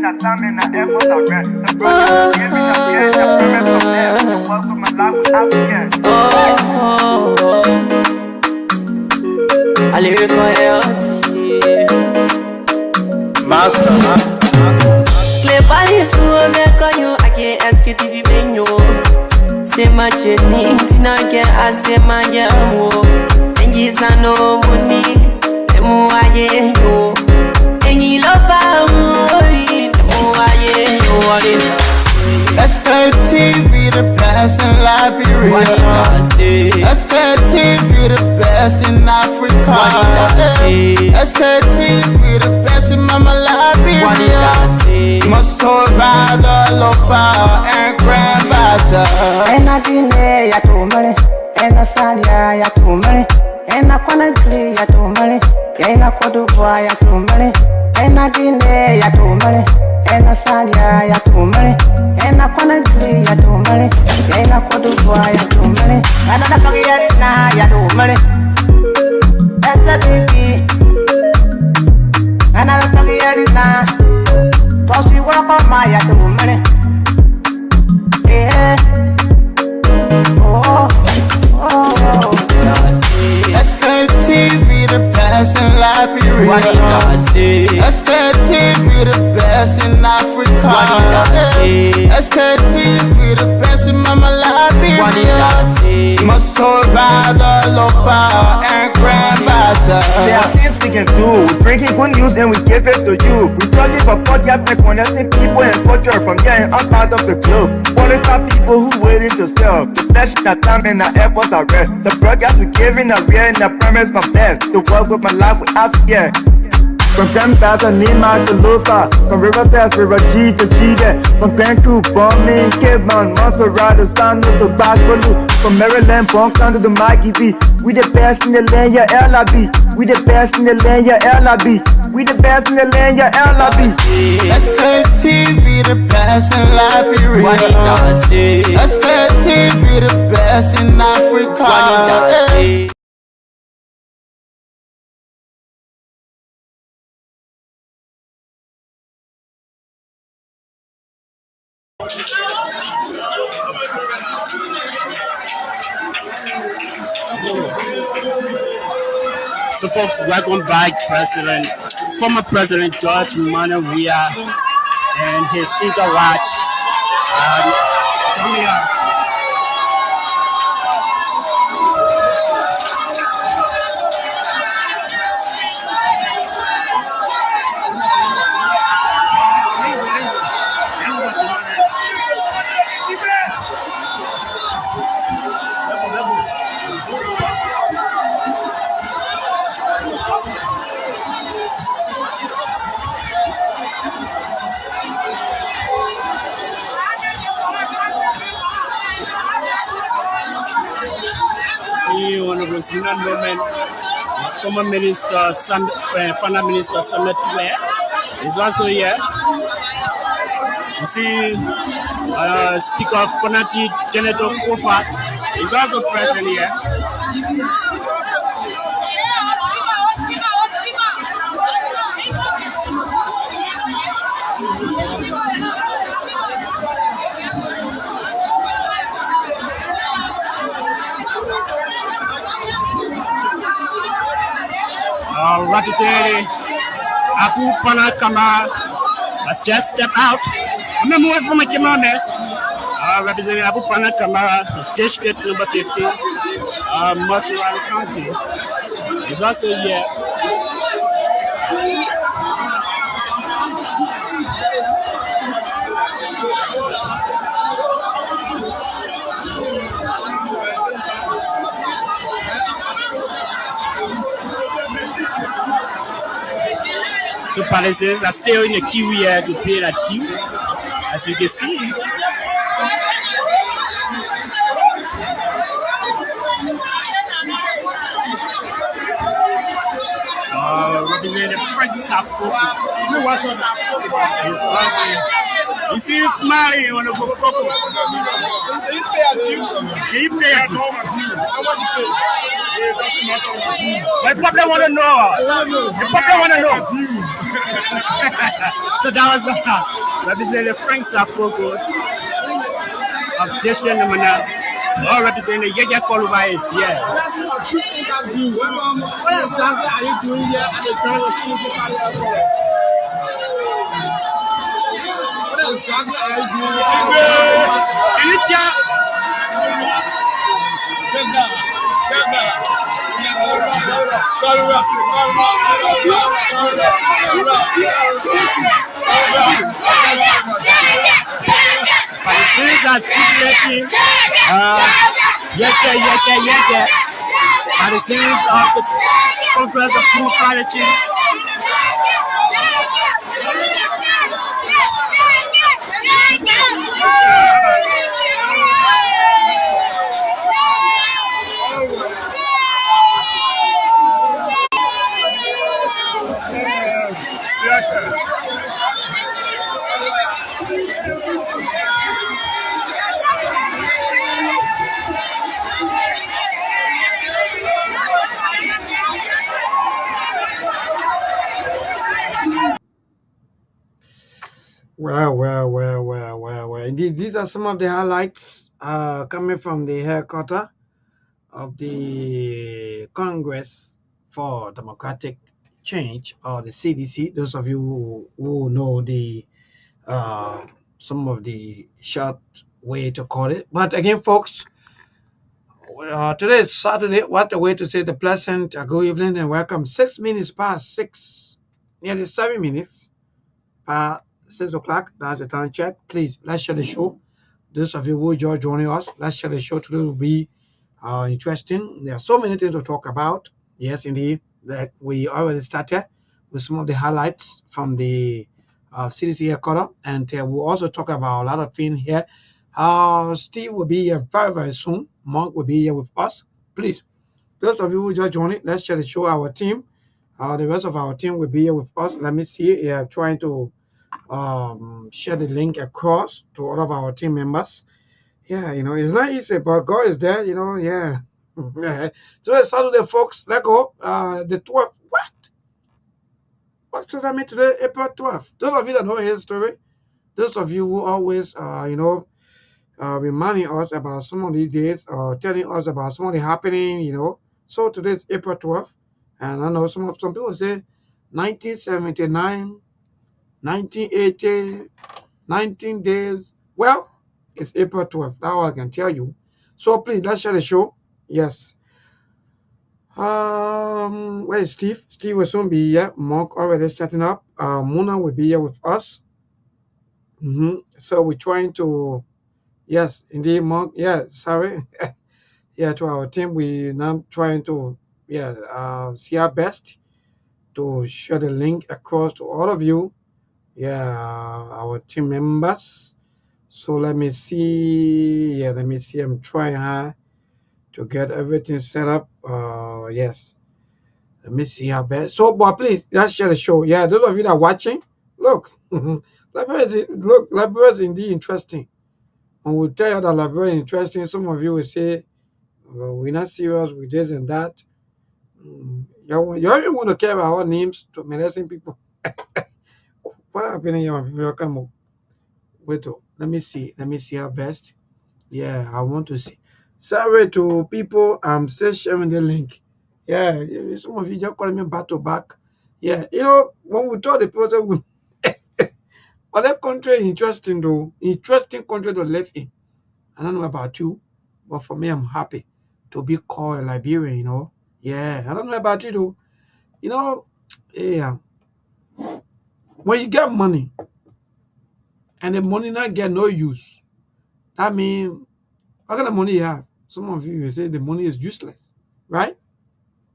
that time in the air was a rest. The brother gave me the fear, the premise of death. The work of my life without again. I live for Master. Clay Paris, who make you, I can't Sktv-Lib. Say my journey, I say my jamo. And yes, I know money, the more I know. And you love me, the more I know. Sktv, the best in Liberia. Sktv, the best in Africa. Sktv, the best in Mama Liberia. Must hold by the lofa and grand bazaar. And I didn't ya to money, and I said ya to money, and I couldn't play ya to money, and I could do ya to money, and I didn't ya to money, and I said ya to money, and I couldn't play ya to money, and I could do ya to money, and I forget it now ya to money. That's the baby, and I forget it now. Cause you walk on my ya to money. Yeah. Sktv, the best in Liberia. Sktv, the best in Africa. Sktv, the best in Mama Liberia. Must hold by the lofa and grand bazaar. There are things we can do. We bringing good news and we give it to you. We talking about podcasts and connecting people and culture from here and outside of the globe. Qualified people who waiting to serve. The session that time and the efforts are rest. The broadcast we giving a real and the premise my best. The work with my life without fear. From Grandfather Nima to Lufa, from Riverside River G to Chide, from Grand Crew, Bombing, Cape Mount, Montserrat, Sano to Backwalu, from Maryland, Bonkan to the Mikey B. We the best in the land, yeah, LIB. We the best in the land, yeah, LIB. We the best in the land, yeah, LIB. Sktv, the best in Liberia. Sktv, the best in Africa. So folks, welcome back former President George Emmanuel Weah and his entourage. Honorable Sinan Moment, former Minister, Finance Minister Samet Ware is also here. You see, Speaker Fonati Geneto Kofa is also present here. Representative Apu Pana Kama has just stepped out. I'm going to move from my camera. Representative Apu Pana Kama, District number 50, Montserrat County, is also here. So Palestinians are still in the queue here to pay that due, as you can see. Representative French Safo. You see him smiling on the focus. Can you pay a due? How much you pay? But people want to know. The people want to know. So that was representing Frank Safogo of District Number all representing the Yaya Koluba is here. What exactly are you doing here at the time of municipality? What exactly are you doing here? Can you tell? But the students are stipulating, yeke. By the scenes of the progress of democratic change. Well. Indeed, these are some of the highlights coming from the headquarters of the Congress for Democratic Change, or the CDC. Those of you who know the some of the short way to call it. But again, folks, today is Saturday. What a way to say the pleasant good evening and welcome. 6 minutes past 6, nearly 7 minutes past 6 o'clock. That's the time check. Please, let's share the show. Those of you who enjoy joining us, let's share the show. Today will be interesting. There are so many things to talk about. Yes, indeed. That we already started with some of the highlights from the CDC headquarters, and we'll also talk about a lot of things here. Steve will be here very, very soon. Mark will be here with us. Please, those of you who just joined it, let's share the show. Our team, the rest of our team will be here with us. Let me see. Yeah, trying to share the link across to all of our team members. Yeah, it's not easy, but God is there. Yeah. Today is Saturday, folks. Let's go. The 12th. What does that mean today? April 12th. Those of you that know his story, those of you who always, reminding us about some of these days, or telling us about some of the happening, So today is April 12th, and I know some people say 1979, 1980, 19 days. Well, it's April 12th. That's all I can tell you. So please, let's share the show. Yes. Where is Steve? Steve will soon be here. Mark already setting up. Mona will be here with us. So we're trying to, yes, indeed, Mark. Yeah, sorry. Yeah, to our team, we now trying to, see our best to share the link across to all of you. Yeah, our team members. So let me see. Yeah, let me see. I'm trying hard to get everything set up. Yes. Let me see how best. So, but please, let's share the show. Yeah, those of you that are watching, look, Liberia is indeed interesting. When we tell you that Liberia is interesting, some of you will say, well, we're not serious with this and that. You even want to care about our names to menacing people. What happened here? People come up. Wait, let me see. Let me see how best. Yeah, I want to see. Sorry to people. I'm still sharing the link. Yeah, some of you just calling me back to back. Yeah, when we told the person, other country interesting though, interesting country to live in. I don't know about you, but for me, I'm happy to be called a Liberian. Yeah, I don't know about you though. Yeah, when you get money and the money not get no use, that means what kind of money you have? Some of you will say the money is useless, right?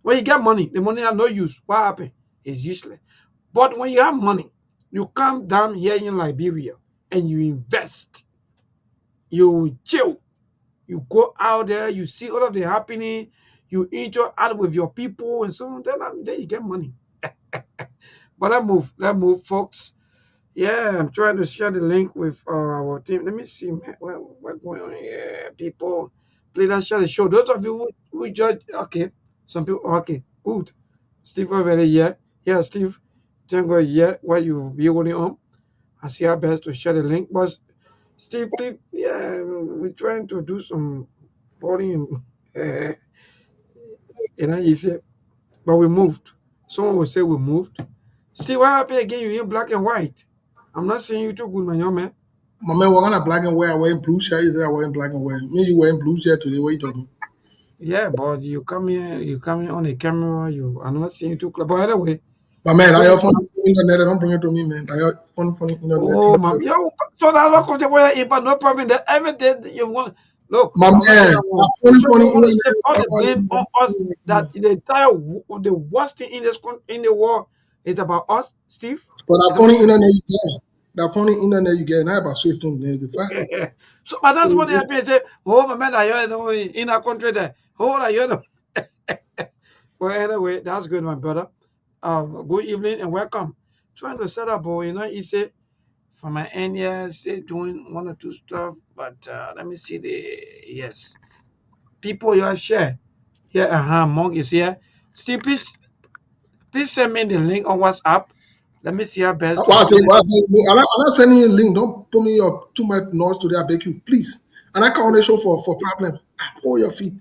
When you get money, the money have no use. What happened? It's useless. But when you have money, you come down here in Liberia and you invest, you chill, you go out there, you see all of the happening, you interact with your people and so on. Then you get money. But let's move, folks. Yeah, I'm trying to share the link with our team. Let me see, man. What's going on here, people? Please let's share the show. Those of you who judge, okay. Some people, okay, good. Steve already here. Yeah, Steve, thank God here. What you be holding on? I see our best to share the link. But Steve, please, yeah, we're trying to do some boarding. You say, but we moved. Someone will say we moved. See what happened again? You in black and white. I'm not saying you too good, my young man. My man, we're gonna black and white. I'm wearing blue shirt. You say I'm wearing black and white. Me, you wearing blue shirt today. What you talking? Yeah, but you come here on the camera. I'm not saying you too close. But anyway, My man, I have fun internet. Don't bring it to me, man. I have fun internet. oh my, yo, so that look of the way, but no problem. That everything you want, look, My man, all the blame on us. That the the worst thing in this in the world is about us, Steve. But that funny internet you get, that funny internet you get, not about Swift and the fact. So, but that's what they have been say. Oh, my man, I know in our country there. Oh, I know. Well, anyway, that's good, my brother. Good evening and welcome. Trying to set up, you say from my end here, say doing one or two stuff, but let me see yes. People you share. Here, Monk is here. Steve, please send me the link on WhatsApp. Let me see how best. I'm not sending you a link. Don't put me up too much noise today. I beg you, please. And I come on the show for problem. Pull your feet.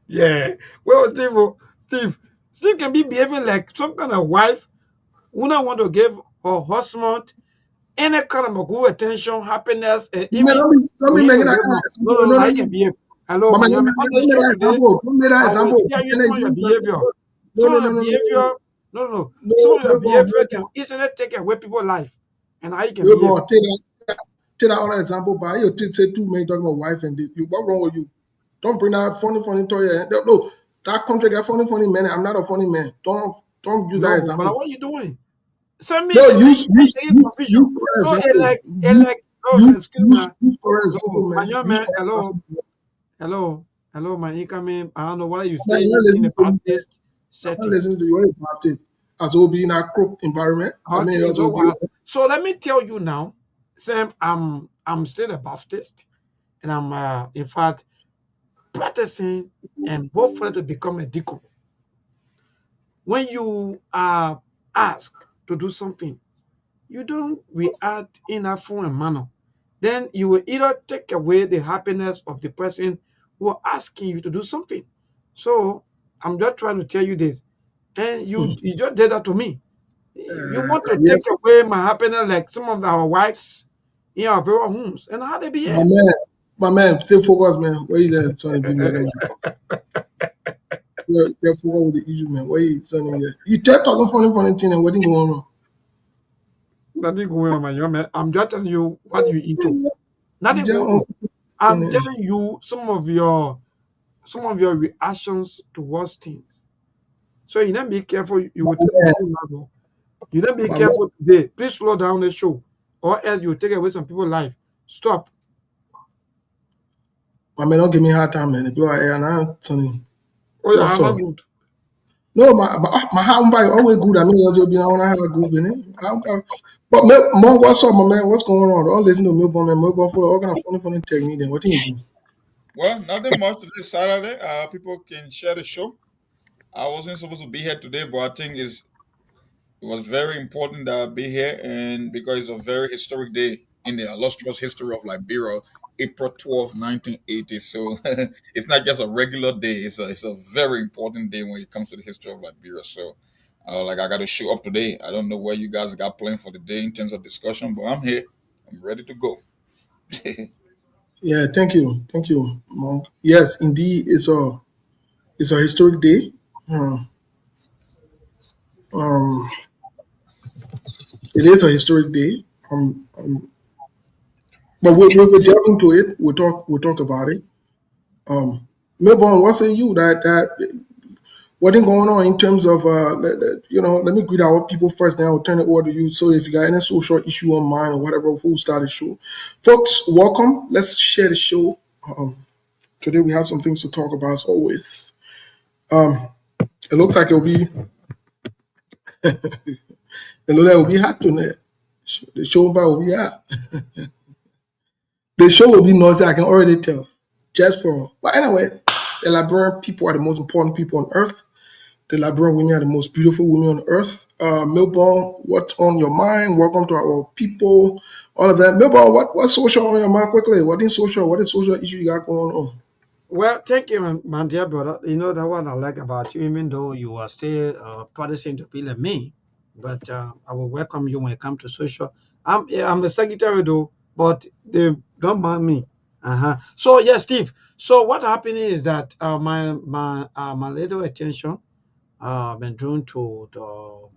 Yeah. Well, Steve can be behaving like some kind of wife who not want to give her husband any kind of good attention, happiness, and even don't be making that no, I can behave. Hello, don't make that example. Your behavior. Some of your behavior. No. Some of your behavior can easily take away people's life, and how you can behave. Take that other example, but you say two men talking about wife and you. What wrong with you? Don't bring that funny to you. No, that country got funny men. I'm not a funny man. Don't use that example. But what are you doing? Send me. No, use for example. My young man, hello, my incoming. I don't know what are you saying in the Baptist setting. I'm listening to you in Baptist as will be in a crooked environment. Okay, so let me tell you now, Sam. I'm still a Baptist, and I'm in fact practicing and hopefully to become a deacon. When you are asked to do something, you don't react in a foreign manner. Then you will either take away the happiness of the person who are asking you to do something. So I'm just trying to tell you this. And you just did that to me. You want to take away my happiness like some of our wives in our very homes. And how they behave. My man, stay focused, man. Where you there trying to be man? You're focused with the issue, man. Where you standing there? You tell talking funny thing and what's going on? Nothing going on, my young man. I'm just telling you what you into. Nothing going on. I'm telling you some of your reactions towards things. So you don't be careful. You will you don't be careful today. Please slow down the show, or else you will take away some people's life. Stop. My man, don't give me a hard time, man. The blow air and I'm telling you. Oh, yeah, I'm not good. No, my hand by always good. I mean, you'll be on a good in it. But Mom, what's up, my man? What's going on? Don't listen to me, man. We're for all kind of funny technique. Then what do you do? Well, nothing much today, Saturday. People can share the show. I wasn't supposed to be here today, but I think it was very important that I be here, and because it's a very historic day in the illustrious history of Liberia, April 12, 1980. So it's not just a regular day; it's a very important day when it comes to the history of Liberia. So, I got to show up today. I don't know where you guys got planned for the day in terms of discussion, but I'm here. I'm ready to go. Yeah, thank you, Monk. Yes, indeed, it's a historic day. It is a historic day. But we'll delve into it. We'll talk about it. Melbourne, what say you that what is going on in terms of let me greet our people first, then I'll turn it over to you. So if you got any social issue on mind or whatever, we'll start the show. Folks, welcome. Let's share the show. Today we have some things to talk about as always. It looks like it'll be hot tonight. The show will be hot. The show will be noisy, I can already tell. But anyway, the Liberian people are the most important people on earth. The Liberian women are the most beautiful women on earth. Melbourne, what's on your mind? Welcome to our people. All of that. Melbourne, what's social on your mind quickly? What is social issue you got going on? Well, thank you, my dear brother. You know that what I like about you, even though you are still practicing to be like me, but I will welcome you when it comes to social. I'm a secretary though, but they don't mind me. So yeah, Steve. So what happened is that my little attention been drawn to the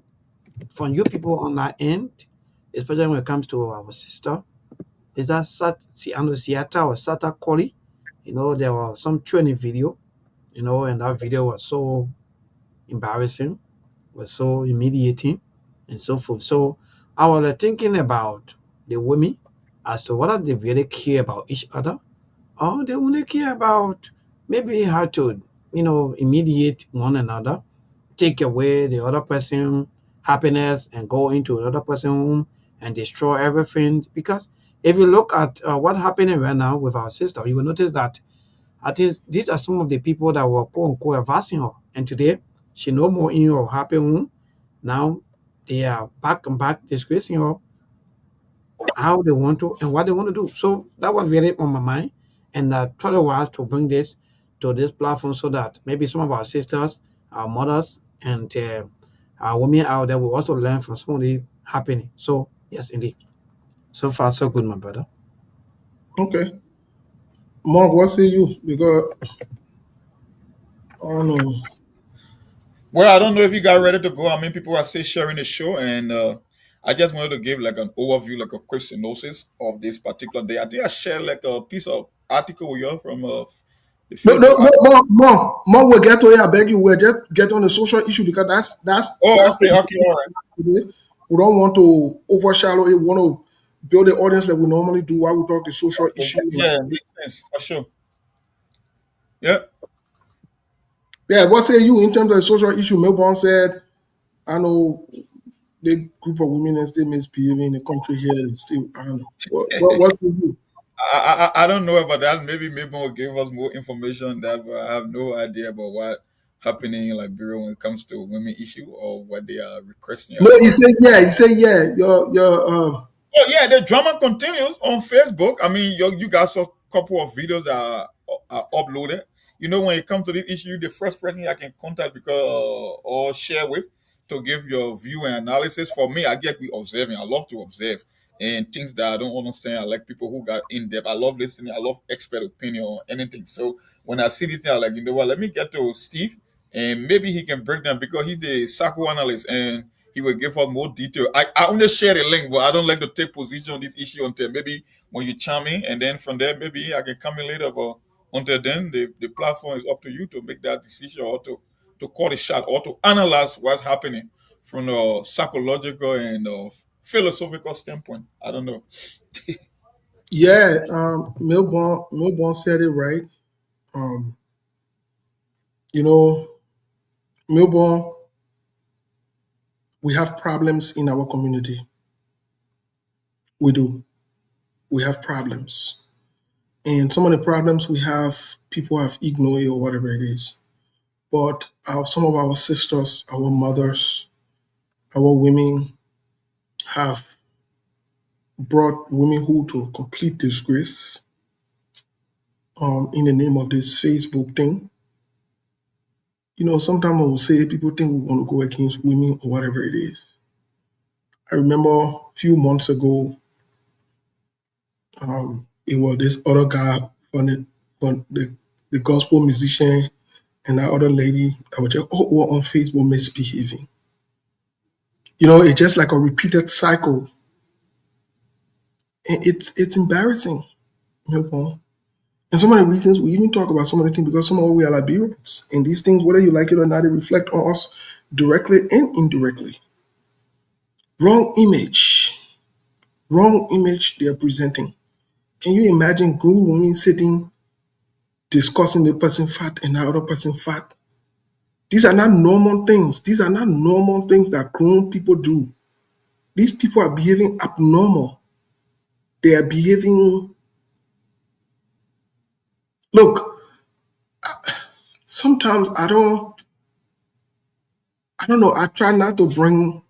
from you people on that end, especially when it comes to our sister. Is that Seattle or Sata Koli? You know, there was some training video, you know, and that video was so embarrassing, was so humiliating, and so forth. So I was thinking about the women as to whether they really care about each other or they only care about maybe how to, you know, humiliate one another, take away the other person's happiness and go into another person's home and destroy everything. Because if you look at what's happening right now with our sister, you will notice that I think these are some of the people that were quote unquote advancing her. And today, she no more in your happy home. Now they are back and back disgracing her how they want to and what they want to do. So that was really on my mind. And I thought a while to bring this to this platform so that maybe some of our sisters, our mothers, and our women out there will also learn from some of the happening. So yes, indeed. So far, so good, my brother. Okay. Mark, what say you? Because I don't know. Well, I don't know if you got ready to go. I mean, people are still sharing the show, and I just wanted to give like an overview, like a quick synopsis of this particular day. I think I shared like a piece of article with you from the No, no, Facebook no, article. more. We'll get to it. I beg you. We'll just get on the social issue because Oh, that's okay, the okay, all right. today. We don't want to overshadow it. We want to build the audience like we normally do while we talk the social issue. Yeah, makes sense for sure. Yeah. Yeah, what say you in terms of the social issue? Melbourne said, I know the group of women that still misbehaving in the country here. Still, I don't know. What say you? I don't know about that. Maybe will give us more information on that, but I have no idea about what happening in Liberia when it comes to women issue or what they are requesting No, as you well. say yeah. You say yeah. Your Oh yeah, the drama continues on Facebook. I mean, you guys saw a couple of videos that are uploaded. You know, when it comes to this issue, the first person I can contact because or share with to give your view and analysis. For me, I get we observing. I love to observe and things that I don't understand. I like people who got in depth. I love listening. I love expert opinion on anything. So when I see this thing, I'm like, you know what? Let me get to Steve and maybe he can break down because he's the psychoanalyst and he will give us more detail. I only share the link, but I don't like to take position on this issue until maybe when you chime in, and then from there maybe I can come in later. But until then, the platform is up to you to make that decision or to call a shot or to analyze what's happening from a psychological and philosophical standpoint. I don't know. yeah. Melbourne said it right. Um, you know, Melbourne, we have problems in our community. We do. We have problems. And some of the problems we have, people have ignored or whatever it is. But some of our sisters, our mothers, our women have brought womanhood to complete disgrace in the name of this Facebook thing. You know, sometimes I will say people think we want to go against women or whatever it is. I remember a few months ago, it was this other guy on the gospel musician and that other lady that was just on Facebook misbehaving. You know, it's just like a repeated cycle. And it's embarrassing, you know. And some of the reasons we even talk about some of the things because some of we are Liberians. And these things, whether you like it or not, they reflect on us directly and indirectly. Wrong image they're presenting. Can you imagine good women sitting discussing the person fat and the other person fat? These are not normal things. These are not normal things that grown people do. These people are behaving abnormal. They are behaving. Look, sometimes I don't know. I try not to bring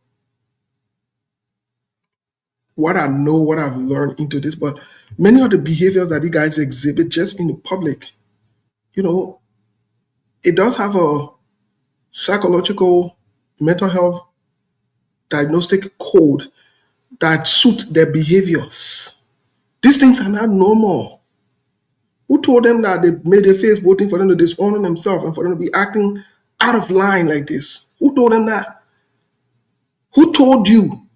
what I know, what I've learned into this, but many of the behaviors that you guys exhibit just in the public, it does have a psychological mental health diagnostic code that suit their behaviors. These things are not normal. Who told them that they made their face voting for them to dishonor themselves and for them to be acting out of line like this? Who told them that? Who told you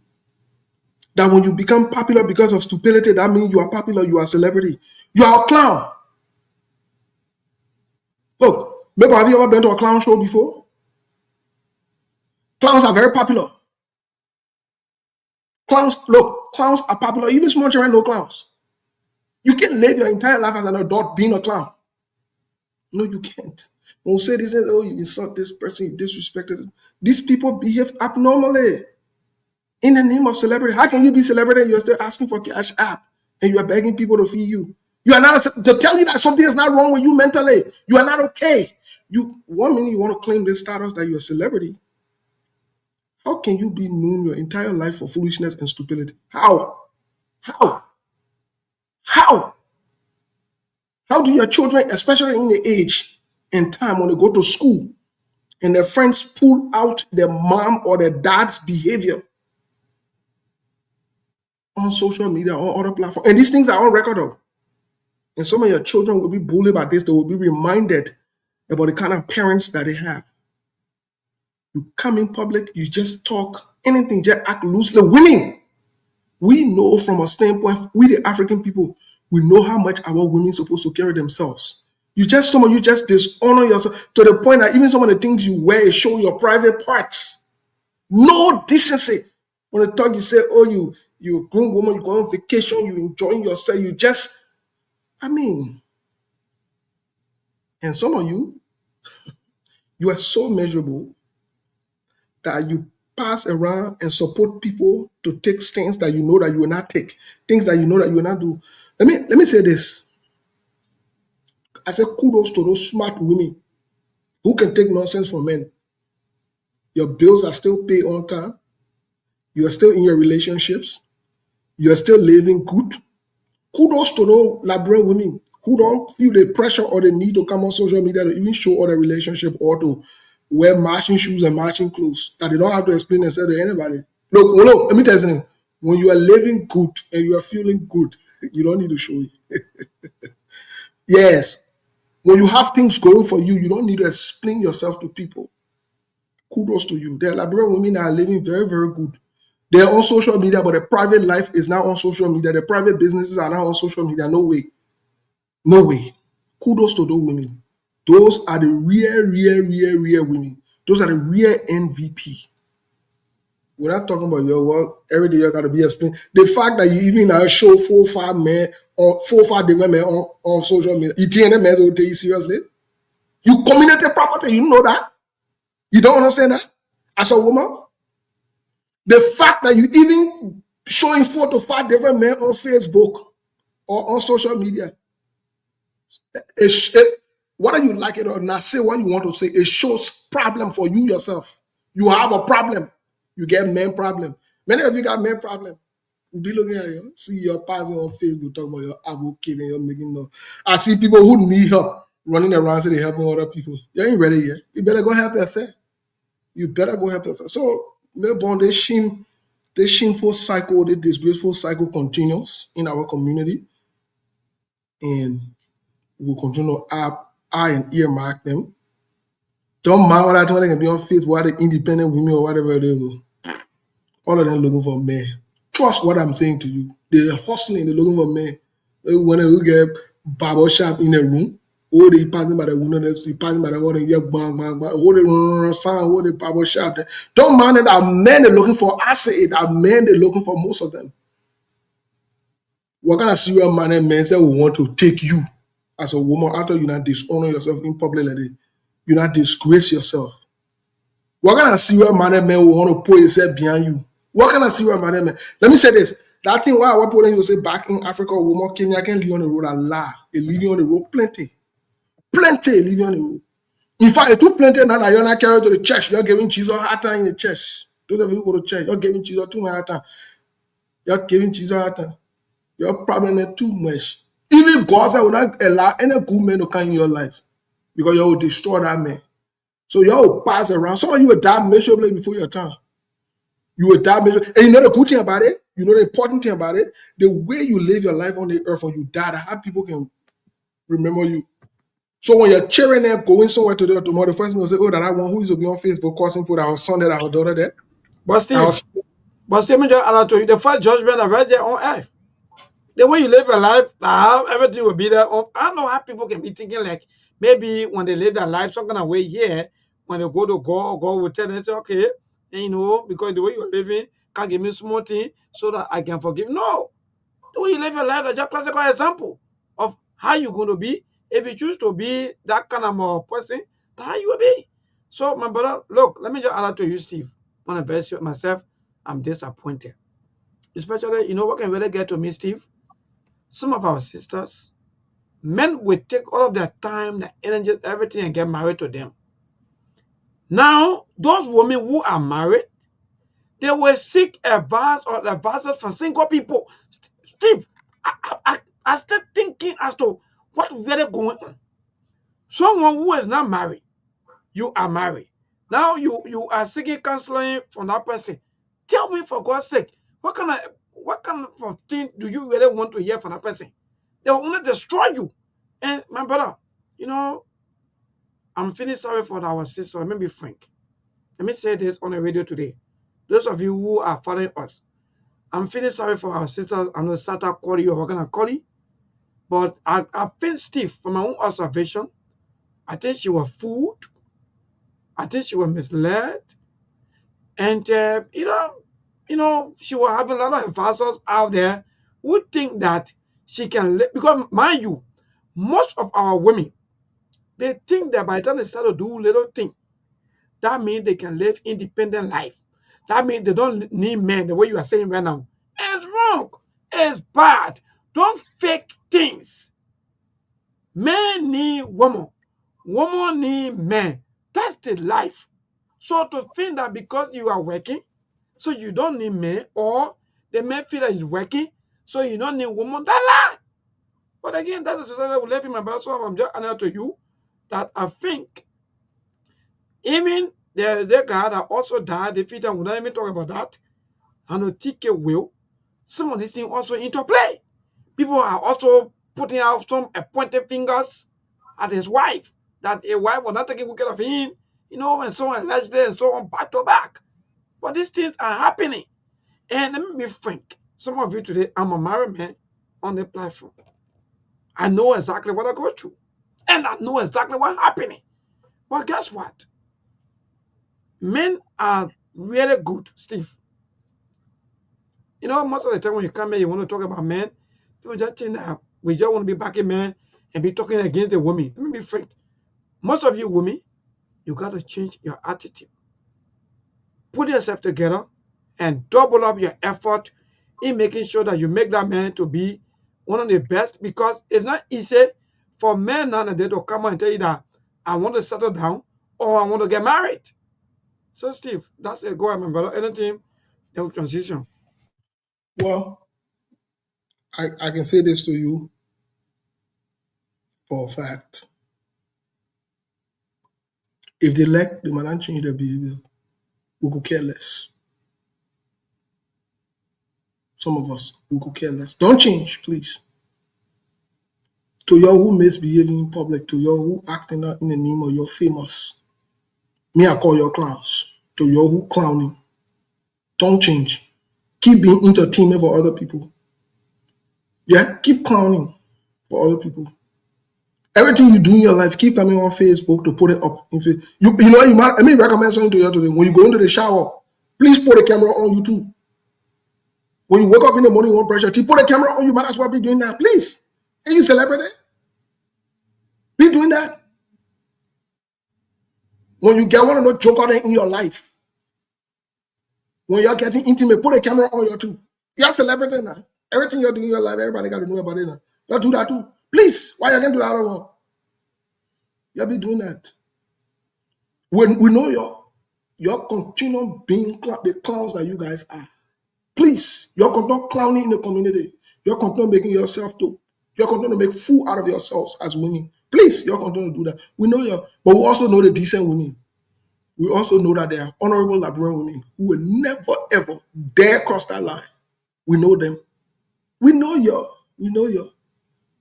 that when you become popular because of stupidity, that means you are popular, you are a celebrity? You are a clown. Look, maybe have you ever been to a clown show before? Clowns are very popular. Clowns are popular. Even small children know clowns. You can live your entire life as an adult being a clown. No, you can't. When we say this, oh, you insult this person, you disrespected it. These people behave abnormally in the name of celebrity. How can you be celebrity and you're still asking for cash app and you are begging people to feed you? You are not to tell you that something is not wrong with you mentally. You are not okay. One minute you want to claim this status that you're a celebrity. How can you be known your entire life for foolishness and stupidity? How? How do your children, especially in the age and time when they go to school and their friends pull out their mom or their dad's behavior on social media or other platforms? And these things are on record of. And some of your children will be bullied by this. They will be reminded about the kind of parents that they have. You come in public, you just talk, anything, just act loosely. Women, we know from a standpoint, we the African people, we know how much our women are supposed to carry themselves. Some of you just dishonor yourself to the point that even some of the things you wear show your private parts. No decency. When they talk, you say, oh, you're a grown woman, you go on vacation, you enjoying yourself, and some of you, you are so miserable that you pass around and support people to take stands that you know that you will not take, things that you know that you will not do. Let me say this. I say kudos to those smart women who can take nonsense from men. Your bills are still paid on time. You are still in your relationships. You are still living good. Kudos to those Liberian women who don't feel the pressure or the need to come on social media to even show other relationship or to wear matching shoes and matching clothes that they don't have to explain themselves to anybody. Look, let me tell you something. When you are living good and you are feeling good, you don't need to show it. Yes. When you have things going for you, you don't need to explain yourself to people. Kudos to you. There are Liberian women that are living very, very good. They're on social media, but their private life is not on social media. Their private businesses are not on social media. No way. No way. Kudos to those women. Those are the real women. Those are the real MVP. We're not talking about your work. Every day you got to be explained. The fact that you even now show 4 or 5 men or 4 or 5 different men on social media, you think men will take you seriously? You community property, you know that? You don't understand that? As a woman? The fact that you even showing 4 to 5 different men on Facebook or on social media, whether you like it or not, say what you want to say. It shows problem for you yourself. You have a problem. You get men problem. Many of you got men problem. You'll be looking at you, see your passing on Facebook, talking about your advocate and you're making no. I see people who need help running around saying they're helping other people. You ain't ready yet. You better go help yourself. You better go help yourself. So, Melbourne, this shameful cycle, this disgraceful cycle continues in our community. And we'll continue to eye and earmark them. Don't mind what I think they can be on Facebook, whether independent women or whatever they do. All of them looking for men. Trust what I'm saying to you. They're hustling, they're looking for men. When they get barber shop in a room, or they passing by the window, they passing by the water, and get bang, bang, bang, or they sound, or they barber shop. Don't mind that our men they're looking for. I say it, our men they're looking for, most of them. What kind of serial man and men say we want to take you as a woman after you not dishonor yourself in public like that? You not disgrace yourself. What kind of serial man and men will want to put himself behind you? What kind of serial man and men? Let me say this. That thing why people you say back in Africa, woman Kenya can live on the road a lot. They live on the road plenty. Plenty live on the road. In fact, it took plenty now that you're not carried to the church. You're giving Jesus a hard time in the church. Those of you who go to church, you're giving Jesus too much hard time. You're giving Jesus a hard time. You're probably too much. Even God said will not allow any good man to come in your life because you will destroy that man. So you will pass around. Some of you will die miserably before your time. You will die miserably. And you know the good thing about it? You know the important thing about it? The way you live your life on the earth when you die, how people can remember you. So when your children there going somewhere today or tomorrow, the first thing they'll say, oh, that one who is to be on Facebook causing put our son there, our daughter there. But Steve, me just allow to you the first judgment of right there on earth. The way you live your life, how everything will be there. I don't know how people can be thinking like maybe when they live their life some kind of way here, when they go to God, God will tell them, say, okay, and you know, because the way you're living can't give me small thing so that I can forgive. No, the way you live your life is just a classical example of how you're going to be. If you choose to be that kind of a person, that's how you will be. So, my brother, look, let me just allow to you, Steve. On a verse myself, I'm disappointed. Especially, you know what can really get to me, Steve? Some of our sisters, men will take all of their time, their energy, everything, and get married to them. Now, those women who are married, they will seek advice or advices from single people. Steve, I start thinking as to what really going on. Someone who is not married, you are married. Now you are seeking counseling from that person. Tell me, for God's sake, what kind of thing do you really want to hear from that person? They will only destroy you. And my brother, you know, I'm feeling sorry for our sister. Let me be frank. Let me say this on the radio today. Those of you who are following us, I'm feeling sorry for our sisters. I know Sata call you or we're gonna call you. But I feel Steve, from my own observation, I think she was fooled. I think she was misled. And you know, she was having a lot of advisors out there who think that she can live, because mind you, most of our women, they think that by the time they start to do little things, that means they can live independent life. That means they don't need men the way you are saying right now. It's wrong. It's bad. Don't fake things. Men need woman. Woman need men. That's the life. So to think that because you are working, so you don't need men, or the man feel that he's working, so you don't need woman, that lie. But again, that's the society we live in, my brother. So I'm just announcing to you that I think even the guy that also died, the future, we don't even talk about that, and the TK will, some of these things also into play. People are also putting out some pointed fingers at his wife, that a wife was not taking good care of him, you know, and so on, allegedly, and so on, back to back. But these things are happening. And let me be frank. Some of you today, I'm a married man on the platform. I know exactly what I go through. And I know exactly what's happening. But guess what? Men are really good, Steve. You know, most of the time when you come here, you want to talk about men, people just think that we just want to be backing men and be talking against the women. Let me be frank. Most of you women, you got to change your attitude. Put yourself together and double up your effort in making sure that you make that man to be one of the best, because it's not easy for men nowadays to come out and tell you that I want to settle down or I want to get married. So Steve, that's it. Go ahead, my brother. Anything, then we'll transition. Well, I can say this to you for a fact. If they let the man change their behavior, we could care less. Some of us, we could care less. Don't change, please. To you who misbehaving in public, to you who acting out in the name of your famous, me I call your clowns. To you who clowning, don't change. Keep being entertainment for other people. Yeah, keep clowning for other people. Everything you do in your life, keep coming on Facebook to put it up. Let me recommend something to you today. When you go into the shower, please put a camera on you too. When you wake up in the morning, you want pressure, put a camera on you. Might as well be doing that, please. And you celebrate it. Be doing that. When you get one of those jokers in your life, when you're getting intimate, put a camera on you too. You're celebrating that. Everything you're doing in your life, everybody got to know about it now. You do that too. Please, why you can't do that other one? You'll be doing that. We know your continue being the clowns that you guys are. Please, you're continue clowning in the community. You're continue making yourself to. You're continue to make fool out of yourselves as women. Please, you're continue to do that. We know you, but we also know the decent women. We also know that there are honorable Liberian women who will never ever dare cross that line. We know them. We know you. We know you.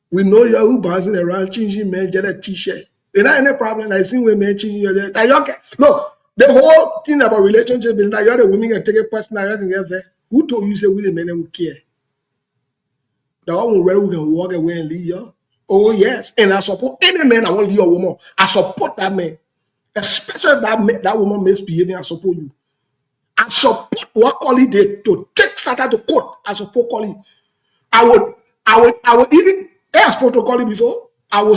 We know you who bouncing around changing men get a t-shirt. There's not any problem. I see women changing your look, the whole thing about relationship is that you're the women can take a personal. You can get there. Who told you say we the men would care? The one where we can walk away and leave you. Oh yes, and I support any man I want to leave a woman. I support that man, especially that woman misbehaving. I support you. I support what Collie did to take Satan to court. I support Collie. I would even. I spoke to Collie before. I will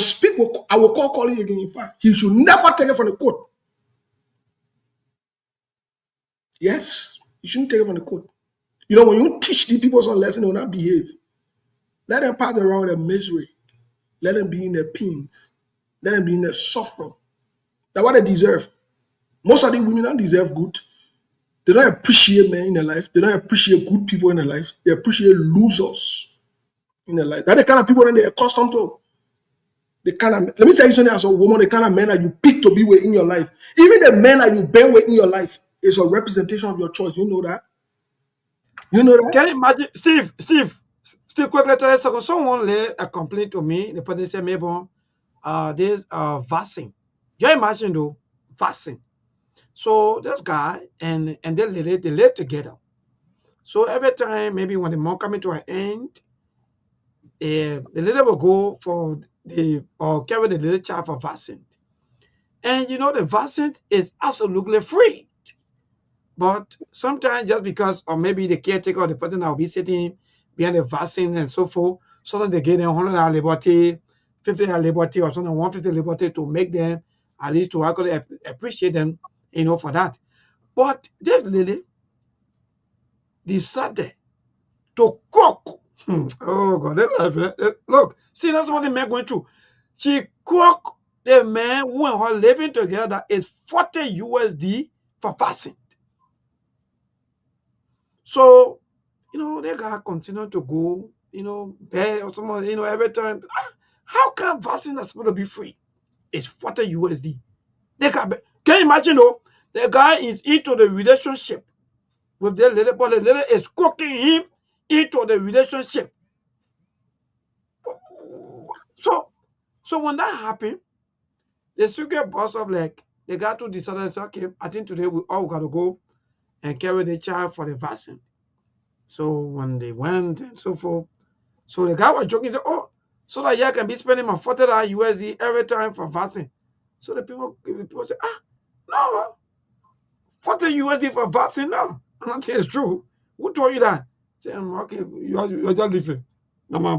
call Collie again. In fact, he should never take it from the court. Yes, you shouldn't take it from the court. You know, when you teach the people some lesson, they will not behave. Let them pass around their misery. Let them be in their pains. Let them be in their suffering. That's what they deserve. Most of the women don't deserve good. They don't appreciate men in their life. They don't appreciate good people in their life. They appreciate losers in their life. That's the kind of people that they're accustomed to. Let me tell you something as a woman, the kind of men that you pick to be with in your life. Even the men that you bear with in your life is a representation of your choice. You know that? You know that? Can you imagine, Steve, quickly tell us, so someone laid a complaint to me, the person said, maybe, there's vaccine. You imagine though, vaccine. So this guy and the lady, they live together. So every time, maybe when the month coming to an end, the lady will go for carry the little child for vaccine. And you know, the vaccine is absolutely free. But sometimes just because, or maybe the caretaker or the person that will be sitting behind the vaccine and so forth, so that they get them $100 liberty, $50 liberty, or something, $150 liberty to make them, at least to actually appreciate them, you know, for that. But this lady decided to cook. Oh God, look, see, that's what the man going through. She cooked the man who and her living together that is 40 USD for fasting. So, you know, they gotta continue to go, you know, pay or someone, you know, every time. How can vaccine that's supposed to be free? It's 40 USD. Can you imagine though? The guy is into the relationship with the lady, but the lady is cooking him into the relationship. So when that happened, the sugar boss of like they got to decide and say, okay, I think today we all gotta go and carry the child for the vaccine. So when they went and so forth, so the guy was joking, said, oh, so that I can be spending my $40 USD every time for vaccine. So the people say, no, 40 USD for vaccine, no. And I say it's true. Who told you that? Say, okay, you're just living. My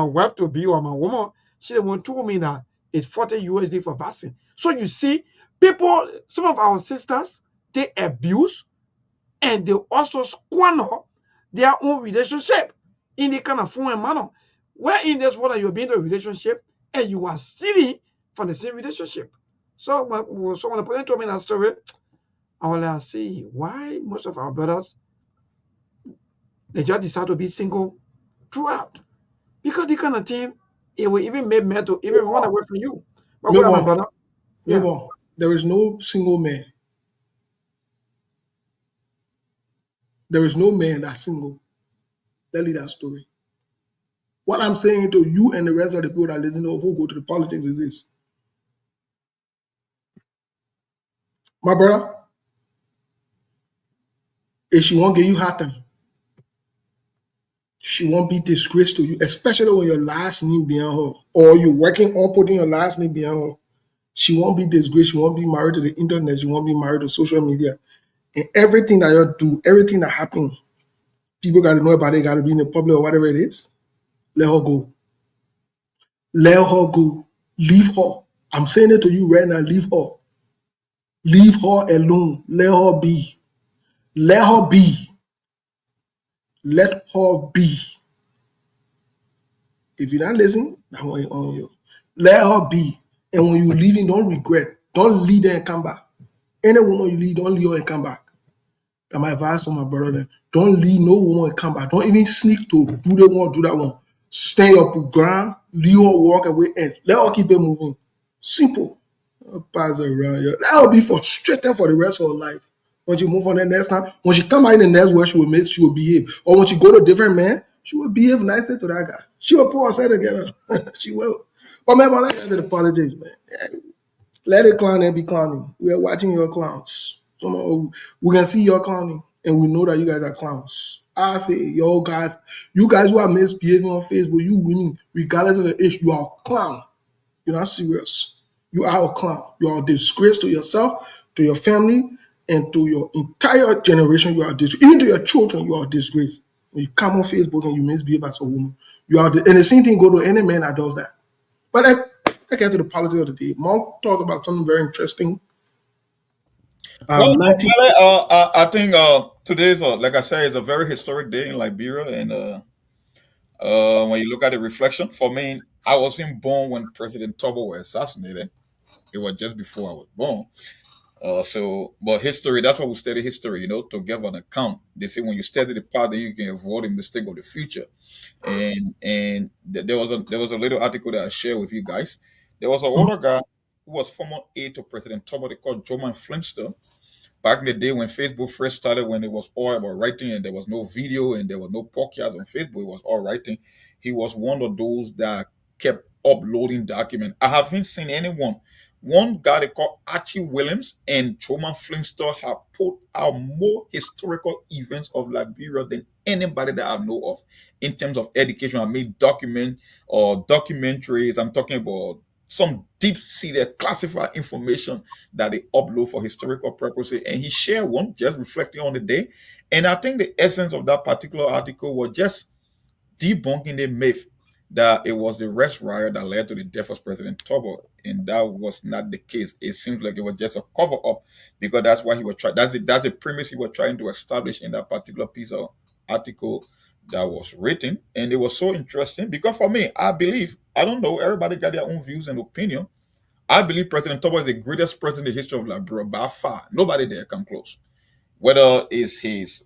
wife to be or my woman, she the one told me that it's 40 USD for vaccine. So you see, people, some of our sisters, they abuse and they also squander their own relationship in the kind of form and manner. Where in this world you're being in a relationship and you are stealing from the same relationship. So when the person told me that story, I was like, see why most of our brothers they just decide to be single throughout. Because the kind of thing it will even make men to even run away from you. But No, my brother. Yeah. No, there is no single man. There is no man that's single. Tell you that story. What I'm saying to you and the rest of the people that listen to who go to the politics is this. My brother, if she won't give you hard time, she won't be disgraced to you, especially when your last name behind her, or you're working on putting your last name behind her. She won't be disgraced. She won't be married to the internet. She won't be married to social media. And everything that you do, everything that happens, people got to know about it, got to be in the public or whatever it is. Let her go. Let her go. Leave her. I'm saying it to you right now. Leave her. Leave her alone. Let her be. Let her be. Let her be. If you're not listening, that's what on you. Let her be. And when you're leaving, don't regret. Don't leave there and come back. Any woman you leave, don't leave her and come back. And my advice to my brother then, don't leave no woman and come back. Don't even sneak to do that one, do that one. Stay up the ground, leave her walk away, and let her keep it moving. Simple. Pass around here. That will be frustrating for the rest of her life. When she move on the next time, when she come out in the next where she will behave. Or when she go to a different man, she will behave nicely to that guy. She will pull herself together. She will. But man, let's get to the politics, man. Let it clown and be clowning. We are watching your clowns. We can see your clowning, and we know that you guys are clowns. I say, you guys who are misbehaving on Facebook, you winning, regardless of the age, you are a clown. You're not serious. You are a clown. You are a disgrace to yourself, to your family, and to your entire generation. You are a disgrace. Even to your children, you are a disgrace. When you come on Facebook and you misbehave as a woman, you are and the same thing go to any man that does that. But I get to the politics of the day. Mark talked about something very interesting. I think today's like I said, is a very historic day in Liberia, and when you look at the reflection, for me, I wasn't born when President Tobo was assassinated. It was just before I was born. But history, that's why we study history, to give an account. They say when you study the past, then you can avoid the mistake of the future. And there was a little article that I shared with you guys. There was an older guy who was former aide to President Tobo. They called Joman Flintstone. Back in the day when Facebook first started, when it was all about writing and there was no video and there was no podcast on Facebook, it was all writing. He was one of those that kept uploading documents. I haven't seen anyone. One guy they call Archie Williams and Truman Flintstone have put out more historical events of Liberia than anybody that I know of in terms of education. I made documentaries. I'm talking about some deep-seated classified information that they upload for historical purposes. And he shared one just reflecting on the day. And I think the essence of that particular article was just debunking the myth that it was the rest riot that led to the death of President Tobo. And that was not the case. It seems like it was just a cover-up because that's why he was trying. That's the premise he was trying to establish in that particular piece of article that was written. And it was so interesting because for me, I believe, I don't know, everybody got their own views and opinion. I believe President Tobo is the greatest president in the history of Liberia by far. Nobody there come close. Whether it's his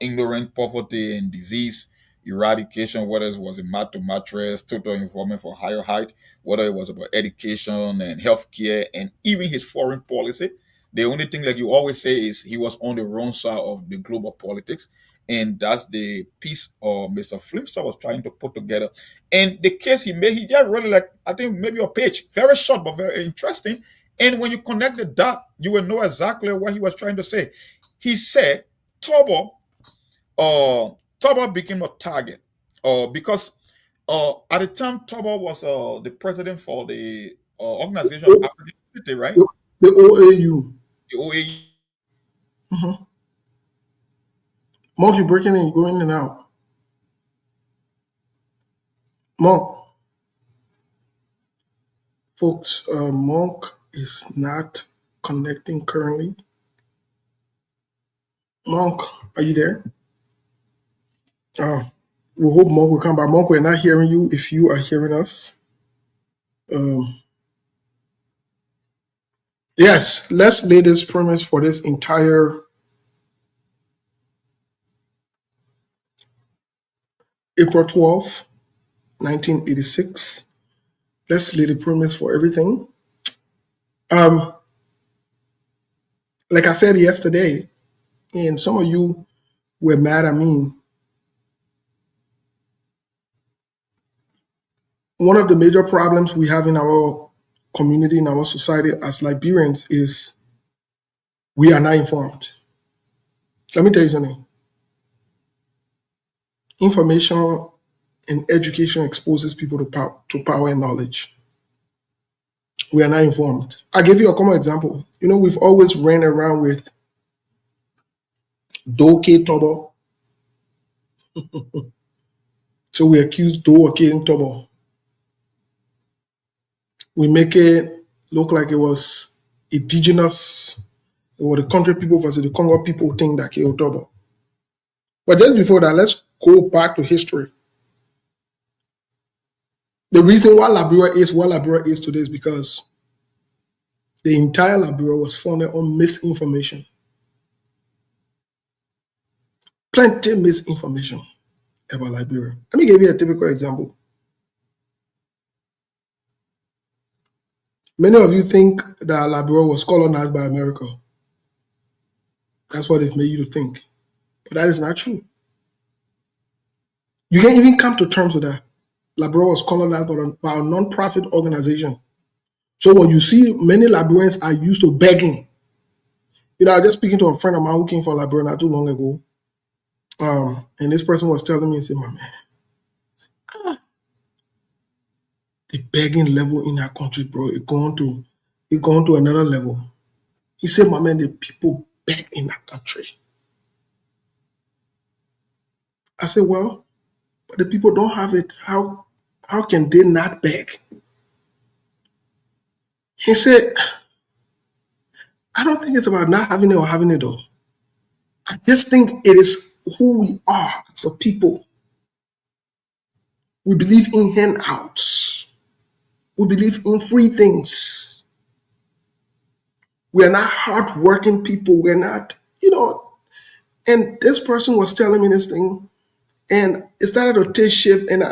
ignorant poverty and disease eradication, whether it was a mat-to-mattress, total involvement for higher height, whether it was about education and healthcare, and even his foreign policy. The only thing, like you always say, is he was on the wrong side of the global politics. And that's the piece Mr. Flintstone was trying to put together. And the case he made, he just really I think maybe a page, very short, but very interesting. And when you connect the dot, you will know exactly what he was trying to say. He said, Tobo became a target because at the time Tobo was the president for the organization of African Unity, right? The OAU. The OAU. Mm-hmm. Mark, you're breaking in, going in and out. Mark. Folks, Mark is not connecting currently. Mark, are you there? We hope Mark will come back. Mark, we're not hearing you if you are hearing us. Yes, let's lay this premise for this entire April 12th, 1986. Let's lay the premise for everything. Like I said yesterday, and some of you were mad at me. One of the major problems we have in our community, in our society as Liberians is we are not informed. Let me tell you something. Information and education exposes people to power and knowledge. We are not informed. I'll give you a common example. We've always ran around with Doke Tobo. So we accuse Doke and Tobo. We make it look like it was indigenous, or the country people versus the Congo people thing that killed Tobo. But just before that, let's go back to history. The reason why Liberia is what Liberia is today is because The entire Liberia was founded on misinformation. Plenty misinformation about Liberia. Let me give you a typical example. Many of you think that Liberia was colonized by America. That's what it made you to think. But that is not true. You can't even come to terms with that. Liberia was colonized by a non-profit organization. So when you see many Liberians are used to begging, I was just speaking to a friend of mine who came from Liberia not too long ago. And this person was telling me, he said, my man, the begging level in our country, bro, it gone to another level. He said, my man, the people beg in that country. I said, well, but the people don't have it. How can they not beg? He said, I don't think it's about not having it or having it though. I just think it is who we are as a people. We believe in handouts. We believe in free things. We are not hardworking people. We're not, and this person was telling me this thing, and it started to take shape, and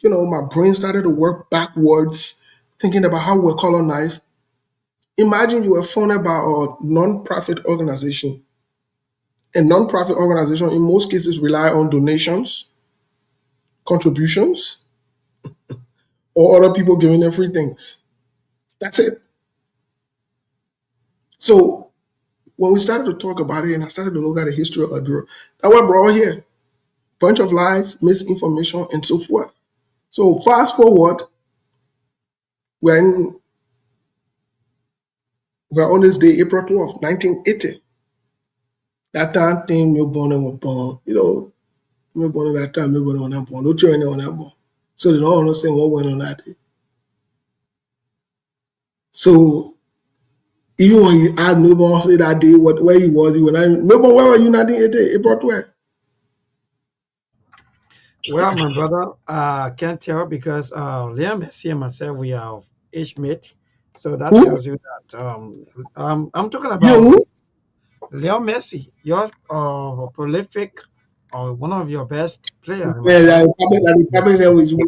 my brain started to work backwards, thinking about how we're colonized. Imagine you were founded by a non-profit organization. A non-profit organization, in most cases, rely on donations, contributions, or other people giving them free things. That's it. So when we started to talk about it, and I started to look at the history of Liberia, that's what brought here. Bunch of lies, misinformation, and so forth. So fast forward, we're on this day, April 12th, 1980. That time thing, me born and was born. Me born at that time, me born on that born. Don't you know on that born? So they don't understand what went on that day. So even when you ask Milborn say that day where he was, he went, Milborn, where were you that day? April 12th? Well, my brother, I can't tell because Liam Messi and myself, we are of age mate. So that Who? tells you that I'm talking about You? Leo Messi, your prolific or one of your best players. Yeah, probably there with you.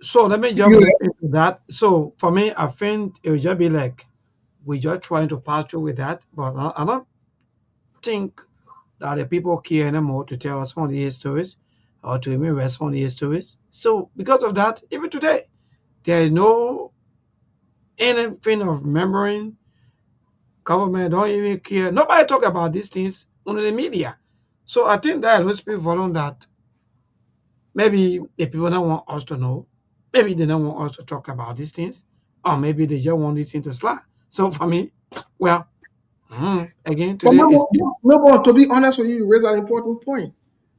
So let me just move into that. So for me, I think it would just be like we're just trying to pass through with that, but I don't think that the people care anymore to tell us some of the stories or to remember some of the stories. So because of that, even today, there is no anything of remembering. Government don't even care. Nobody talk about these things on the media. So I think that will speak volume that maybe the people don't want us to know. Maybe they don't want us to talk about these things. Or maybe they just want this thing to slide. So for me, well, again, But today is to be honest with you, you raise an important point.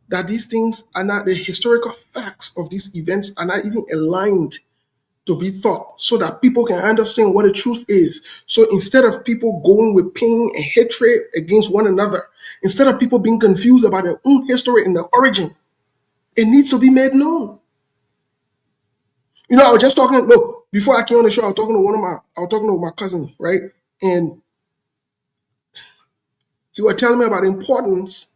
That these things are not, the historical facts of these events are not even aligned to be thought so that people can understand what the truth is. So instead of people going with pain and hatred against one another, instead of people being confused about their own history and their origin, it needs to be made known. I was just talking, look, before I came on the show, I was talking to my cousin, right? And he was telling me about the importance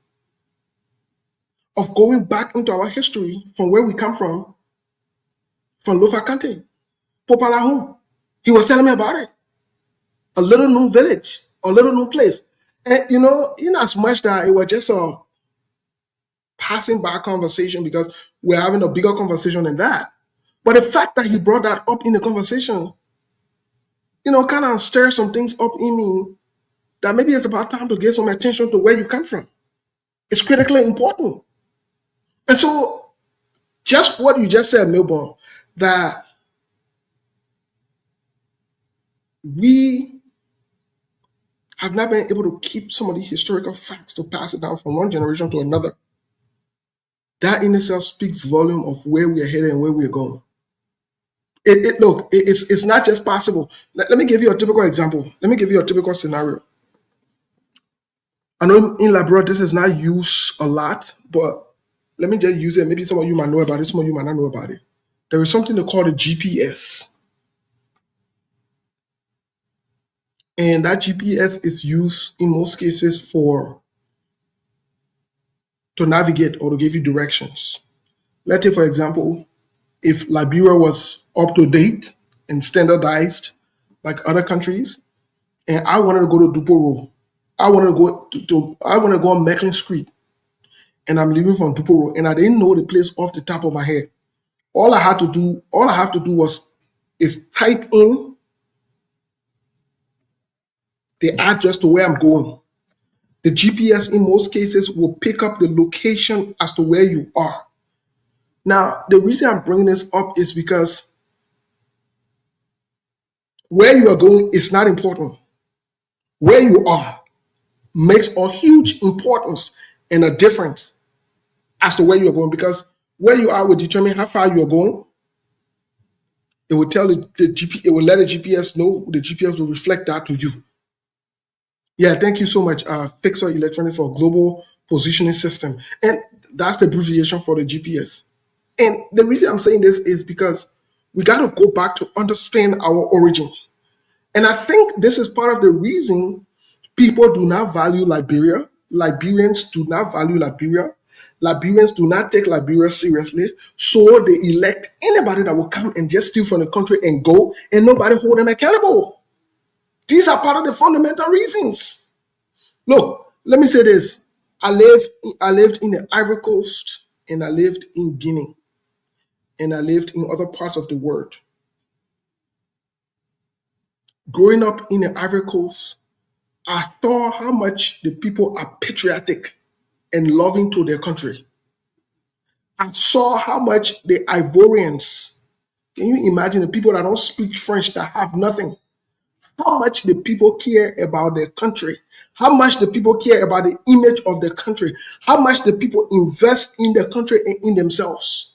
of going back into our history from where we come from Lofa Kante, Popalahun. He was telling me about it. A little known village, a little known place. And in as much that it was just a passing by conversation because we're having a bigger conversation than that. But the fact that he brought that up in the conversation, kind of stir some things up in me that maybe it's about time to give some attention to where you come from. It's critically important. And so just what you just said, Milborn, that we have not been able to keep some of the historical facts to pass it down from one generation to another. That in itself speaks volume of where we are headed and where we are going. It's not just possible. Let me give you a typical example. Let me give you a typical scenario. I know in Liberia this is not used a lot, but let me just use it. Maybe some of you might know about it, some of you might not know about it. There is something they call the GPS. And that GPS is used in most cases to navigate or to give you directions. Let's say, for example, if Liberia was up to date and standardized like other countries, and I wanted to go to Duporo, I wanted to go on Mecklin Street, and I'm leaving from Duporo, and I didn't know the place off the top of my head. All I have to do is type in the address to where I'm going. The GPS in most cases will pick up the location as to where you are. Now, the reason I'm bringing this up is because where you are going is not important. Where you are makes a huge importance and a difference as to where you are going, because where you are will determine how far you are going. It will tell the GPS, it will let the GPS know, the GPS will reflect that to you. Yeah, thank you so much, Fixer Electronics, for Global Positioning System. And that's the abbreviation for the GPS. And the reason I'm saying this is because we got to go back to understand our origin. And I think this is part of the reason people do not value Liberia. Liberians do not value Liberia. Liberians do not take Liberia seriously. So they elect anybody that will come and just steal from the country and go, and nobody hold them accountable. These are part of the fundamental reasons. Look, let me say this. I lived in the Ivory Coast, and I lived in Guinea, and I lived in other parts of the world. Growing up in the Ivory Coast, I saw how much the people are patriotic and loving to their country. I saw how much the Ivorians, can you imagine the people that don't speak French, that have nothing, how much the people care about their country, how much the people care about the image of the country, how much the people invest in the country and in themselves.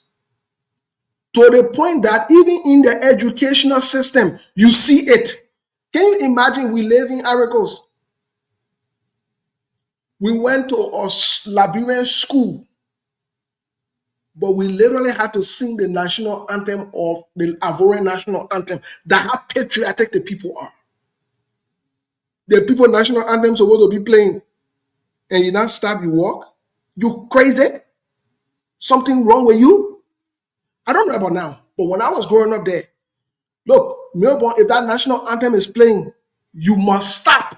To the point that even in the educational system, you see it. Can you imagine we live in Ivory Coast? We went to a Liberian school, but we literally had to sing the national anthem of the Ivorian national anthem. That's how patriotic the people are. The people national anthem supposed to be playing, and you not stop, you walk. You crazy? Something wrong with you? I don't know about now, but when I was growing up there, look, Melbourne, if that national anthem is playing, you must stop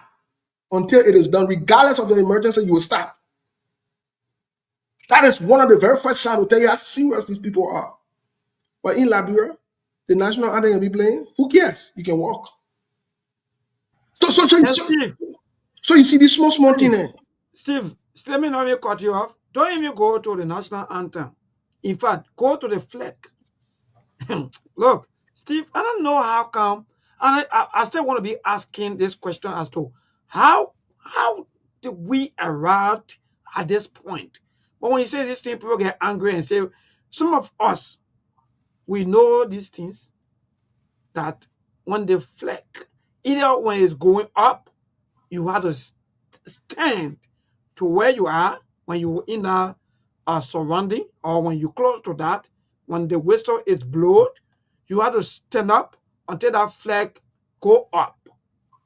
until it is done. Regardless of the emergency, you will stop. That is one of the very first signs to tell you how serious these people are. But in Liberia, the national anthem will be playing. Who cares? You can walk. So you see this small thing there. Steve, let me not even cut you off. Don't even go to the national anthem. In fact, go to the flag. Look, Steve, I don't know how come, and I still want to be asking this question as to how did we arrive at this point? But when you say this thing, people get angry and say, some of us, we know these things, that when the flag, either when it's going up, you have to stand to where you are when you're in a surrounding, or when you close to that, when the whistle is blown, you have to stand up until that flag go up.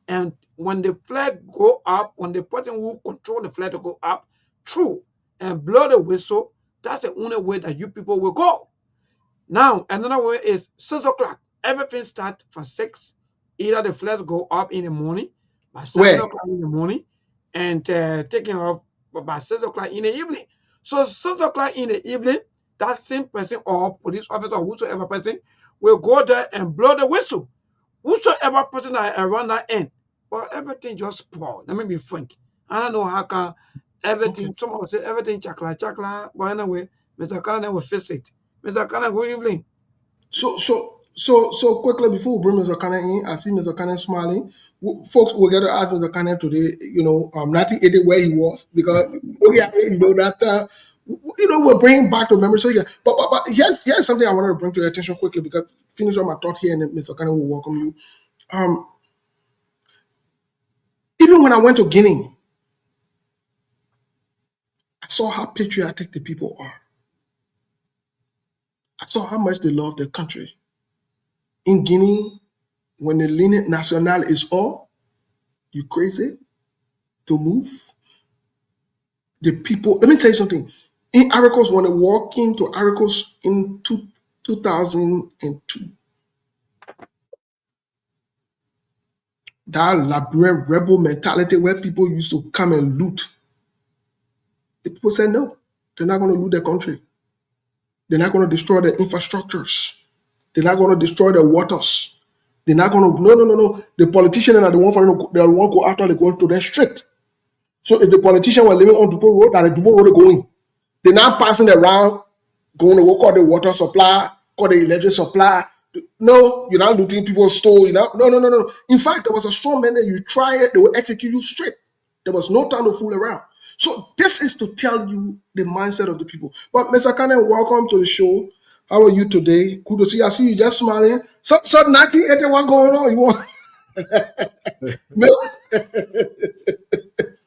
And when the flag go up, when the person who control the flag to go up, true, and blow the whistle, that's the only way that you people will go. Now, another way is 6 o'clock. Everything starts from 6. Either the flags go up in the morning, by 7 o'clock in the morning, and taking off by 6 o'clock in the evening. So 6 o'clock in the evening, that same person or police officer or whosoever person will go there and blow the whistle. Whosoever person that around that end, but everything just spoiled. Let me be frank. I don't know how can everything, someone will say everything chakla, but anyway, Mr. Canada will fix it. Mr. Canada, good evening. So quickly before we bring Mr. Kana in, I see Mr. Kana smiling. Folks will get to ask Mr. Kana today, nothing edit where he was, because that we're bringing back to memory. So yeah, but here's something I wanted to bring to your attention quickly, because finish on my thought here, and then Mr. Kana will welcome you. Even when I went to Guinea, I saw how patriotic the people are. I saw how much they love their country. In Guinea, when the Ligne Nationale is on, You crazy to move? The people, let me tell you something. In Aricos, when I walked into Aricos in 2002, that Liberian rebel mentality where people used to come and loot, the people said no, they're not going to loot their country. They're not going to destroy their infrastructures. They're not going to destroy their waters. They're not going to, no. The politicians are the one go after they go to their street. So if the politician were living on Dupo Road, that the Dupo Road going, they're not passing around, going to go call the water supply, call the electric supply. No, you're not looting people's store. No. In fact, there was a strong man that you try it, they will execute you straight. There was no time to fool around. So this is to tell you the mindset of the people. But Mr. Cannon, welcome to the show. How are you today? Good to see you. I see you just smiling. So 1981 going on. You want?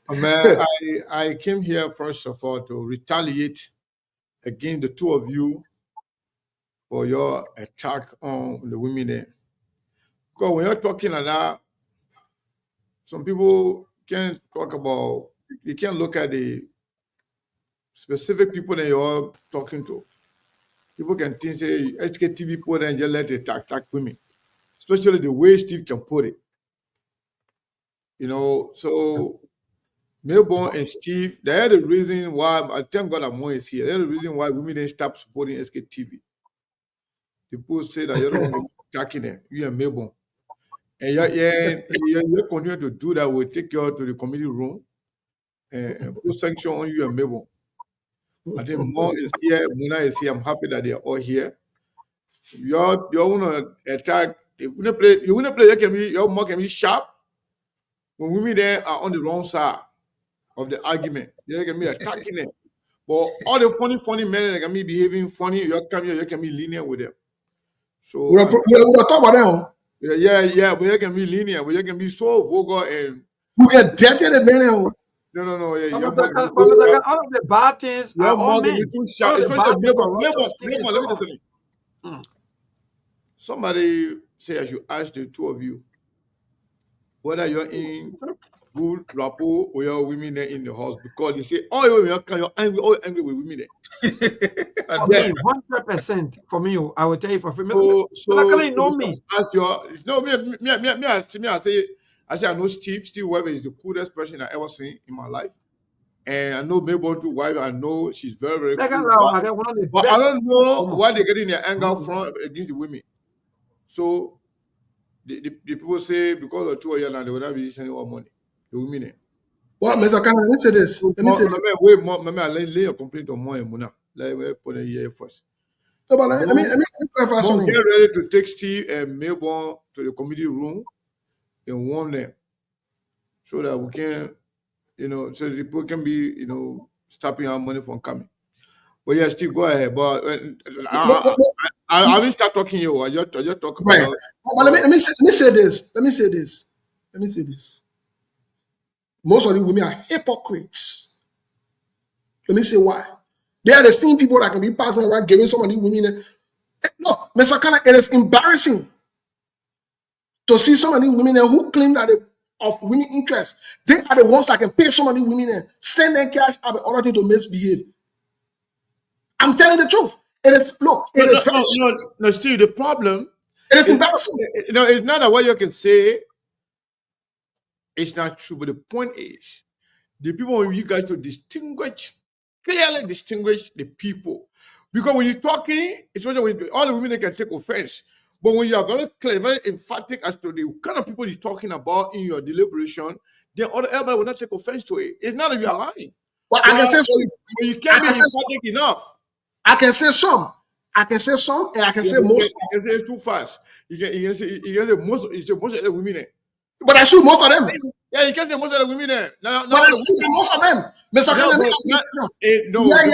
Man, I came here first of all to retaliate against the two of you for your attack on the women there. Because when you're talking like that, some people can't talk about, you can't look at the specific people that you're talking to. People can think, say, Sktv put and just let it attack women. Especially the way Steve can put it. So Melbourne and Steve, they are the reason why, I thank God Amo is here. They're the reason why women didn't stop supporting Sktv. People say that you don't want to be attacking them, you and Melbourne. And you continue to do that, we'll take you out to the committee room and put sanction on you and Melbourne. I think Mo is here, Muna is here. I'm happy that they're all here. You want to attack, you want to play, your Mo can be sharp when women there are on the wrong side of the argument. They can be attacking them. But all the funny men that can be behaving funny, you can be lenient with them. So we'll talk about them. Yeah, but you can be lenient, but you can be so vulgar and you get dirty the man. No. Yeah, all of the bad things are all men. Let me tell you. Somebody say I should ask the two of you whether you're in good rapport or your women there in the house, because you say, oh, you're angry with women there. 100% from you. I will tell you for free. Luckily, know me. I say I know Steve. Steve Weber is the coolest person I ever seen in my life. And I know Melbourne to wife. I know she's very, very cool. But I don't know why they're getting their anger from against the women. So the people say because of 2 years now, they will not be sending more money. The women. Well, Mr. Cannon, let me say this. I lay your complaint on more and Muna. Let me put it here first. No, but let me clarify something. Get ready to take Steve and Melbourne to the committee room and warn them so that we can, so the people can be, stopping our money from coming. But yeah, Steve, go ahead. But I will start talking you. I just talk about. Right. But let me say this. Most of the women are hypocrites. Let me say why. They are the same people that can be passing around giving some of these women. Look, Mr. Kana, it is embarrassing to see some of these women who claim that of women interest. They are the ones that can pay some of these women and send them cash in order to misbehave. I'm telling the truth. No, Steve, the problem. It is embarrassing. It's not that what you can say. It's not true, but the point is, the people want you guys to clearly distinguish the people. Because when you're talking, especially when all the women can take offense. But when you are very clear, very emphatic as to the kind of people you're talking about in your deliberation, then everybody will not take offense to it. It's not that you are lying. Well, I can say some. But you can't be emphatic enough. I can say some, and I can say most. I can say it's too fast. You can say most of the women. But I shoot most of them. Yeah, you can't say most of the women there. But I shoot most of them. Mr. No. Yeah.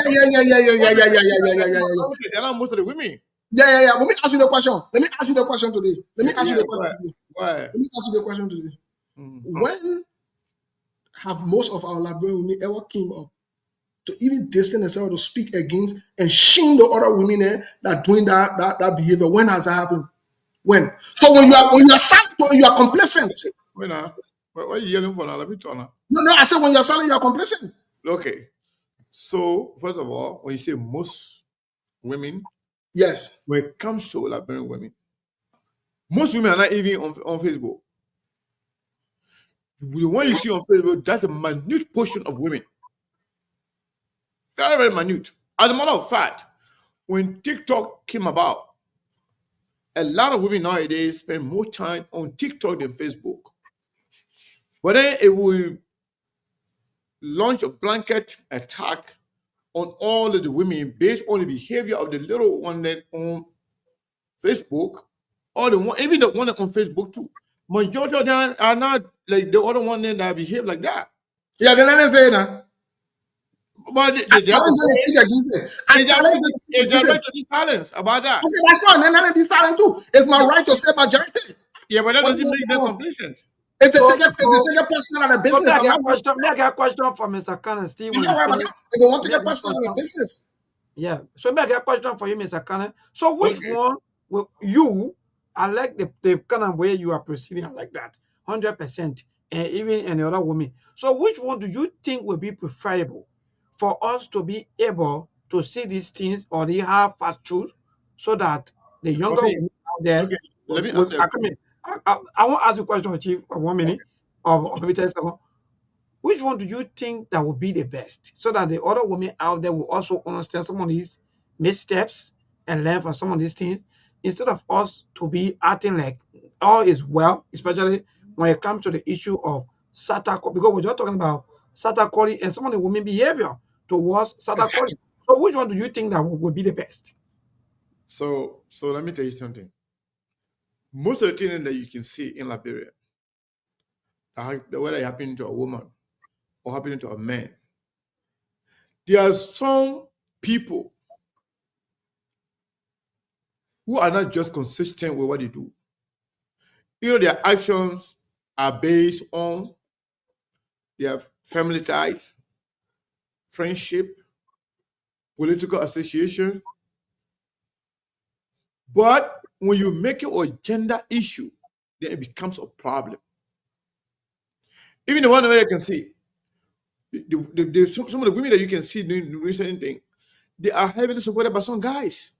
They're not most of the women. Yeah. Let me ask you the question today. When have most of our Liberian women ever came up to even distance themselves to speak against and shame the other women that doing that behavior? When has that happened? When? So when you are silent, you are complacent. When What are you yelling for now? Let me turn up. No, I said when you're silent, you're complicit. Okay. So, first of all, when you say most women, Yes. when it comes to Liberian women, most women are not even on Facebook. The one you see on Facebook, that's a minute portion of women. Very, very minute. As a matter of fact, when TikTok came about, a lot of women nowadays spend more time on TikTok than Facebook. But then if we launch a blanket attack on all of the women based on the behavior of the little one that on Facebook, or the one, even the one that on Facebook too, majority of them are not like the other one that behave like that. Yeah, then let me say that. But I challenge them to speak against it. I challenge them to speak it's their against right it. to be silent about that. Okay, that's fine. Then let them be silent too. It's my right to say majority. Yeah, but that What doesn't do make you them want? complacent. If they So- take a person out of So business, I'm me not a question for Mr. Khan and Steve. I'm When not you worried about finish, that. If they want to me a get person out of question. business, Yeah. So me a question for you, Mr. Khan. So which Okay. one will you? I like the kind of way you are proceeding. I like that 100%, and even any other woman. So which one do you think will be preferable for us to be able to see these things or they have fast truth, so that the younger me, women out there Okay, let me will answer. I come in. I won't ask you a question, Chief, for 1 minute or maybe 10 seconds. Which one do you think that will be the best, so that the other women out there will also understand some of these missteps and learn from some of these things, instead of us to be acting like all is well, especially when it comes to the issue of Sata, because we're just talking about Sata quality and some of the women behavior towards Sata quality. So which one do you think that will be the best? So let me tell you something. Most of the things that you can see in Liberia, whether it happening to a woman or happening to a man, there are some people who are not just consistent with what they do. Their actions are based on their family ties, friendship, political association. But when you make it a gender issue, then it becomes a problem. Even the one that you can see, some of the women that you can see doing certain things, they are heavily supported by some guys.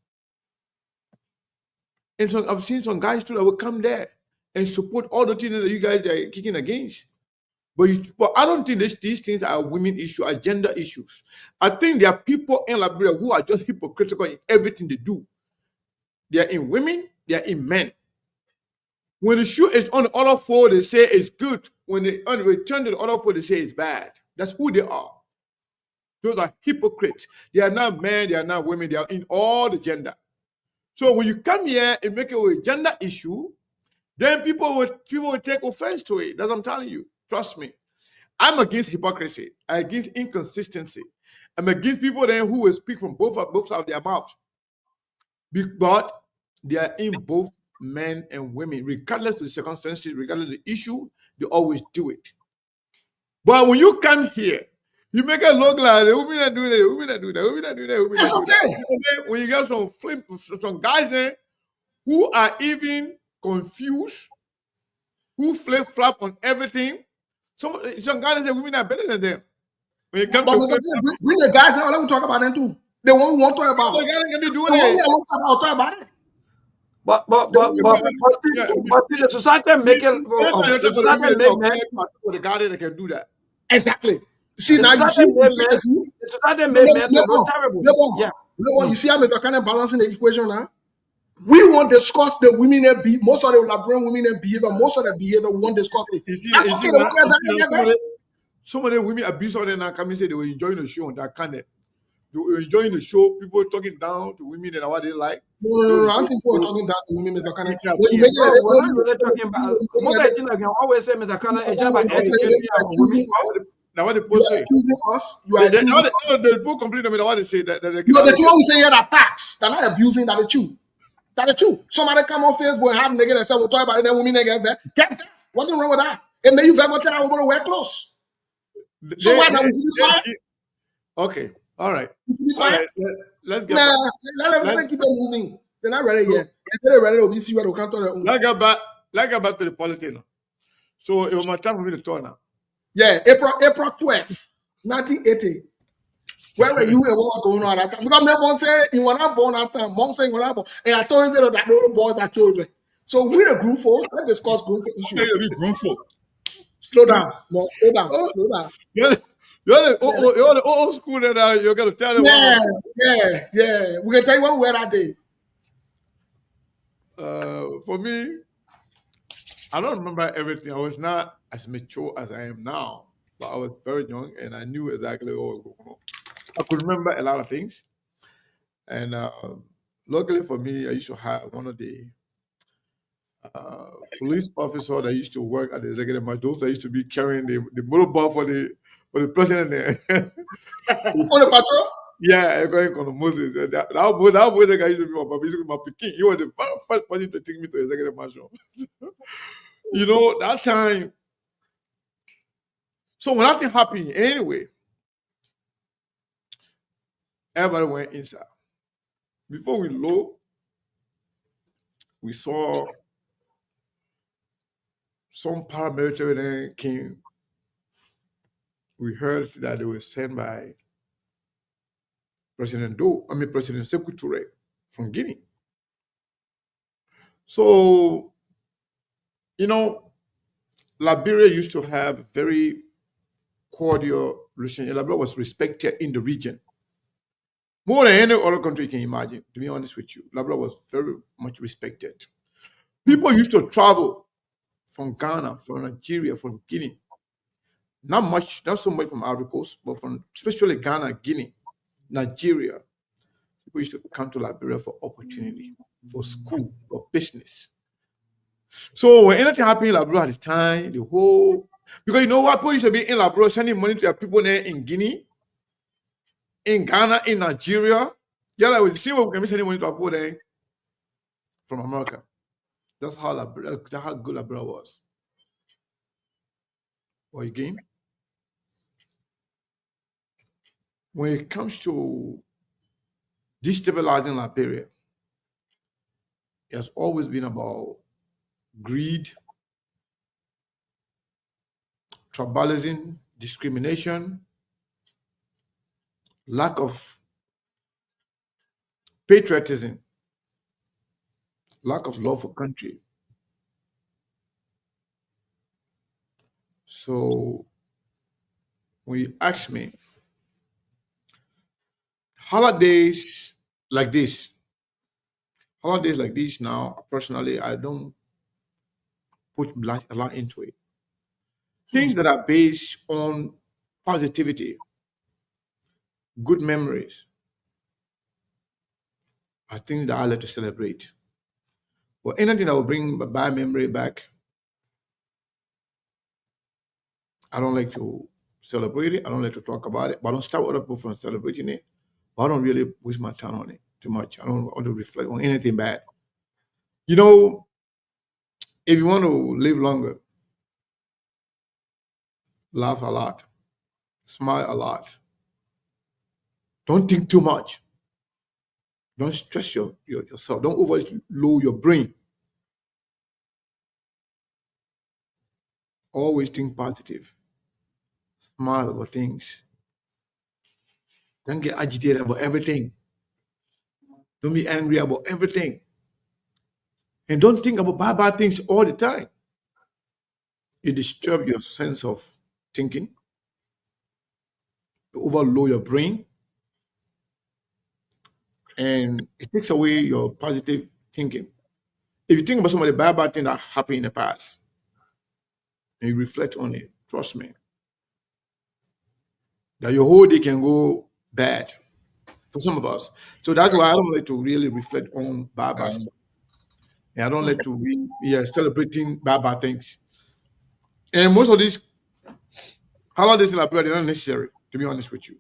And so I've seen some guys too that will come there and support all the things that you guys are kicking against. But I don't think these things are women issues, are gender issues. I think there are people in Liberia who are just hypocritical in everything they do. They are in women, they are in men. When the shoe is on the other foot, they say it's good. When they return to the other foot, they say it's bad. That's who they are. Those are hypocrites. They are not men, they are not women, they are in all the gender. So when you come here and make it a gender issue, then people will take offense to it. That's what I'm telling you. Trust me. I'm against hypocrisy. I'm against inconsistency. I'm against people then who will speak from both sides of their mouth. But they are in both men and women, regardless of the circumstances, regardless of the issue, they always do it. But when you come here, you make it look like the women are doing it, the women are doing that, the women are doing that, the women it's are doing okay. that. When you get some guys there who are even confused, who flip-flop on everything, some guys say women are better than them. When it comes But to Mr. King, bring the guys down. Let me talk about them too. They won't want to talk about the it. guys can be The doing women it. won't talk about it. But Yeah. the society make it. The society make men. The guy that can do that. Exactly. See, The now you see society made the men. two. The society made men to look terrible. Yeah. You see how Mr. Kind of balancing the equation now? We won't discuss the women that be most of the Liberian women that behavior, most of the behavior we won't discuss it. That's okay. They won't care about it. Some of the women abuse on them and come and say they were enjoying the show on that kind of. They were enjoying the show, people talking down to women and what they like. No, I don't think people are talking down to women, Mr. Kind Yeah, when you make No, it, we're not really talking about. Most of the things I can always say, Mr. Kana, it's just about educating our women. Now what the you post are say? accusing us. You are accusing us. The people complain about what they say that they No, the two who say here are facts. They're not abusing that the truth. That the truth. Somebody come on Facebook and have nigga and say, we'll talk about it, then women get that. Get that. What's wrong with that? It made you very much I want to wear clothes. So why not? Okay. All right. All right. Let's get back. Let everything keep it moving. They're not ready yet. If they're ready, we'll see where they'll come to their own. Let's get back to the politics. So it was my time for me to turn now. Yeah, April 12th, 1980. Where were you and what was going on at that time? Because my mom said you were not born at that time. Mom said you were not born. And I told you that little boys are children. So we're a group for let's discuss group for issues. Hey, be grown folk. Slow down, Mom. Slow down. Slow down. You're the old school that you're gonna tell them. Yeah. We can tell you what we were that day. For me, I don't remember everything. I was not as mature as I am now, but I was very young and I knew exactly what was going on. I could remember a lot of things, and luckily for me, I used to have one of the police officer that used to work at the executive branch. Those that used to be carrying the motorbike for the president there. On the patrol? Yeah, going on Moses. That boy, the guy used to be my used to be my Peking. He was the first person to take me to executive mansion. You know, that time. So when that thing happened anyway, everybody went inside. Before we low, we saw some paramilitary then came. We heard that they were sent by President Sekou Touré from Guinea. So, you know, Liberia used to have very cordial relationship. Liberia was respected in the region. More than any other country you can imagine, to be honest with you. Liberia was very much respected. People used to travel from Ghana, from Nigeria, from Guinea. Not so much from Ivory Coast, but from especially Ghana, Guinea, Nigeria. People used to come to Liberia for opportunity, for school, for business. So when anything happened in Liberia at the time, because you know what, people used to be in Liberia sending money to their people there in Guinea, in Ghana, in Nigeria. Yeah, like we see what we can be sending money to our people there from America. That's how good Liberia was. But again, when it comes to destabilizing Liberia, it has always been about greed, tribalism, discrimination, lack of patriotism, lack of love for country. So when you ask me, holidays like this now, personally, I don't put a lot into it. Things that are based on positivity, good memories, I think that I like to celebrate. But anything that will bring my bad memory back, I don't like to celebrate it. I don't like to talk about it. But I don't stop other people from celebrating it. But I don't really waste my time on it too much. I don't want to reflect on anything bad. You know, if you want to live longer, laugh a lot, smile a lot. Don't think too much. Don't stress yourself. Don't overload your brain. Always think positive. Smile about things. Don't get agitated about everything. Don't be angry about everything. And don't think about bad things all the time. It disturbs your sense of thinking. It overload your brain. And it takes away your positive thinking. If you think about some of the bad things that happened in the past, and you reflect on it, trust me, that your whole day can go bad for some of us. So that's why I don't like to really reflect on bad stuff. And I don't like to be celebrating bad things. And most of these holidays in Liberia, they're not necessary, to be honest with you.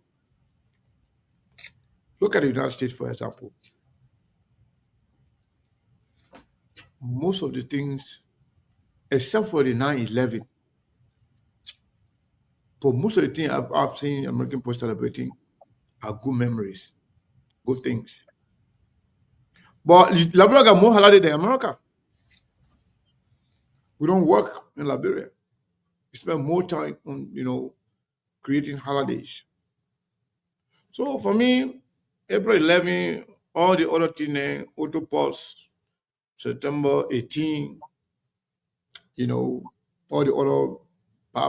Look at the United States, for example. Most of the things, except for the 9/11, but most of the things I've seen American people celebrating are good memories, good things. But Liberia got more holiday than America. We don't work in Liberia. We spend more time on, creating holidays. So for me, April 11, all the other things, Autopause, September 18, all the other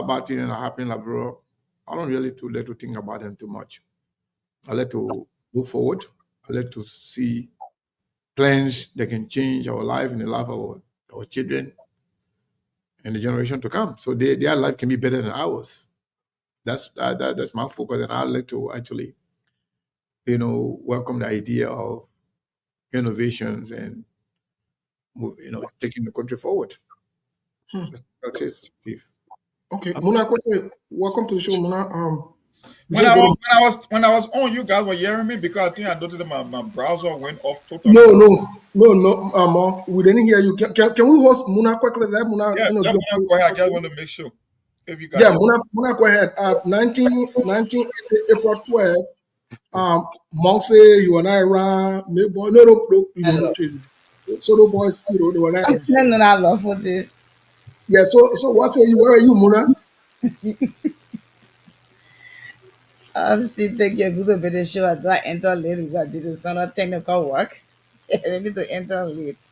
bad things that happen in Labrador, I don't really like to think about them too much. I like to move forward. I like to see plans that can change our life and the life of our children and the generation to come. So their life can be better than ours. That's my focus, and I like to actually, welcome the idea of innovations and move, taking the country forward. That's it, Steve. Okay, Muna, welcome to the show, Muna. When I was on, you guys were hearing me because I think I noticed that my browser went off totally. No, we didn't hear you. Can we host Muna quickly? Let Muna, Yeah, Muna, go ahead. I just want to make sure. If you guys Muna, go ahead. 1980, April 12. Monk say you and I ran. No. So the boys, they were not. No, Yeah. So what say you? Where are you, Muna? I'll still take a good bit of show at that enter late because I did some technical work. Maybe to enter late.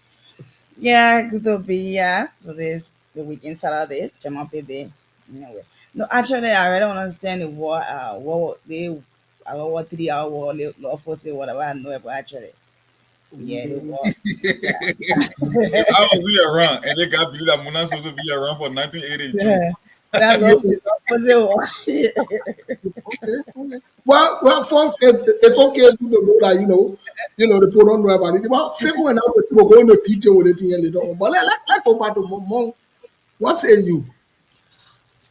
Yeah, good to be here. So this the weekend Saturday, Jamape Day. Anyway. No, actually I really don't understand what they what 3 hour law for say whatever I know about actually. Yeah, the war. I was be around, and they got believe that Muna supposed to be around for 1982. Yeah. That's what Okay. Well, first it's okay to know that the put on about it. Well, second one now we're going to detail with it later on. But let's go back to Monk. What say you?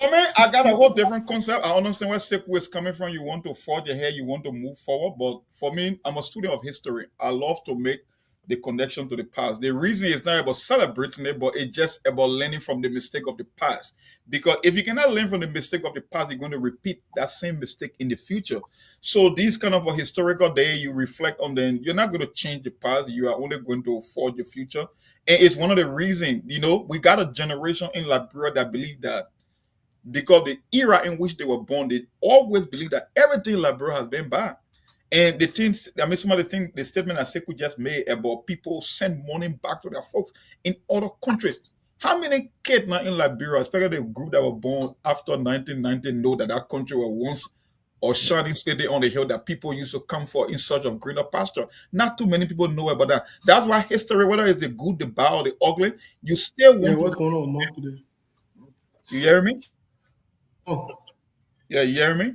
For me, I got a whole different concept. I understand where Sekou is coming from. You want to forge ahead, you want to move forward. But for me, I'm a student of history. I love to make the connection to the past. The reason is not about celebrating it, but it's just about learning from the mistake of the past. Because if you cannot learn from the mistake of the past, you're going to repeat that same mistake in the future. So these kind of a historical day, you reflect on them. You're not going to change the past. You are only going to forge the future. And it's one of the reasons, we got a generation in Liberia that believe that because the era in which they were born, they always believe that everything in Liberia has been bad. And some of the things, the statement that Sekou just made about people send money back to their folks in other countries. How many kids now in Liberia, especially the group that were born after 1990, know that country was once a shining city on the hill that people used to come for in search of greener pasture? Not too many people know about that. That's why history, whether it's the good, the bad, or the ugly, you still want what's going on, Monk, today? You hear me? Oh. Yeah, you hear me?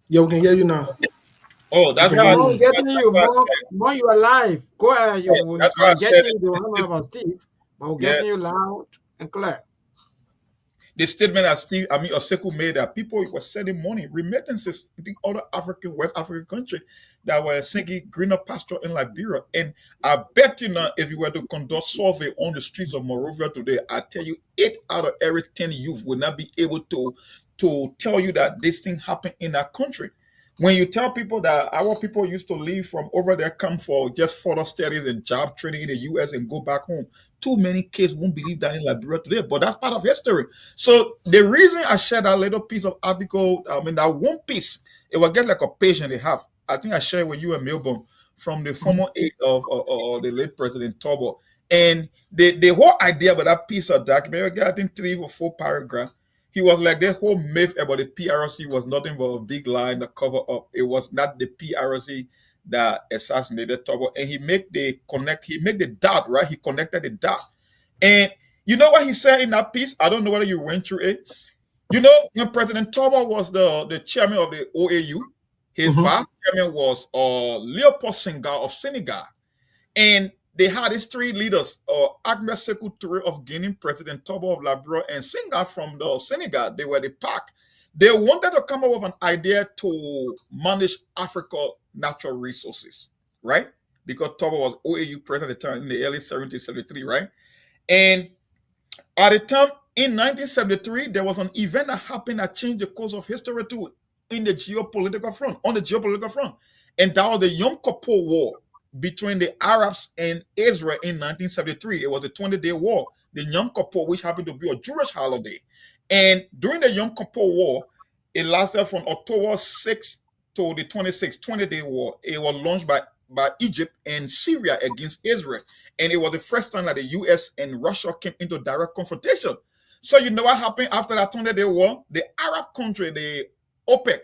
Yeah, we can hear you now. Oh, that's why I'm getting you more. You are live. Go ahead. That's why I said you. Don't know about Steve, but we're getting you loud and clear. The statement that Sekou made that people were sending money, remittances to the other West African country that were singing greener pasture in Liberia. And I bet if you were to conduct survey on the streets of Monrovia today, I tell you 8 out of every 10 youth will not be able to tell you that this thing happened in that country. When you tell people that our people used to leave from over there, come for just further studies and job training in the US and go back home, too many kids won't believe that in Liberia today, but that's part of history. So the reason I shared that little piece of article, that one piece, it will get like a page and a half. I think I shared with you in Melbourne from the former aide of the late President Tobo. And the whole idea about that piece of document, I think 3 or 4 paragraphs. He was like, this whole myth about the PRC was nothing but a big lie to cover up. It was not the PRC that assassinated Tobo. And he made the dot, right? He connected the dot. And you know what he said in that piece? I don't know whether you went through it. When President Tobo was the chairman of the OAU, his vice chairman was Leopold Senghor of Senegal. And they had these 3 leaders, Ahmed Sékou Touré of Guinea, President Tobo of Liberia, and Senghor from the Senegal. They were the pack. They wanted to come up with an idea to manage Africa's natural resources, right? Because Tobo was OAU president at the time in the early 70s, 73, right? And at the time, in 1973, there was an event that happened that changed the course of history too, on the geopolitical front. And that was the Yom Kippur War between the Arabs and Israel in 1973. It was a 20-day war, the Yom Kippur, which happened to be a Jewish holiday. And during the Yom Kippur War, it lasted from October 6th to the 26th, 20-day war. It was launched by Egypt and Syria against Israel. And it was the first time that the US and Russia came into direct confrontation. So you know what happened after that 20-day war? The Arab country, the OPEC,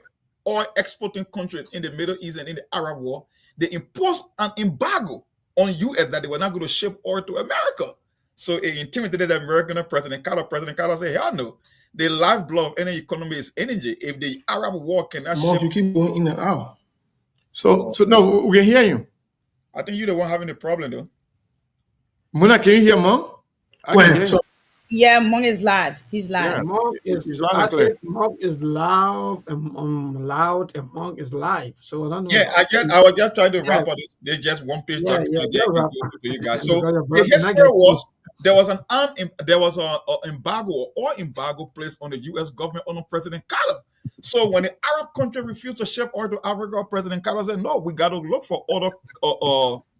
oil exporting countries in the Middle East and in the Arab war, they imposed an embargo on US that they were not going to ship oil to America. So it intimidated the American President Carter. President Carter said, hell no. The lifeblood of any economy is energy. If the Arab war cannot Mark, ship, you keep going in and out. So no, we can hear you. I think you're the one having the problem though. Muna, can you hear Mom? Go ahead. So, Yeah, Mong is live. He's live. Yeah. Monk is It's loud and clear. Monk is loud and loud, and Monk is live. So I don't know. Yeah, I was just trying to wrap up this. They just one page Yeah, talk yeah, to yeah, wrap to up. you guys. So Because your the brother not history get was there was an embargo or embargo placed on the U.S. government under President Carter. So when the Arab country refused to ship oil to Africa, President Carter said, "No, we got to look for other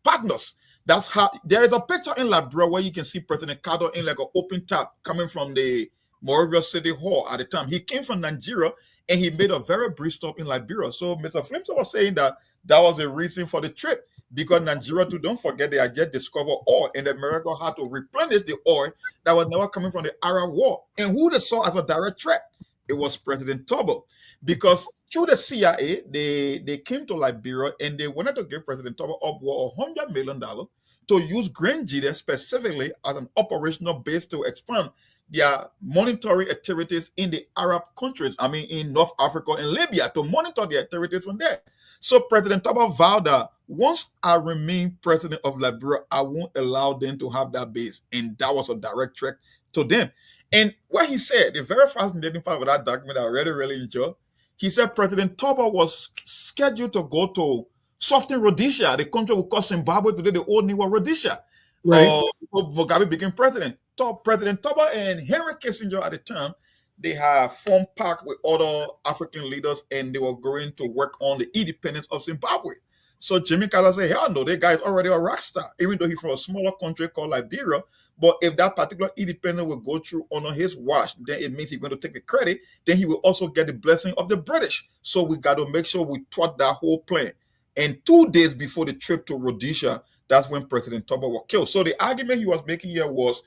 partners." That's how there is a picture in Liberia where you can see President Carter in like an open tap coming from the Monrovia City Hall at the time. He came from Nigeria and he made a very brief stop in Liberia. So Mr. Flimson was saying that was the reason for the trip because Nigeria too, don't forget, they had just discovered oil and America had to replenish the oil that was never coming from the Arab War. And who they saw as a direct threat? It was President Tobo, because through the CIA, they came to Liberia and they wanted to give President Tobo upward of $100 million to use Grangida specifically as an operational base to expand their monitoring activities in the Arab countries, I mean in North Africa and Libya, to monitor their activities from there. So President Tobo vowed that once I remain president of Liberia, I won't allow them to have that base. And that was a direct threat to them. And what he said, the very fascinating part of that document I really, really enjoyed, he said President Tobo was scheduled to go to Southern Rhodesia, the country we call Zimbabwe today, the old New Rhodesia. right. Before Mugabe became president. President Tobo and Henry Kissinger at the time, they had formed pact with other African leaders and they were going to work on the independence of Zimbabwe. So Jimmy Carter said, hell no, that guy is already a rock star, even though he's from a smaller country called Liberia. But if that particular independence will go through under his watch, then it means he's going to take the credit. Then he will also get the blessing of the British. So we got to make sure we thwart that whole plan. And 2 days before the trip to Rhodesia, that's when President Tobo was killed. So the argument he was making here was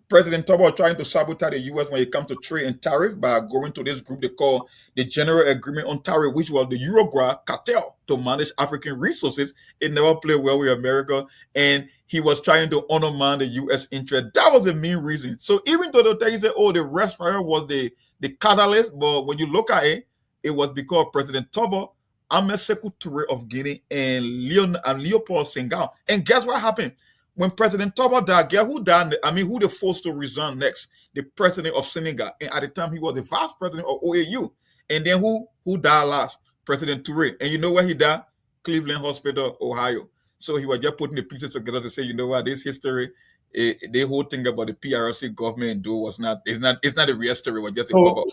President Tobo was trying to sabotage the U.S. when it comes to trade and tariff by going to this group they call the General Agreement on Tariff, which was the Uruguay cartel to manage African resources. It never played well with America, and he was trying to undermine the U.S. interest. That was the main reason. So even though they say, oh, the rest fire was the catalyst, but when you look at it, it was because President Tobo, Ahmed Sekou Toure of Guinea, and Leopold Senghor. And guess what happened? When President Tobo died, guess who died? I mean, who they forced to resign next? The president of Senegal. And at the time, he was the vice president of OAU. And then who died last? President Toure. And you know where he died? Cleveland Hospital, Ohio. So he was just putting the pieces together to say, you know what, this history, the whole thing about the PRC government and do was not, it's not a real story, it was just a cover.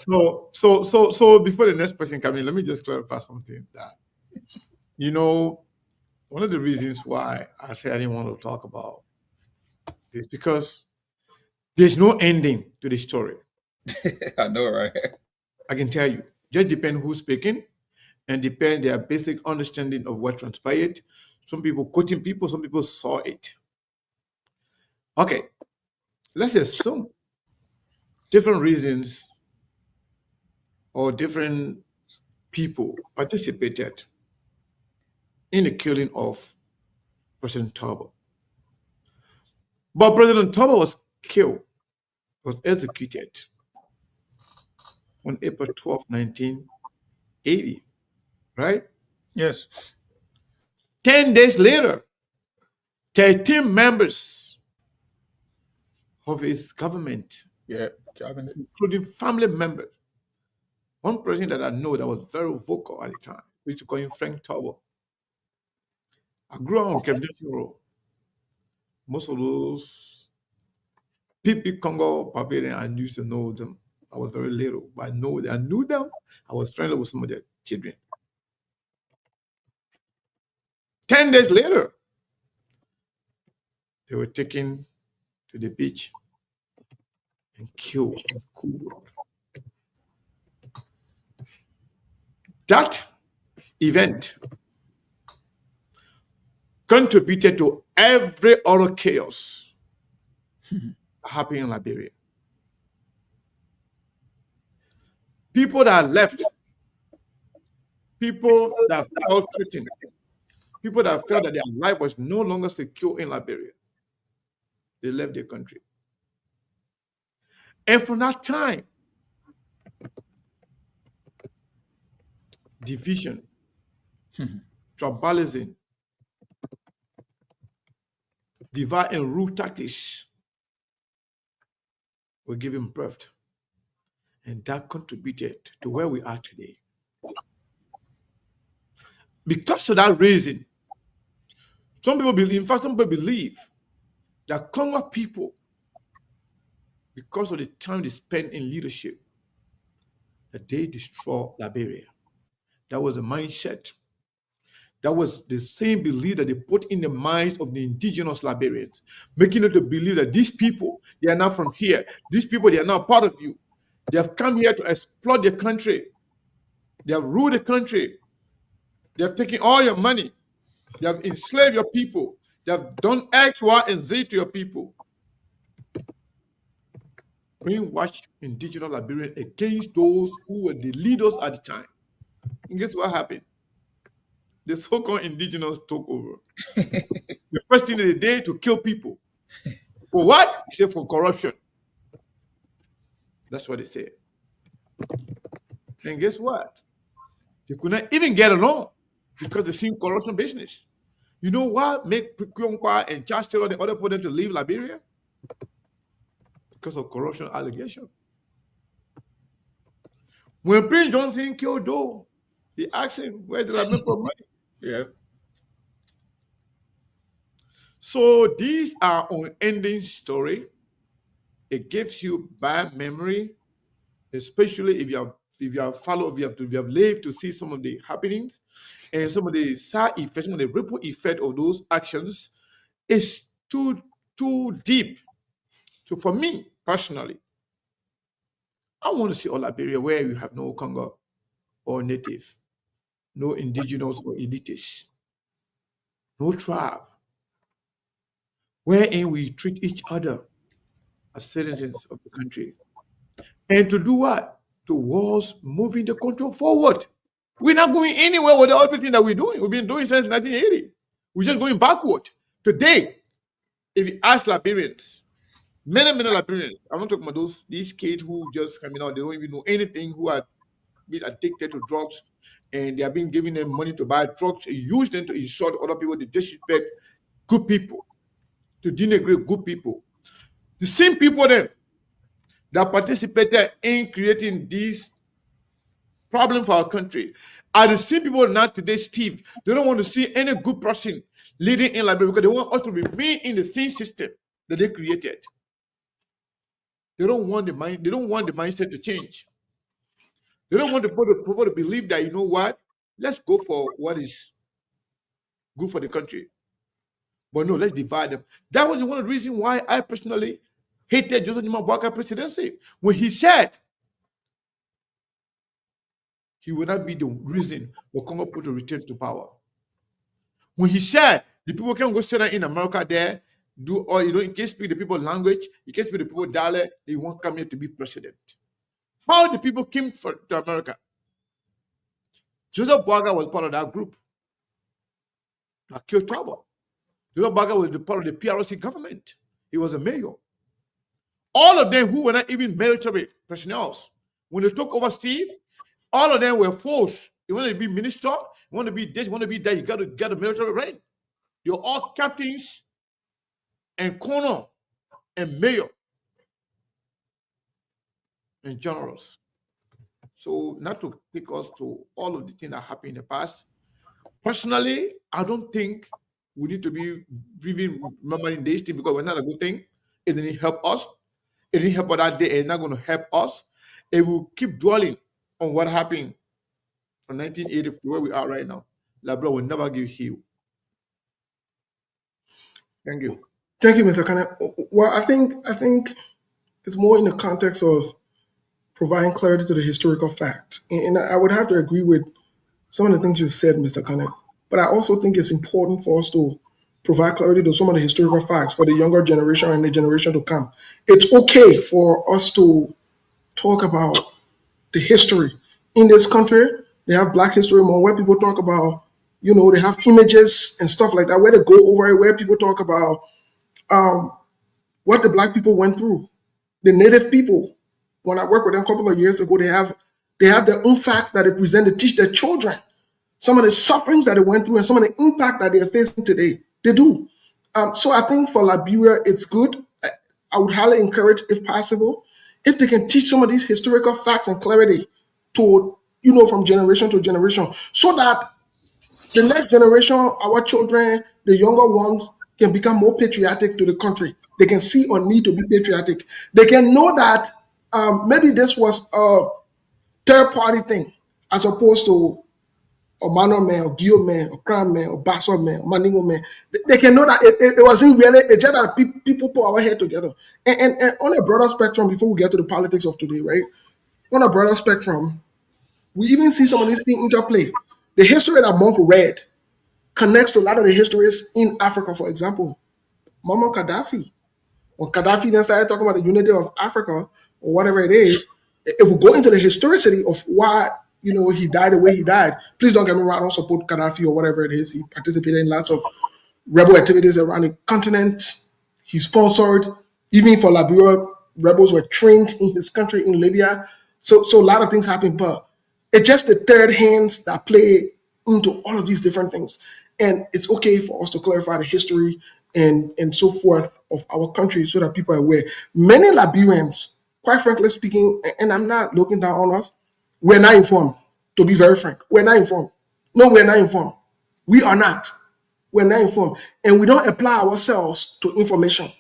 So before the next person comes in, let me just clarify something that, you know, one of the reasons why I said I didn't want to talk about this because there's no ending to the story. I know, right? I can tell you. Just depend who's speaking and depend their basic understanding of what transpired. Some people quoting people, some people saw it. Okay, let's assume different reasons or different people participated in the killing of President Tobo. But President Tobo was killed, was executed on April 12, 1980, right? Yes. 10 days later, 13 members of his government, cabinet, including family members, one person that I know that was very vocal at the time, we used to call him Frank Tobo. I grew up on Captain Road. Most of those PP Congo Barbarian, I used to know them. I was very little, but I knew them. I was friendly with some of their children. 10 days later, they were taken to the beach and killed in cool water. That event contributed to every other chaos happening in Liberia. People that left, people that felt threatened, people that felt that their life was no longer secure in Liberia, they left their country. And from that time, division, tribalism, divide and rule tactics were given birth. And that contributed to where we are today. Because of that reason, some people believe that Congo people, because of the time they spent in leadership, that they destroy Liberia. That was the mindset. That was the same belief that they put in the minds of the indigenous Liberians, making them to believe that these people, they are not from here. These people, they are not part of you. They have come here to exploit their country. They have ruled the country. They have taken all your money. They have enslaved your people. They have done X, Y, and Z to your people. Brainwash indigenous Liberians against those who were the leaders at the time. And guess what happened? The so-called indigenous took over. The first thing they did to kill people. For what? They said for corruption. That's what they said. And guess what? They could not even get along because they seen corruption business. You know what made Kyonkwa and Charles Taylor the other people to leave Liberia? Because of corruption allegation. When Prince Johnson killed Doe, he asked him, where did I make for money? Yeah. So these are unending story. It gives you bad memory, especially if you have lived to see some of the happenings and some of the side effects, some of the ripple effect of those actions is too deep. So for me personally, I want to see all Liberia where you have no Congo or native, no indigenous or elitists, no tribe, wherein we treat each other as citizens of the country. And to do what? Towards moving the country forward. We're not going anywhere with everything that we're doing. We've been doing since 1980. We're just going backward. Today, if you ask Liberians, many Liberians, I'm not talking about these kids who just coming out, they don't even know anything, who are being addicted to drugs, and they are being given them money to buy drugs, use them to insult other people, to disrespect good people, to denigrate good people. The same people then that participated in creating these problems for our country are the same people now today, Steve. They don't want to see any good person leading in Liberia because they want us to remain in the same system that they created. They don't want the mindset to change. They don't want the people to believe that, you know what, let's go for what is good for the country. But no, let's divide them. That was one of the reasons why I personally hated Joseph Nimabwaka's presidency. When he said he would not be the reason for Congo to return to power. When he said the people can go sit down in America there, you can't speak the people's language, you can't speak the people's dialect, you won't come here to be president. How the people came to America? Joseph Boaga was part of that group that killed Tabo. Joseph Boaga was part of the PRC government. He was a mayor. All of them who were not even military personnel, when they took over Steve, all of them were forced. You want to be minister, you want to be this, you want to be that, you got to get a military rank. You're all captains and colonel and mayor and generals. So not to take us to all of the things that happened in the past. Personally, I don't think we need to be even remembering this thing because we're not a good thing. It didn't help us. It didn't help us that day. It's not going to help us. It will keep dwelling on what happened from 1980 to where we are right now. Labrador will never give heal. Thank you. Thank you, Mr. Kana. Well, I think it's more in the context of providing clarity to the historical fact. And I would have to agree with some of the things you've said, Mr. Connect. But I also think it's important for us to provide clarity to some of the historical facts for the younger generation and the generation to come. It's okay for us to talk about the history in this country. They have Black History Month where people talk about, they have images and stuff like that where they go over it, where people talk about what the Black people went through, the Native people. When I worked with them a couple of years ago, they have their own facts that they present to teach their children some of the sufferings that they went through and some of the impact that they are facing today. They do. So I think for Liberia, it's good. I would highly encourage, if possible, if they can teach some of these historical facts and clarity to, from generation to generation, so that the next generation, our children, the younger ones, can become more patriotic to the country. They can see or need to be patriotic. They can know that maybe this was a third-party thing as opposed to a Mano man, or Gio man, or Crown man, or Basso man, or Maningo man. They can know that it wasn't really a just that people put our head together. And on a broader spectrum, before we get to the politics of today, right? On a broader spectrum, we even see some of these things interplay. The history that Monk read connects to a lot of the histories in Africa, for example. Muammar Gaddafi. When Gaddafi then started talking about the unity of Africa, or whatever it is, if we go into the historicity of why he died the way he died. Please don't get me wrong, I don't support Gaddafi or whatever it is. He participated in lots of rebel activities around the continent. He sponsored, even for Liberia, rebels were trained in his country in Libya. So a lot of things happened, but it's just the third hands that play into all of these different things. And it's okay for us to clarify the history and so forth of our country so that people are aware. Many Liberians, quite frankly speaking, and I'm not looking down on us, we're not informed, to be very frank. We're not informed. No, we're not informed. We are not. We're not informed. And we don't apply ourselves to information.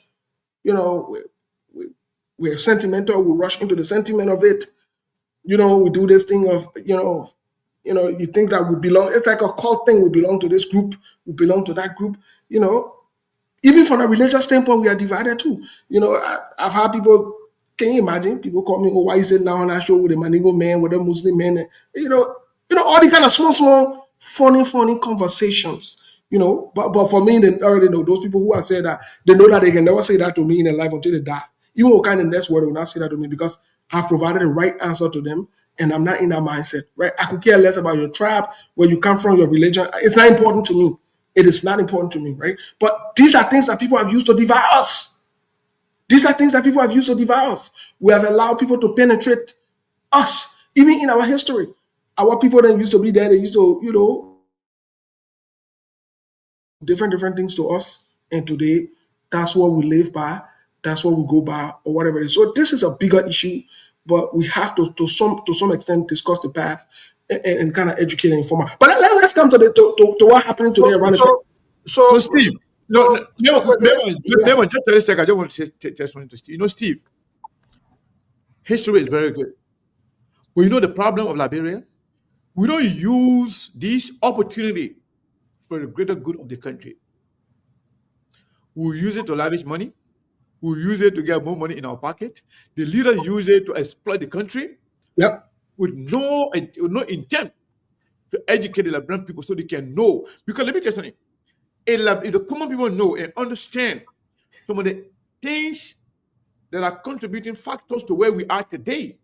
We're sentimental. We rush into the sentiment of it. We do this thing of, you think that we belong. It's like a cult thing. We belong to this group. We belong to that group. Even from a religious standpoint, we are divided too. I've had people. Can you imagine? People call me, why is it now on that show with a Maningo man, with a Muslim man? All the kind of small, funny conversations, But for me, they already know those people who have said that, they know that they can never say that to me in their life until they die. Even what kind of next word will not say that to me because I've provided the right answer to them and I'm not in that mindset, right? I could care less about your tribe, where you come from, your religion. It's not important to me. It is not important to me, right? But these are things that people have used to divide us. These are things that people have used to devour us. We have allowed people to penetrate us, even in our history. Our people that used to be there, they used to, different things to us. And today, that's what we live by. That's what we go by, or whatever it is. So this is a bigger issue, but we have to some extent discuss the past and kind of educate and inform. But let's come to what happened today around So Steve. Just 30 seconds. I just want to say something to Steve. Steve, history is very good. But the problem of Liberia? We don't use this opportunity for the greater good of the country. We use it to lavish money. We use it to get more money in our pocket. The leaders use it to exploit the country. Yep. With no intent to educate the Liberian people so they can know. Because let me tell you something. If the common people know and understand some of the things that are contributing factors to where we are today,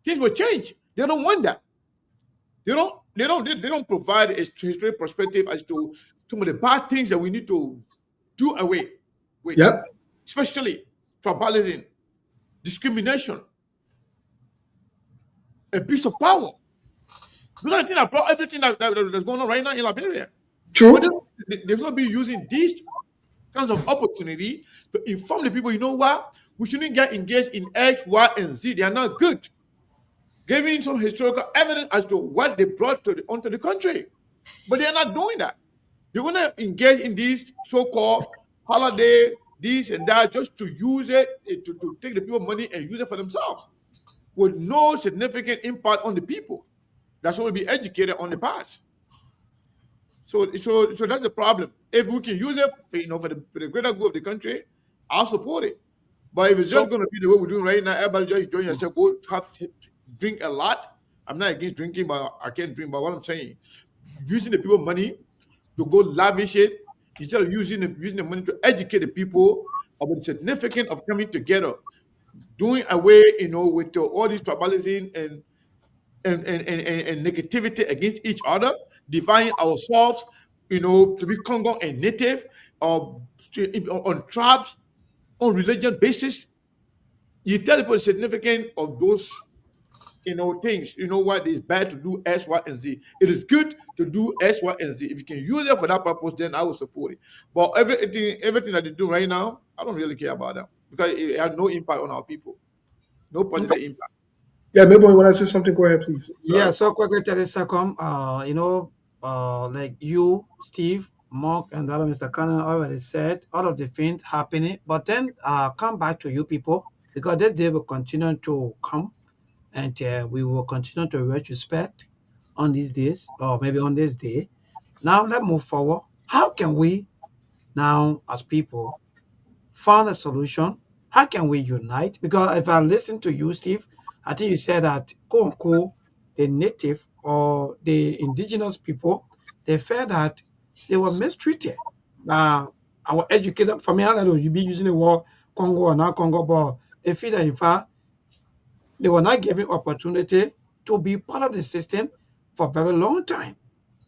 things will change. They don't want that. They don't provide a historical perspective as to some of the bad things that we need to do away with. Yep. Especially tribalism, discrimination, abuse of power. Those are the things that brought everything that's going on right now in Liberia. True. They will be using these kinds of opportunity to inform the people, what? We shouldn't get engaged in X, Y, and Z. They are not good. Giving some historical evidence as to what they brought onto the country. But they are not doing that. They want to engage in these so-called holiday, this and that, just to use it, to take the people money and use it for themselves, with no significant impact on the people. That's what will be educated on the past. So that's the problem. If we can use it for the greater good of the country, I'll support it. But if it's just going to be the way we're doing right now, everybody just enjoy yourself, drink a lot. I'm not against drinking, but I can't drink. But what I'm saying, using the people money to go lavish it instead of using the money to educate the people about the significance of coming together, doing away, with all this tribalism and negativity against each other, dividing ourselves, to be Congo and native, on tribes, on religion basis. You tell people the significance of those, things. You know what? It's bad to do X, Y, and Z. It is good to do X, Y, and Z. If you can use it for that purpose, then I will support it. But everything that they do right now, I don't really care about that because it has no impact on our people, no positive impact. Yeah, maybe you want to say something? Go ahead, please. Yeah, so quickly, 30 seconds. Like you, Steve, Mark, and the other Mr. Cannon already said, all of the things happening. But then come back to you people because this day will continue to come and we will continue to retrospect on these days or maybe on this day. Now let's move forward. How can we now as people find a solution? How can we unite? Because if I listen to you, Steve, I think you said that quote unquote the native or the indigenous people, they felt that they were mistreated. Our educated for me, I don't know, you be using the word Congo or not Congo, but they feel that in fact they were not given opportunity to be part of the system for a very long time.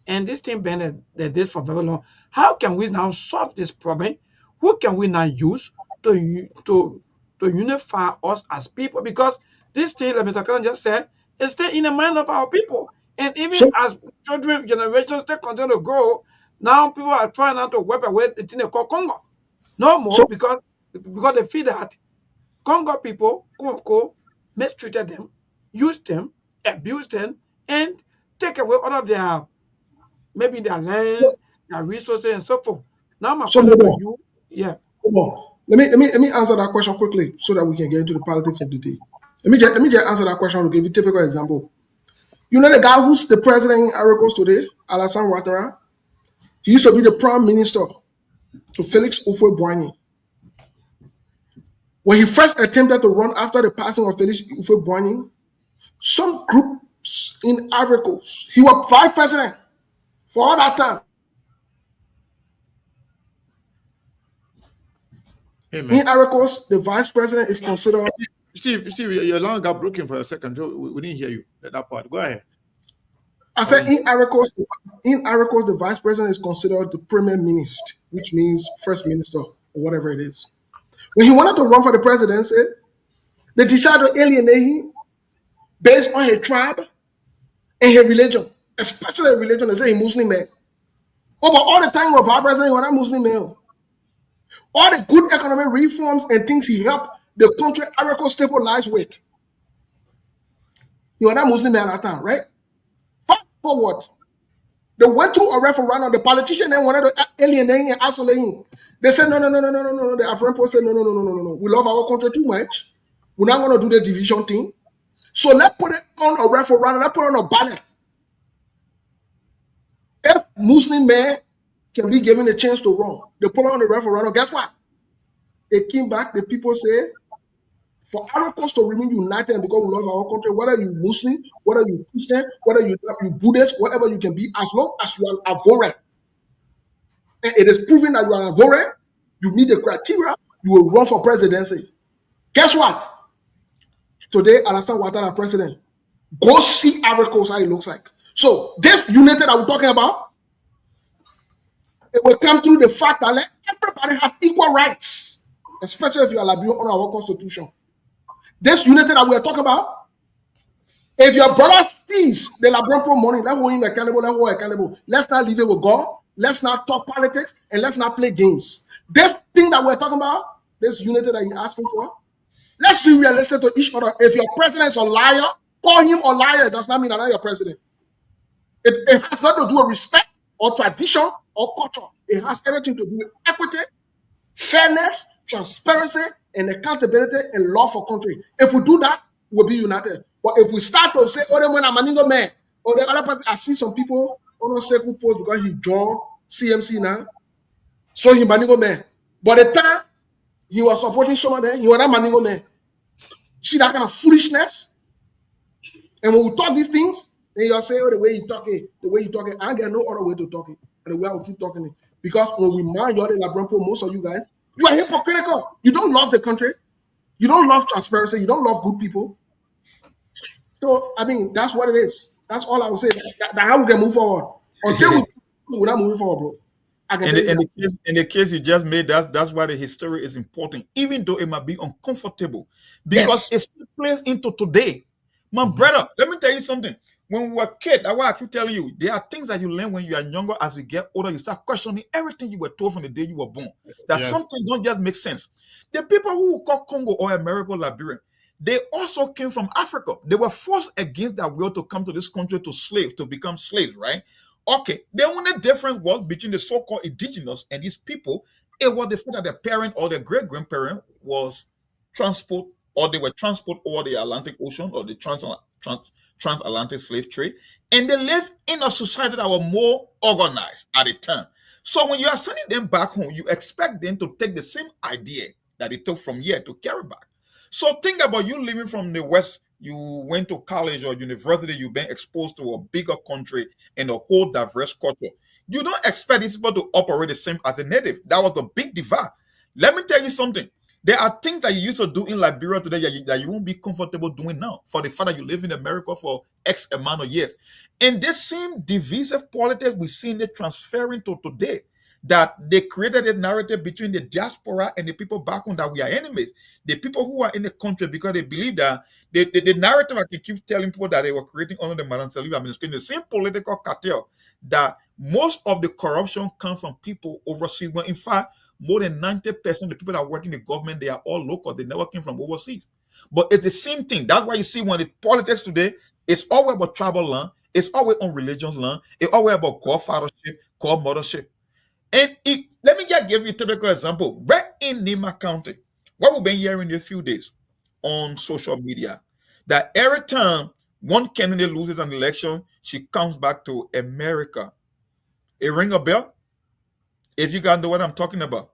And this thing been they did for very long. How can we now solve this problem? Who can we now use to unify us as people? Because this thing, like Mr. Karan just said, is still in the mind of our people. And even So, as children generations still continue to grow, now people are trying not to wipe away the thing they call Congo. No more so, because they feel that Congo people, quote unquote, mistreated them, used them, abused them, and take away all of their maybe their land, their resources, and so forth. Now my so question maybe, to you, yeah, come on. Let me answer that question quickly so that we can get into the politics of the day. Let me just answer that question. I'll give you a typical example. You know the guy who's the president in Ivory today, Alassane Ouattara? He used to be the prime minister to Felix Houphouët-Boigny. When he first attempted to run after the passing of Felix Houphouët-Boigny, some groups in Ivory Coast, he was vice president for all that time. Hey, man. In Ivory Coast, the vice president is considered. Steve, your line got broken for a second. We didn't hear you at that part. Go ahead. I said in Ivory Coast, the vice president is considered the premier minister, which means first minister or whatever it is. When he wanted to run for the presidency, they decided to alienate him based on his tribe and his religion, especially his religion. They say he's Muslim man. Oh, but all the time he was vice president, he was not Muslim man. All the good economic reforms and things he helped the country Ivory Coast stabilize with. He was not Muslim man at that time, right? Fast forward. They went through a referendum. The politician then wanted to alienate him and isolate him. They said, no. The African people said, no. We love our country too much. We're not going to do the division thing. So let's put it on a referendum. Let's put it on a ballot. If Muslim men can be given a chance to run, they put it on the referendum. Guess what? It came back. The people say, for our coast to remain united and because we love our country, whether you Muslim, whether you Christian, whether you Buddhist, whatever you can be, as long as you are a Ivorian, and it is proven that you are a Ivorian, you meet the criteria, you will run for presidency. Guess what? Today, Alassane Ouattara president. Go see Ivory Coast how it looks like. So this unity that we're talking about, it will come through the fact that everybody has equal rights, especially if you are Liberian on our constitution. This unity that we are talking about, if your brother steals the Labrampo money, let's hold him accountable, Let's not leave it with God. Let's not talk politics and let's not play games. This thing that we're talking about, this unity that you're asking for, let's be realistic to each other. If your president is a liar, call him a liar. It does not mean that I'm your president. It has nothing to do with respect or tradition or culture. It has everything to do with equity, fairness, transparency, and accountability and love for country. If we do that, we'll be united. But if we start to say, oh, then when I'm a Ningo man, or the other person, I see some people on a circle post because he joined CMC now. So he Maningo man. But the time he was supporting someone there, he was not Maningo man. See that kind of foolishness? And when we talk these things, Then you'll say, oh, the way you talk it, I get no other way to talk it. And the way I will keep talking it. Because when we mind your Labrampo, most of you guys, you are hypocritical. You don't love the country. You don't love transparency. You don't love good people. So, I mean, that's what it is. That's all I will say. That how we can move forward. Until we're not moving forward, bro. In the case you just made, that's why the history is important, even though it might be uncomfortable, because it still plays into today. My brother, let me tell you something. When we were kids, that's why I keep telling you, there are things that you learn when you are younger. As we get older, you start questioning everything you were told from the day you were born. That some things don't just make sense. The people who call Congo or America Liberia, they also came from Africa. They were forced against their will to come to this country to become slaves, right? Okay, the only difference was between the so-called indigenous and these people, it was the fact that their parent or their great-grandparent was transport, or they were transport over the Atlantic Ocean or the transatlantic slave trade, and they lived in a society that was more organized at the time. So when you are sending them back home, you expect them to take the same idea that they took from here to carry back. So think about you living from the West, you went to college or university, you've been exposed to a bigger country and a whole diverse culture. You don't expect these people to operate the same as a native. That was a big divide. Let me tell you something. There are things that you used to do in Liberia today that you won't be comfortable doing now for the fact that you live in America for X amount of years. And this same divisive politics we've seen it transferring to today, that they created a narrative between the diaspora and the people back home that we are enemies. The people who are in the country, because they believe that the narrative I can keep telling people that they were creating under the Madam Saliva administration, the same political cartel, that most of the corruption comes from people overseas. When in fact, more than 90% of the people that work in the government, they are all local. They never came from overseas. But it's the same thing. That's why you see when the politics today, it's always about tribal land, it's always on religious land, it's always about godfathership, godmothership. And let me just give you a typical example. Right in Nima County, what we've been hearing in a few days on social media, that every time one candidate loses an election, she comes back to America. It ring a bell? If you guys know what I'm talking about.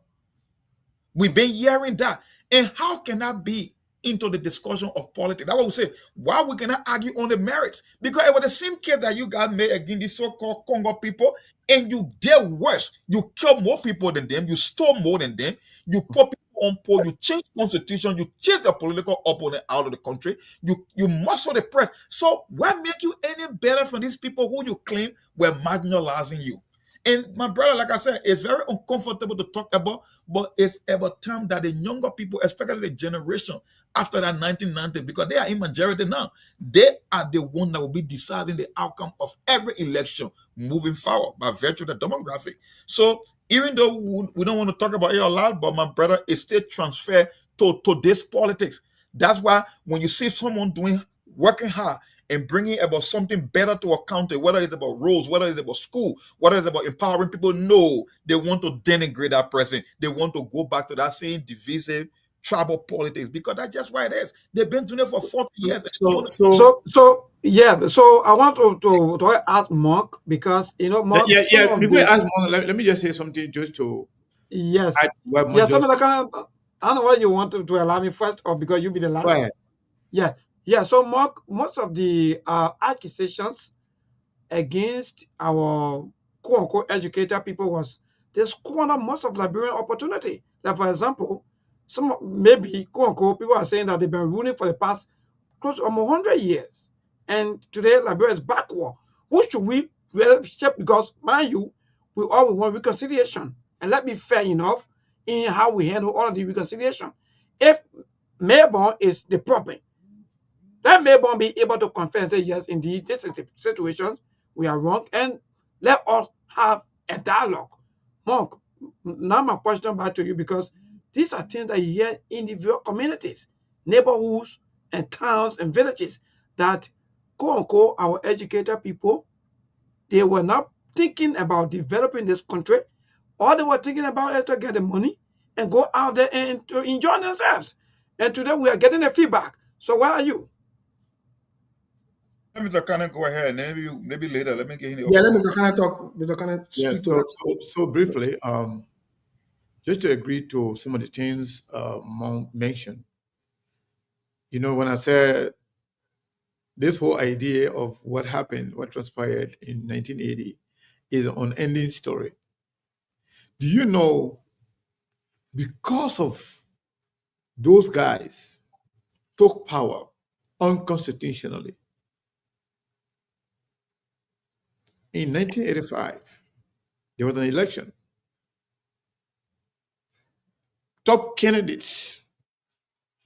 We've been hearing that. And how can that be into the discussion of politics? That's what we say. Why we cannot argue on the merits? Because it was the same case that you guys made against the so-called Congo people, and you did worse. You killed more people than them. You stole more than them. You put people on poll. You changed constitution. You chased the political opponent out of the country. You muscle the press. So what make you any better from these people who you claim were marginalizing you? And my brother, like I said, it's very uncomfortable to talk about, but it's about time that the younger people, especially the generation after that 1990, because they are in majority now, they are the one that will be deciding the outcome of every election moving forward by virtue of the demographic. So even though we don't want to talk about it a lot, but my brother, it's still transferred to this politics. That's why when you see someone working hard and bringing about something better to a country, whether it's about roads, whether it's about school, whether it's about empowering people, no, they want to denigrate that person. They want to go back to that same divisive tribal politics, because that's just what it is. They've been doing it for 40 years. So I want to ask Mark, because Mark. Before I ask Mark, let me just say something just to yes. add what Mark Yeah, just I don't know whether you want to allow me first, or because you be the last. Go ahead. Yeah. So Mark, most of the accusations against our quote-unquote educated people was they squander most of Liberian opportunity. Like, for example, some maybe quote-unquote people are saying that they've been ruling for the past close to almost 100 years. And today Liberia is backward. Who should we really shape? Because mind you, we always want reconciliation. And let me be fair enough in how we handle all of the reconciliation. If Melbourne is the problem, let Melbourne be able to confess and say, yes, indeed, this is the situation, we are wrong, and let us have a dialogue. Mark, now my question back to you, because these are things that you hear in individual communities, neighborhoods, and towns and villages, that quote unquote our educated people, they were not thinking about developing this country. All they were thinking about is to get the money and go out there and to enjoy themselves. And today we are getting the feedback. So where are you? Let Mr. Kane go ahead, and maybe later. Let me get him. Yeah, let Mr. Kane talk. Mr. Kane speak to that. So briefly, just to agree to some of the things Monk mentioned. When I said this whole idea of what happened, what transpired in 1980 is an unending story. Do you know, because of those guys took power unconstitutionally in 1985, there was an election. Top candidates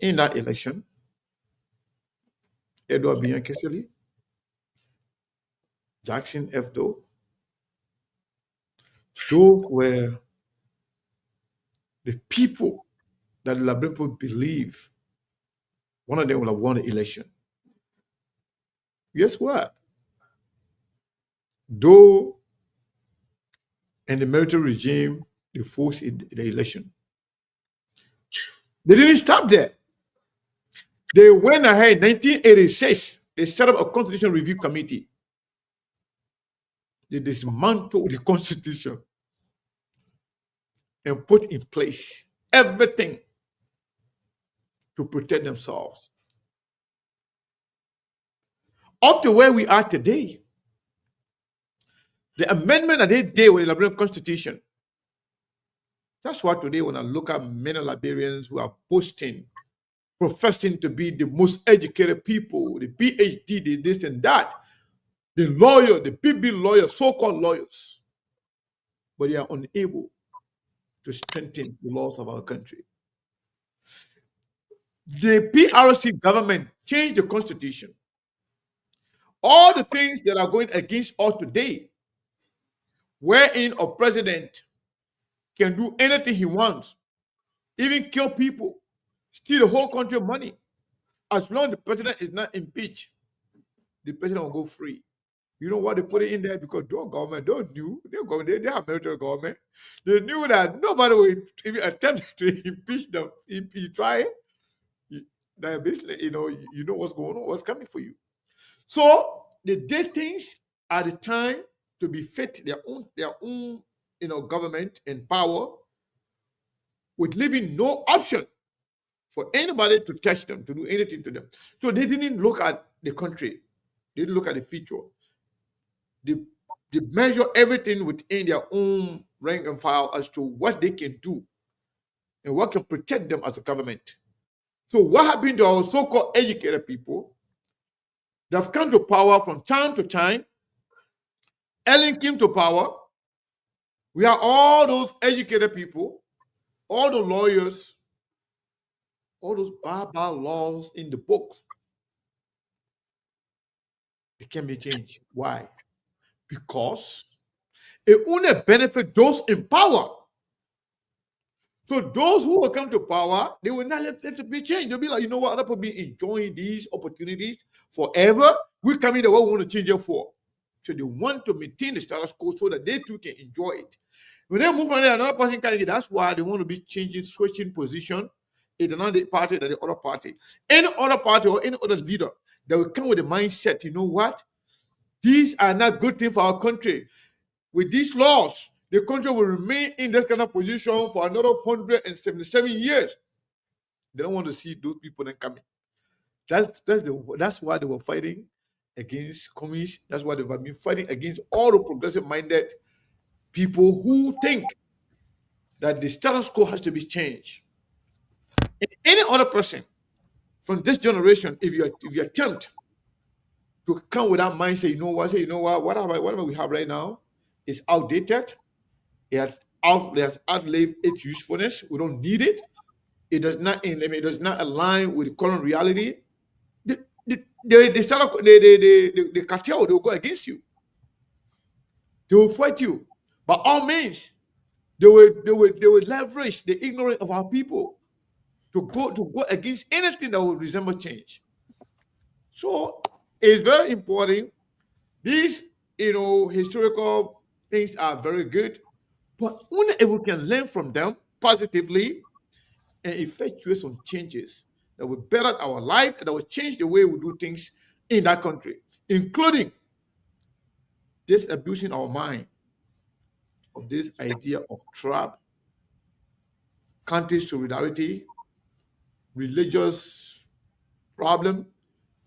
in that election, Edward Biankeseli, Jackson F. Doe, those were the people that the Liberian people believe one of them will have won the election. Guess what? Doe and the military regime, they forced the election. They didn't stop there. They went ahead in 1986. They set up a constitution review committee. They dismantled the constitution and put in place everything to protect themselves. Up to where we are today, the amendment that they did with the Liberian Constitution, that's why today when I look at many Liberians who are boasting, professing to be the most educated people, the PhD, the this and that, the lawyer, the PB lawyers, so-called lawyers, but they are unable to strengthen the laws of our country. The PRC government changed the constitution. All the things that are going against us today, wherein a president can do anything he wants, even kill people, steal the whole country money. As long as the president is not impeached, the president will go free. You know why they put it in there? Because their government, they have military government. They knew that nobody would even attempt to impeach them. If you try, then basically, you know what's going on, what's coming for you. So they did things at the time to be fit their own government and power, with leaving no option for anybody to touch them, to do anything to them. So they didn't look at the country, they didn't look at the future. They measure everything within their own rank and file as to what they can do and what can protect them as a government. So what happened to our so-called educated people? They've come to power from time to time. Ellen came to power. We have all those educated people, all the lawyers, all those bad laws in the books. It can be changed. Why? Because it only benefits those in power. So those who will come to power, they will not let it be changed. They'll be like, you know what, other people be enjoying these opportunities forever. We come in the world, we want to change it for. So they want to maintain the status quo so that they too can enjoy it. When they move on, another person can get. That's why they want to be changing, switching position in another party than the other party. Any other party or any other leader that will come with the mindset, you know what? These are not good things for our country. With these laws, the country will remain in this kind of position for another 177 years. They don't want to see those people then coming. That's why they were fighting against communists. That's why they've been fighting against all the progressive-minded people who think that the status quo has to be changed. And any other person from this generation, if you attempt to come with that mindset, whatever we have right now is outdated. It has outlived its usefulness. We don't need it. It does not align with the current reality. The cartel, they will go against you. They will fight you. By all means, they will leverage the ignorance of our people to go against anything that will resemble change. So it's very important. These historical things are very good, but only if we can learn from them positively and effectuate some changes that will better our life and that will change the way we do things in that country, including this abusing our mind of this idea of tribe, country solidarity, religious problem,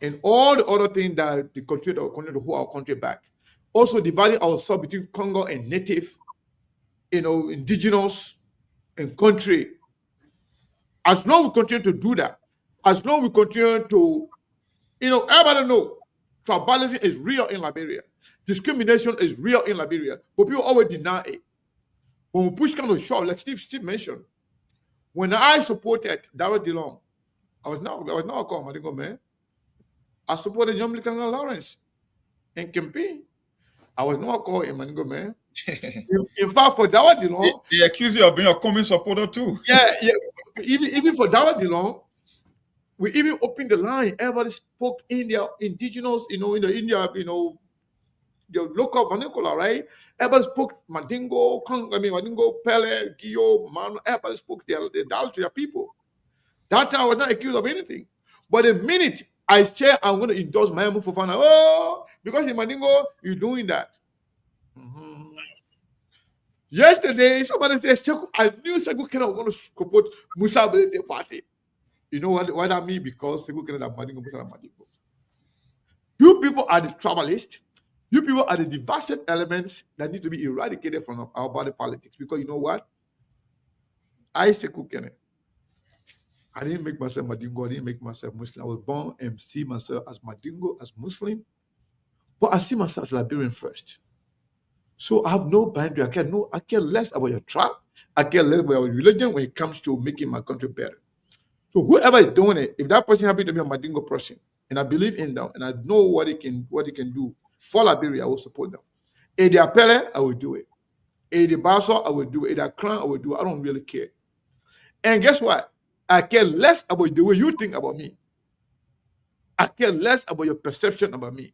and all the other things that the country that will continue to hold our country back. Also dividing ourselves between Congo and native, indigenous and country. As long as we continue to do that, as long as we continue to, everybody know tribalism is real in Liberia. Discrimination is real in Liberia, but people always deny it. When we push kind of short, like Steve mentioned, when I supported Darrell DeLong, I was not called Madingo man. I supported Young Lieutenant Lawrence in campaign. I was not called a Madingo man. In fact, for Darrell DeLong, they accuse you of being a common supporter too. Yeah. Even for Darrell DeLong, we even opened the line. Everybody spoke in their indigenous, in the India, the local vernacular, right? Everybody spoke Mandingo, Mandingo, Pele, Gio, Man. Everybody spoke their dialect to their people. That time I was not accused of anything. But the minute I say I'm going to endorse Miami Fofana, because in Mandingo, you're doing that. Yesterday, somebody said, I knew Sekou Kena was going to support Musa Belete Party. You know what that means? Because Sekou Kena is Mandingo, Musa Mandingo. You people are the tribalists. You people are the divisive elements that need to be eradicated from our body politics. Because you know what? I, Sekou Kena, I didn't make myself Mandingo. I didn't make myself Muslim. I was born and see myself as Mandingo, as Muslim. But I see myself as Liberian first. So I have no boundary. I care less about your tribe. I care less about your religion when it comes to making my country better. So whoever is doing it, if that person happens to be a Mandingo person, and I believe in them, and I know what they can do for Liberia, I will support them. If they are Pele, I will do it. If they Basso, I will do it. If they are Clan, I will do it. I don't really care. And guess what? I care less about the way you think about me. I care less about your perception about me.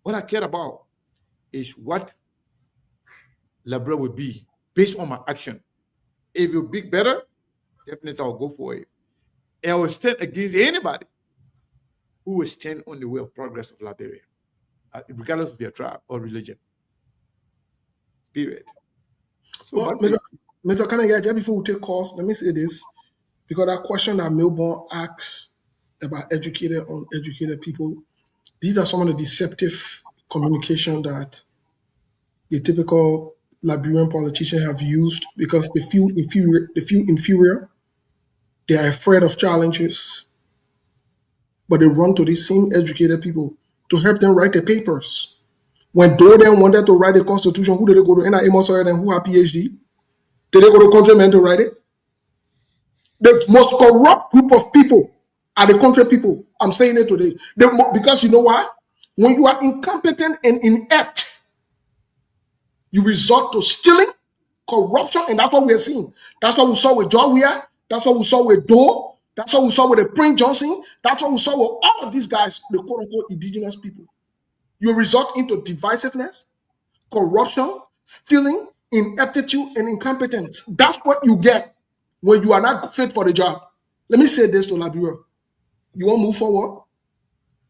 What I care about is what Liberia will be based on my action. If you be better, definitely I'll go for it. And I will stand against anybody who will stand on the way of progress of Liberia, regardless of their tribe or religion. Period. So, well, Mr. Kanega, just before we take calls, let me say this, because that question that Melbourne asks about educated or uneducated people, these are some of the deceptive communication that the typical Liberian politicians have used because they feel inferior. They are afraid of challenges, but they run to these same educated people to help them write the papers. When Doden wanted to write the constitution, who did they go to? Ena Amos Oyer and who had PhD? Did they go to countrymen to write it? The most corrupt group of people are the country people. I'm saying it today. Because you know why? When you are incompetent and inept, you resort to stealing, corruption, and that's what we are seeing. That's what we saw with John Weir. That's what we saw with Doe. That's what we saw with the Prince Johnson. That's what we saw with all of these guys, the quote-unquote indigenous people. You resort into divisiveness, corruption, stealing, ineptitude, and incompetence. That's what you get when you are not fit for the job. Let me say this to Liberia. You want to move forward?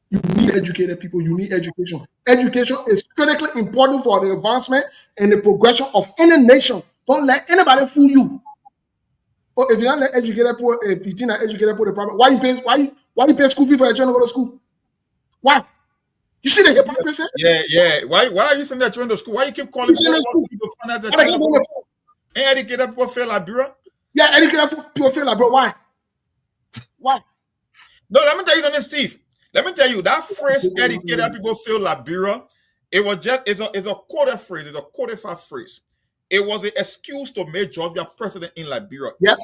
You need educated people. You need education. Education is critically important for the advancement and the progression of any nation. Don't let anybody fool you. Or if you're not educated, if you're not educated, the problem. Why you pay school fee for your children to go to school? Why? You see the hypocrisy? Yeah. Why are you sending that children to school? Why you keep calling people to find out that ain't educated people fail Liberia? Yeah, educated people fail Liberia. Why? Why? No, let me tell you something, Steve. Let me tell you that phrase "educated people fail Liberia." It was it's a quarter phrase. It's a qualified phrase. It was an excuse to make Georgia president in Liberia. Yeah.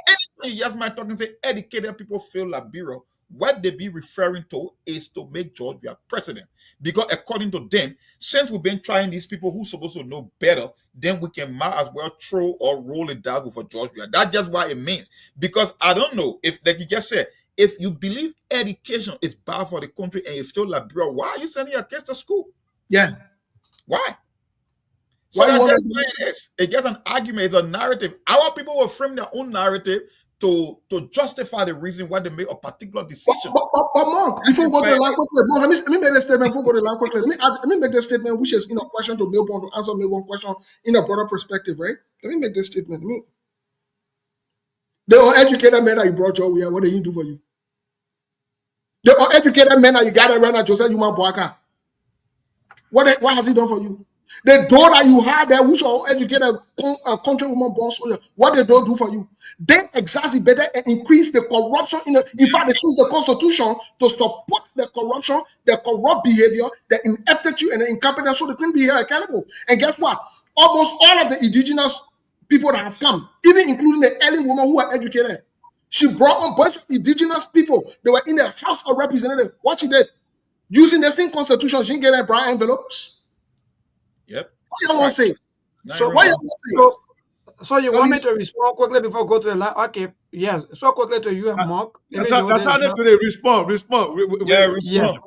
Anything yes, man talking say educated people fail Liberia. What they be referring to is to make Georgia president. Because according to them, since we've been trying these people who's supposed to know better, then we can might as well throw or roll it down for Georgia. That's just what it means. Because I don't know if, like you just said, if you believe education is bad for the country and you still Liberia, why are you sending your kids to school? Yeah. Why? So that's just what it is. It's just an argument, it's a narrative. Our people will frame their own narrative to justify the reason why they make a particular decision. But Mark, before we go to the line quickly, Mark, let me make this statement before we go to the line quickly. Let me make this statement, which is in a question to Melbourne, to answer Melbourne question in a broader perspective, right? Let me make this statement. The uneducated man that you brought your way, what did he do for you? The uneducated men that you got around at Joseph Yuma Boaka. What has he done for you? The door that you had there, which are educated countrywoman born soldier, what they don't do for you? They exacerbated and increased the corruption. In fact, they choose the constitution to support the corruption, the corrupt behavior, the ineptitude, and the incompetence, so they couldn't be held accountable. And guess what? Almost all of the indigenous people that have come, even including the early women who are educated, she brought on a bunch of indigenous people. They were in the House of Representatives. What she did? Using the same constitution, she didn't get brown envelopes. Yep. What you want to say? So you want me to respond quickly before I go to the line? Okay, yes. So quickly to you and Mark. That's how they today respond. Respond. Respond.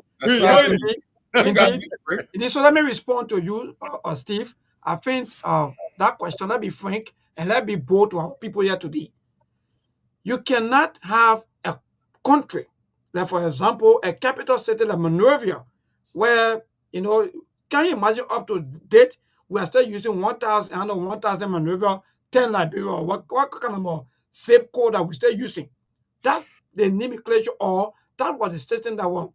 Indeed. So let me respond to you, Steve. I think that question, let's be frank and let's be bold to our people here today. You cannot have a country, like for example, a capital city like Monrovia, where, can you imagine up to date, we are still using 1,000 Monrovia, 10 Liberia, or what kind of safe code that we're still using? That's the nomenclature, or that was the system that were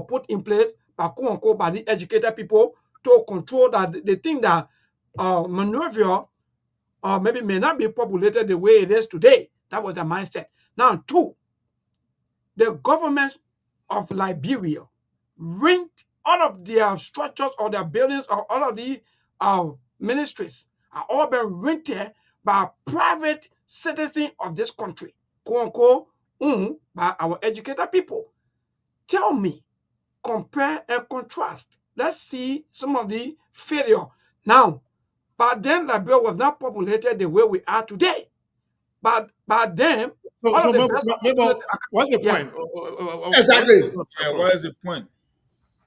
put in place by quote unquote by the educated people to control that they think that Monrovia maybe may not be populated the way it is today. That was the mindset. Now, two, the government of Liberia rent all of their structures or their buildings or all of the ministries are all been rented by private citizens of this country, quote unquote, by our educated people. Tell me, compare and contrast. Let's see some of the failure. Now, but then Liberia was not populated the way we are today. But then, what's the point? Exactly. What is the point?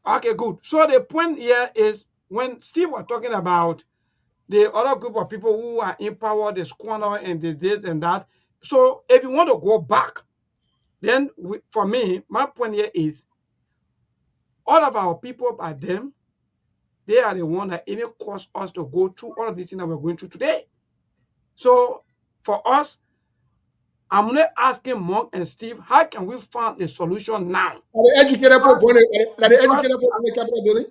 Okay, good. So the point here is when Steve was talking about the other group of people who are in power, the squander and this and that. So if you want to go back, then for me, my point here is all of our people by them, they are the one that even caused us to go through all of these things that we're going through today. So for us, I'm not asking Monk and Steve, how can we find the solution now? Are the educated people in the capital building?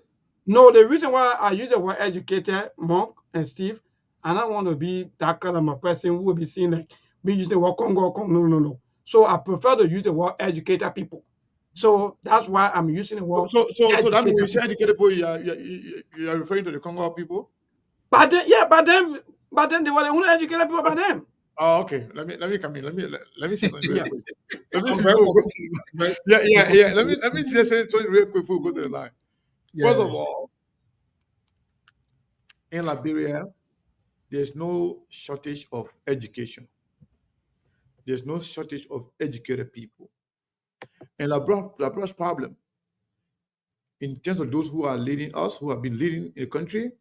No, the reason why I use the word educated, Monk and Steve, I don't want to be that kind of a person who will be seen like we use the word Congo. No. So I prefer to use the word educated people. So that's why I'm using the word. So that means you say educated people, you are referring to the Congo people? But then they were the only educated people by them. Oh, okay. Let me come in. Let me say something real quick. Let me just say something real quick before we go to the line. Yeah. First of all, in Liberia, there's no shortage of education. There's no shortage of educated people. And Liberia's problem, in terms of those who are leading us, who have been leading the country,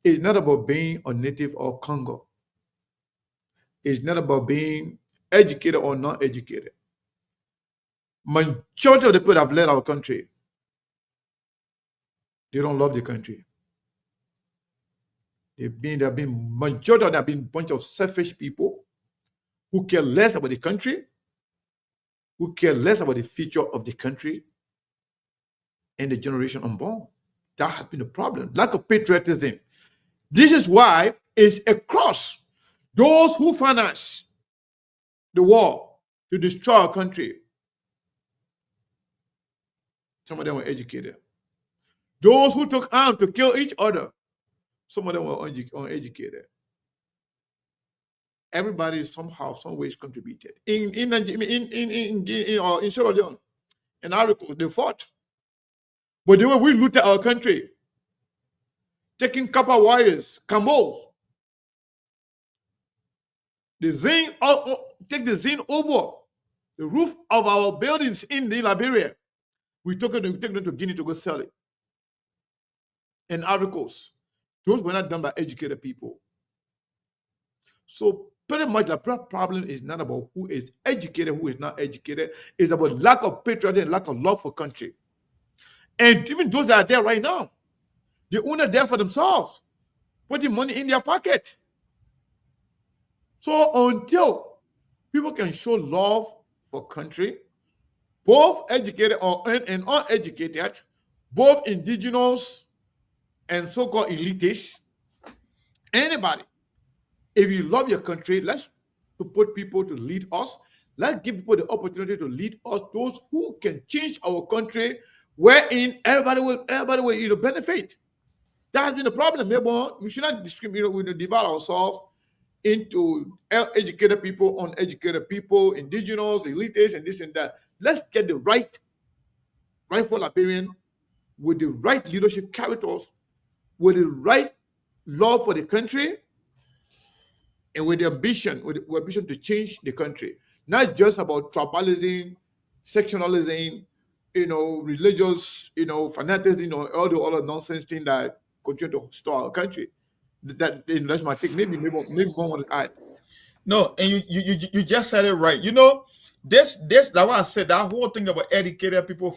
is not about being a native or Congo. It's not about being educated or not educated. Majority of the people that have led our country, they don't love the country. Majority of them have been a bunch of selfish people who care less about the country, who care less about the future of the country and the generation unborn. That has been the problem. Lack of patriotism. This is why it's across those who finance the war to destroy our country. Some of them were educated. Those who took arms to kill each other, some of them were uneducated. Everybody somehow, some ways contributed. In Sierra Leone, in Africa, they fought. But the way we looted our country, taking copper wires, camels, take the zinc over the roof of our buildings in Liberia. We took them to Guinea to go sell it. In Africans, those were not done by educated people. So pretty much the problem is not about who is educated, who is not educated. It's about lack of patriotism and lack of love for country. And even those that are there right now, they're only there for themselves, putting money in their pocket. So until people can show love for country, both educated and uneducated, both indigenous and so-called elitists, anybody. If you love your country, let's put people to lead us. Let's give people the opportunity to lead us, those who can change our country, wherein everybody will benefit. That has been the problem. We should not discriminate. We divide ourselves into educated people, uneducated people, indigenous, elitists, and this and that. Let's get the rightful Liberian with the right leadership characters, with the right love for the country, and with the ambition, to change the country. Not just about tribalism, sectionalism, religious, fanaticism, all the other nonsense thing that continue to store our country. That's my take. Maybe one want to add. No, and you just said it right. That's why I said that whole thing about educated people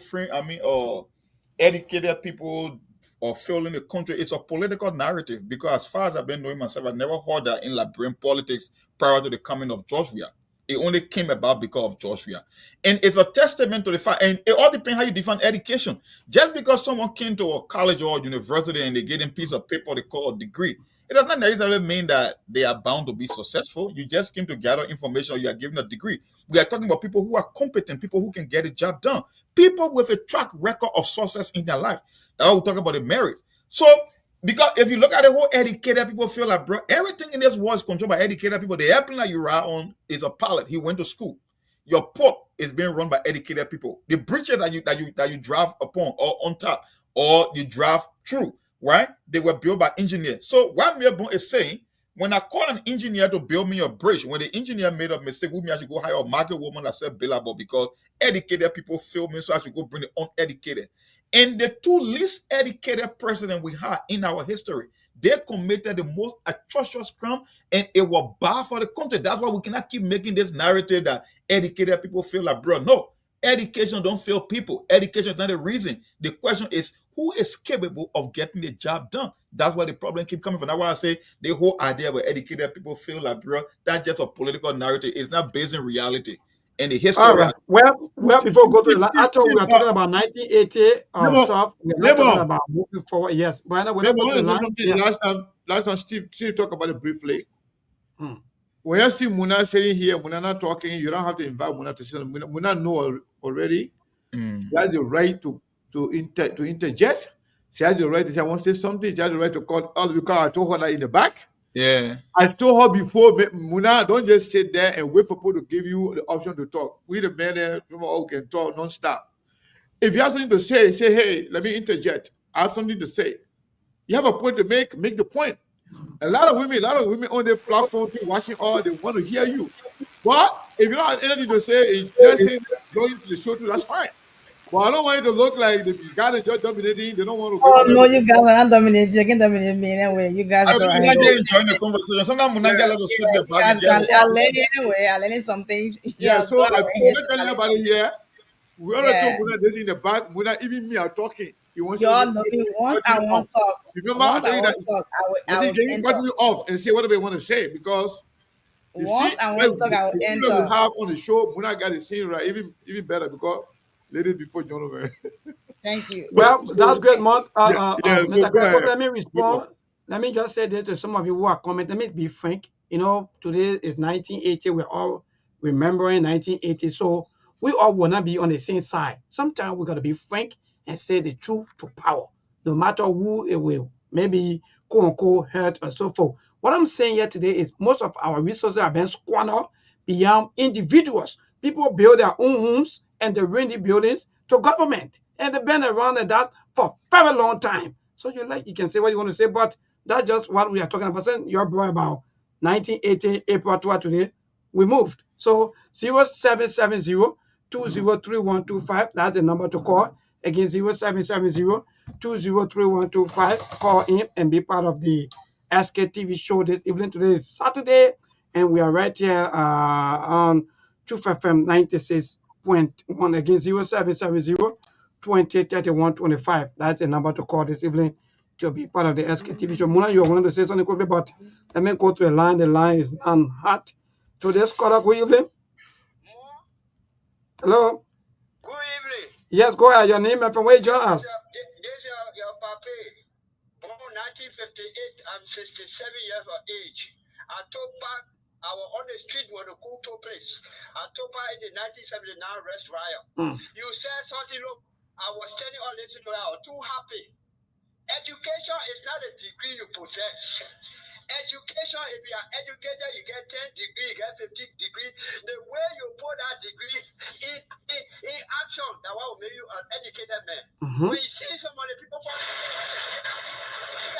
educated people or failing the country. It's a political narrative, because as far as I've been knowing myself, I've never heard that in Liberian politics prior to the coming of George Weah. It only came about because of George Weah. And it's a testament to the fact, and it all depends how you define education. Just because someone came to a college or university and they get a piece of paper they call a degree, it does not necessarily mean that they are bound to be successful. You just came to gather information, or you are given a degree. We are talking about people who are competent, people who can get the job done, people with a track record of success in their life. Now we'll talk about the merits. So, because if you look at the whole educated people, feel like, bro, everything in this world is controlled by educated people. The airplane that you ride on is a pilot. He went to school. Your port is being run by educated people. The bridges that you drive upon or on top, or you drive through, right? They were built by engineers. So what Melbourne is saying, when I call an engineer to build me a bridge, when the engineer made a mistake, we may have to go hire a market woman that said billable, because educated people fail me, so I should go bring the uneducated. And the two least educated presidents we had in our history, they committed the most atrocious crime, and it was bad for the country. That's why we cannot keep making this narrative that educated people feel like, bro. No, education don't fail people. Education is not the reason. The question is, who is capable of getting the job done? That's where the problem keep coming from. That's why I say the whole idea where educated people feel like, bro, that's just a political narrative. It's not based in reality. And the history. All right. Well, before we go to the, I thought we were talking about 1980 stuff. We're not talking about moving forward. Yes, but we're not going to the last time Steve talked about it briefly. When you see Muna sitting here, Muna not talking, you don't have to invite Muna to sit. Muna know already. She has the right to interject. She has the right to say, I want to say something. She has the right to call all because I told her that in the back. Yeah. I told her before, Muna, don't just sit there and wait for people to give you the option to talk. We the men there who can talk non-stop. If you have something to say, hey, let me interject. I have something to say. You have a point to make the point. A lot of women on their platform watching all, they want to hear you. But if you don't have anything to say, it's just saying going to the show too, that's fine. But I don't want it to look like the guy is just dominating. They don't want to. Oh no, you guys are not dominating. You can dominate me anyway. You guys are enjoying the conversation. Sometimes I'm not going to sit there back. I'll learn anyway. I'll learn some things. Yeah, so I'm not telling anybody here. We already told Muna this in the back. Muna, even me are talking. You want me once I want to talk. Remember, I tell you that. I will cut me off and say whatever you want to say, because once I want to talk, I will enter. We have on the show, Muna got the scene right, even better, because ladies before gentlemen. Thank you. Well, that's great, Mark. Mr. Let me respond. Let me just say this to some of you who are commenting. Let me be frank. Today is 1980. We're all remembering 1980. So we all want to be on the same side. Sometimes we got to be frank and say the truth to power, no matter who it will maybe quote unquote hurt or so forth. What I'm saying here today is most of our resources have been squandered beyond individuals. People build their own homes and they rent the buildings to government, and they've been around that for a very long time. So you can say what you want to say, but that's just what we are talking about. Saying you're about 1980 April 12 today, we moved. So 0770-203125, that's the number to call. Again, 0770-203125. Call in and be part of the Sktv show this evening. Today is Saturday, and we are right here on 2FM 96.1. Again, 0770-203125. That's the number to call this evening to be part of the Sktv show. Muna, you wanted to say something quickly, but let me go to the line. The line is hot. Today's caller, good evening. Hello. Good Yes, go ahead. Your name and from where you join us. This your papa. Born 1958. I'm 67 years of age. I took back. I was on the street when the coup took place. I took part in the 1979 arrest riot. You said something, look, I was standing on listening to it. I was too happy. Education is not a degree you possess. Education, if you are educated, you get 10 degrees, you get 15 degrees. The way you put that degree in action, that will make you an educated man. When you see somebody, people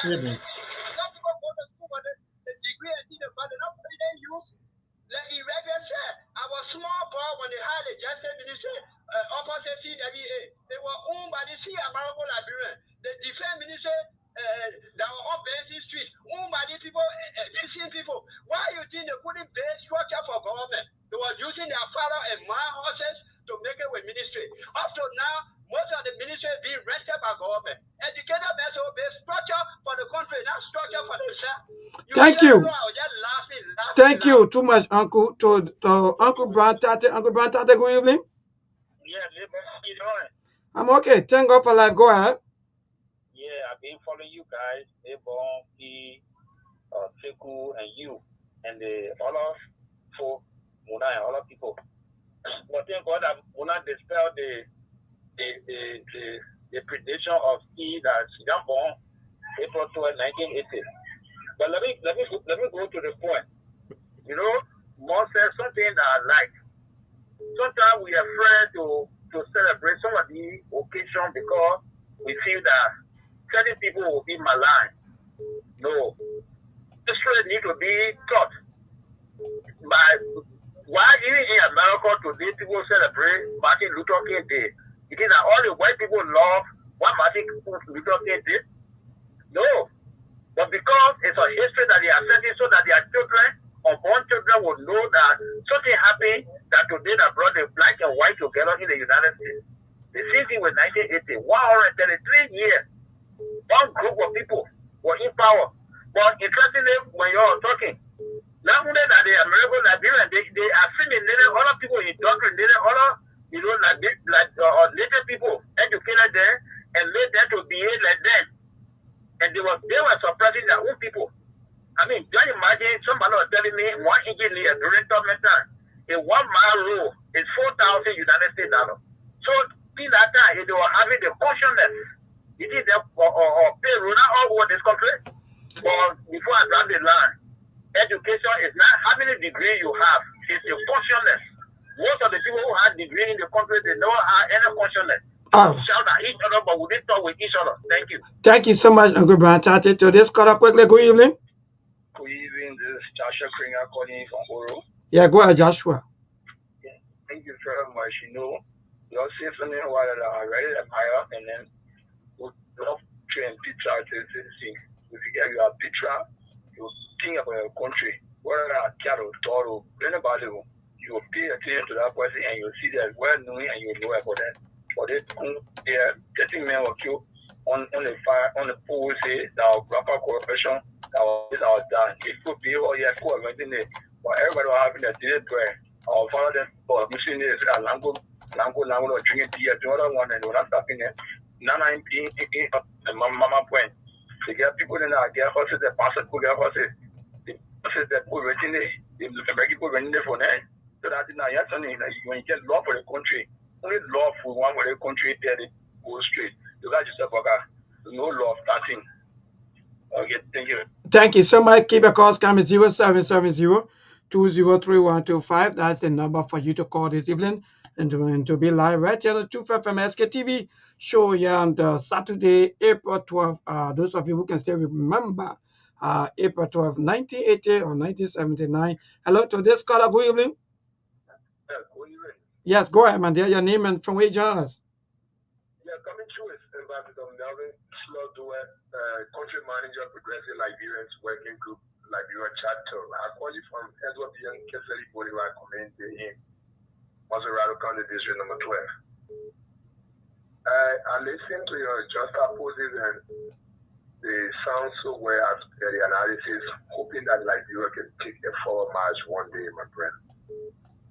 some people go to school with the degree and the but they're not putting their use. Like Iraqi said, I was small boy when they had the justice ministry opposite CWA. They were owned by the C American Liberian. The defense minister that were on Benson Street, owned by these people, these same people. Why you think they couldn't base structure for government? They were using their father and my horses to make it with ministry. Up to now, most of the ministry is being rented by government. Educated men will base structure for the country, not structure for themselves. Thank you. Laughing. Thank you too much, Uncle. To Uncle Brown Tate. Uncle Brown Tate, good evening. Yeah, how you doing? I'm okay. Thank God for life. Go ahead. Yeah, I've been following you guys, Ebon, P, Teku, and you, and the other folk, Muna, and other people. But thank God that Muna dispelled the prediction of E that Sudan born April 12, 1980. But let me go to the point. You know, Mom said something that I like. Sometimes we are afraid to celebrate some of the occasion because we feel that certain people will be maligned. No. History need to be taught. Why even in America today people celebrate Martin Luther King Day? It is that all the white people love what Martin Luther King did? No. But because it's a history that they are setting so that their children, unborn children, will know that something happened that today that brought the black and white together in the United States. The same thing with 1980. 133 years, one group of people were in power. But interestingly, when you're talking, now that the American Liberian, they assimilated other people, indoctrinated other, native people, educated them, and made them to behave like them. And they were suppressing their own people. I mean, can you imagine somebody was telling me one engineer during government time, a 1 mile road is $4,000 United States dollars. So in that time, they were having the consciousness. It is or pay not all over this country. But before I grab the line, education is not how many degrees you have, it's the consciousness. Most of the people who have degree in the country, they don't have any consciousness. Shout at each other, but we didn't talk with each other. Thank you. Thank you so much, Uncle Brown Tate. To this call up quickly. Good evening. Good evening. This is Joshua Kringer calling from Oro. Yeah, go ahead, Joshua. Yeah, thank you very much. You know, you'll see something while I really admire, and then would love to train picture to see. If you get your picture, you think about your country, whether a cattle, toro, anybody, you will pay attention to that person, and you'll see that well knowing, and you'll know about that. For this, they're 30 men were killed on the fire, on the pool, say, our proper corporation, our done. It could be, oh, yeah, cool, but everybody was having a daily prayer. Our father, or missing this, Lango, or drinking tea, the other one, and we're not stopping it. Nana, Mama point. They get people in there, get horses, the pastor could get horses, the horses that put waiting there, the people running there for that. So that's not yet something that when you get law for the country, only law for one for the country, there they go straight. You got yourself, no law starting. Okay, thank you. Thank you so much. Keep your calls coming 0770-203125. That's the number for you to call this evening and to be live right here on the 25 from Sktv show here on Saturday, April 12th. Those of you who can still remember April 12th, 1980 or 1979. Hello to this caller. Good evening. Good evening. Yes, go ahead, man. Your name and from where you join us. Yeah, coming through is Ambassador Melvin Slowdoer, country manager, Progressive Liberians Working Group, Liberia Chapter. I call you from Edward Young Kesari Bolivar Community in Maserado County District number 12. I listened to your juxtaposes and they sound so well at the analysis, hoping that Liberia can take a forward march one day, my friend.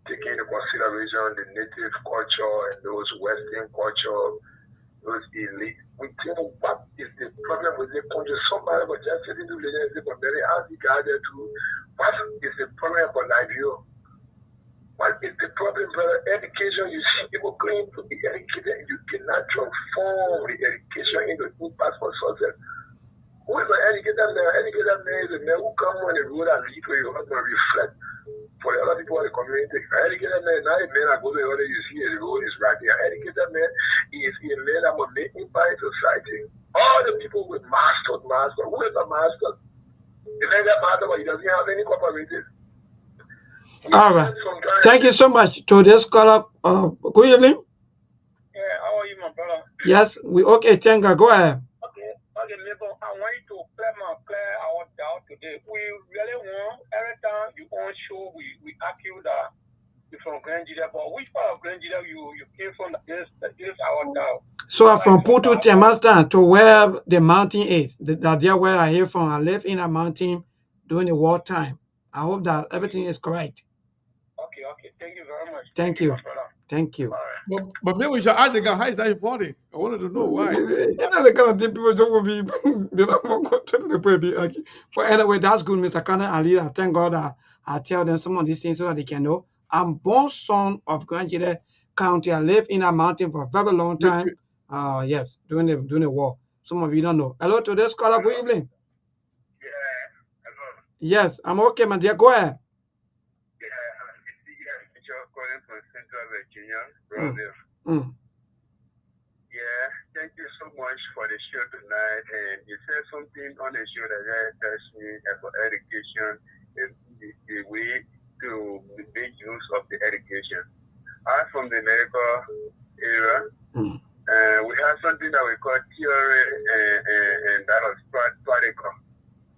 taking into consideration the native culture and those Western culture, those elite. We think what is the problem with the country? Somebody was just sitting to the but very ask the guy there to what is the problem for Nigeria? What is the problem, brother? Education, you see people claim to be educated, you cannot transform the education into impact for success. Who is an educated man? Educated man is a man who comes on the road and lead where you have to reflect for the other people in the community. An educated man is not a man that goes where you see the road is right there. An educated man is a man that will make impact in society. All the people with master, who is a master? The man that master, but he doesn't have any cooperative. All right. Thank you so much to this caller. Good evening. Yeah, how are you, my brother? Yes, we okay. Thank you. Go ahead. Okay, Mabel, I want you to clear our doubt today. We really want every time you on show, we accuse that you're from Grand Nigeria, but which part of Grand Nigeria you came from? This our doubt. So I'm from Putu Temastan to where the mountain is. That's where I hear from. I live in a mountain during the war time. I hope that everything is correct. Okay. Thank you very much. Thank you. Thank you. But maybe we should ask the guy, how is that important? I wanted to know why. You know the kind of thing people don't want to be, they don't want to the baby. Okay. But anyway, that's good, Mr. Kana Ali. I thank God that I tell them some of these things so that they can know. I'm born son of Grand County. I live in a mountain for a very long time. Yes, during the war. Some of you don't know. Hello to this caller. Good evening. Yeah, hello. Yes, I'm okay, my dear. Go ahead. Calling from Central Virginia, brother. Yeah, thank you so much for the show tonight. And you said something on the show that really touched me about education and the way to make use of the education. I'm from the medical era. We have something that we call theory and that was practical.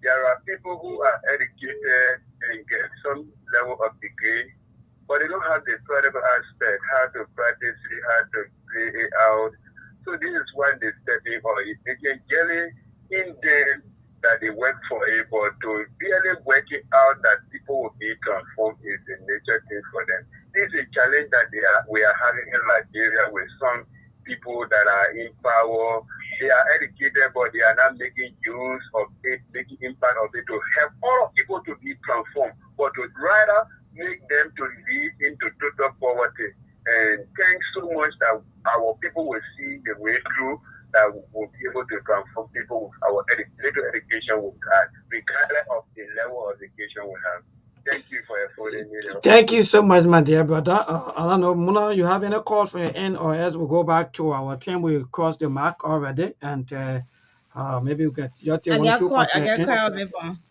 There are people who are educated and get some level of degree, but they don't have the practical aspect, how to practice it, how to play it out. So this is when they step in or they can get it in them that they work for it, but to really work it out that people will be transformed is a major thing for them. This is a challenge that we are having in Nigeria with some people that are in power. They are educated, but they are not making use of it, making impact of it to help all people to be transformed, but to rather make them to lead into total poverty. And thanks so much that our people will see the way through that will be able to transform people with our little education we have, regardless of the level of education we have. Thank you for affording me. Thank you so much, my dear brother. I don't know, Muna, you have any calls from your end, or else we'll go back to our team. We crossed the mark already, and maybe we get your team. I get called.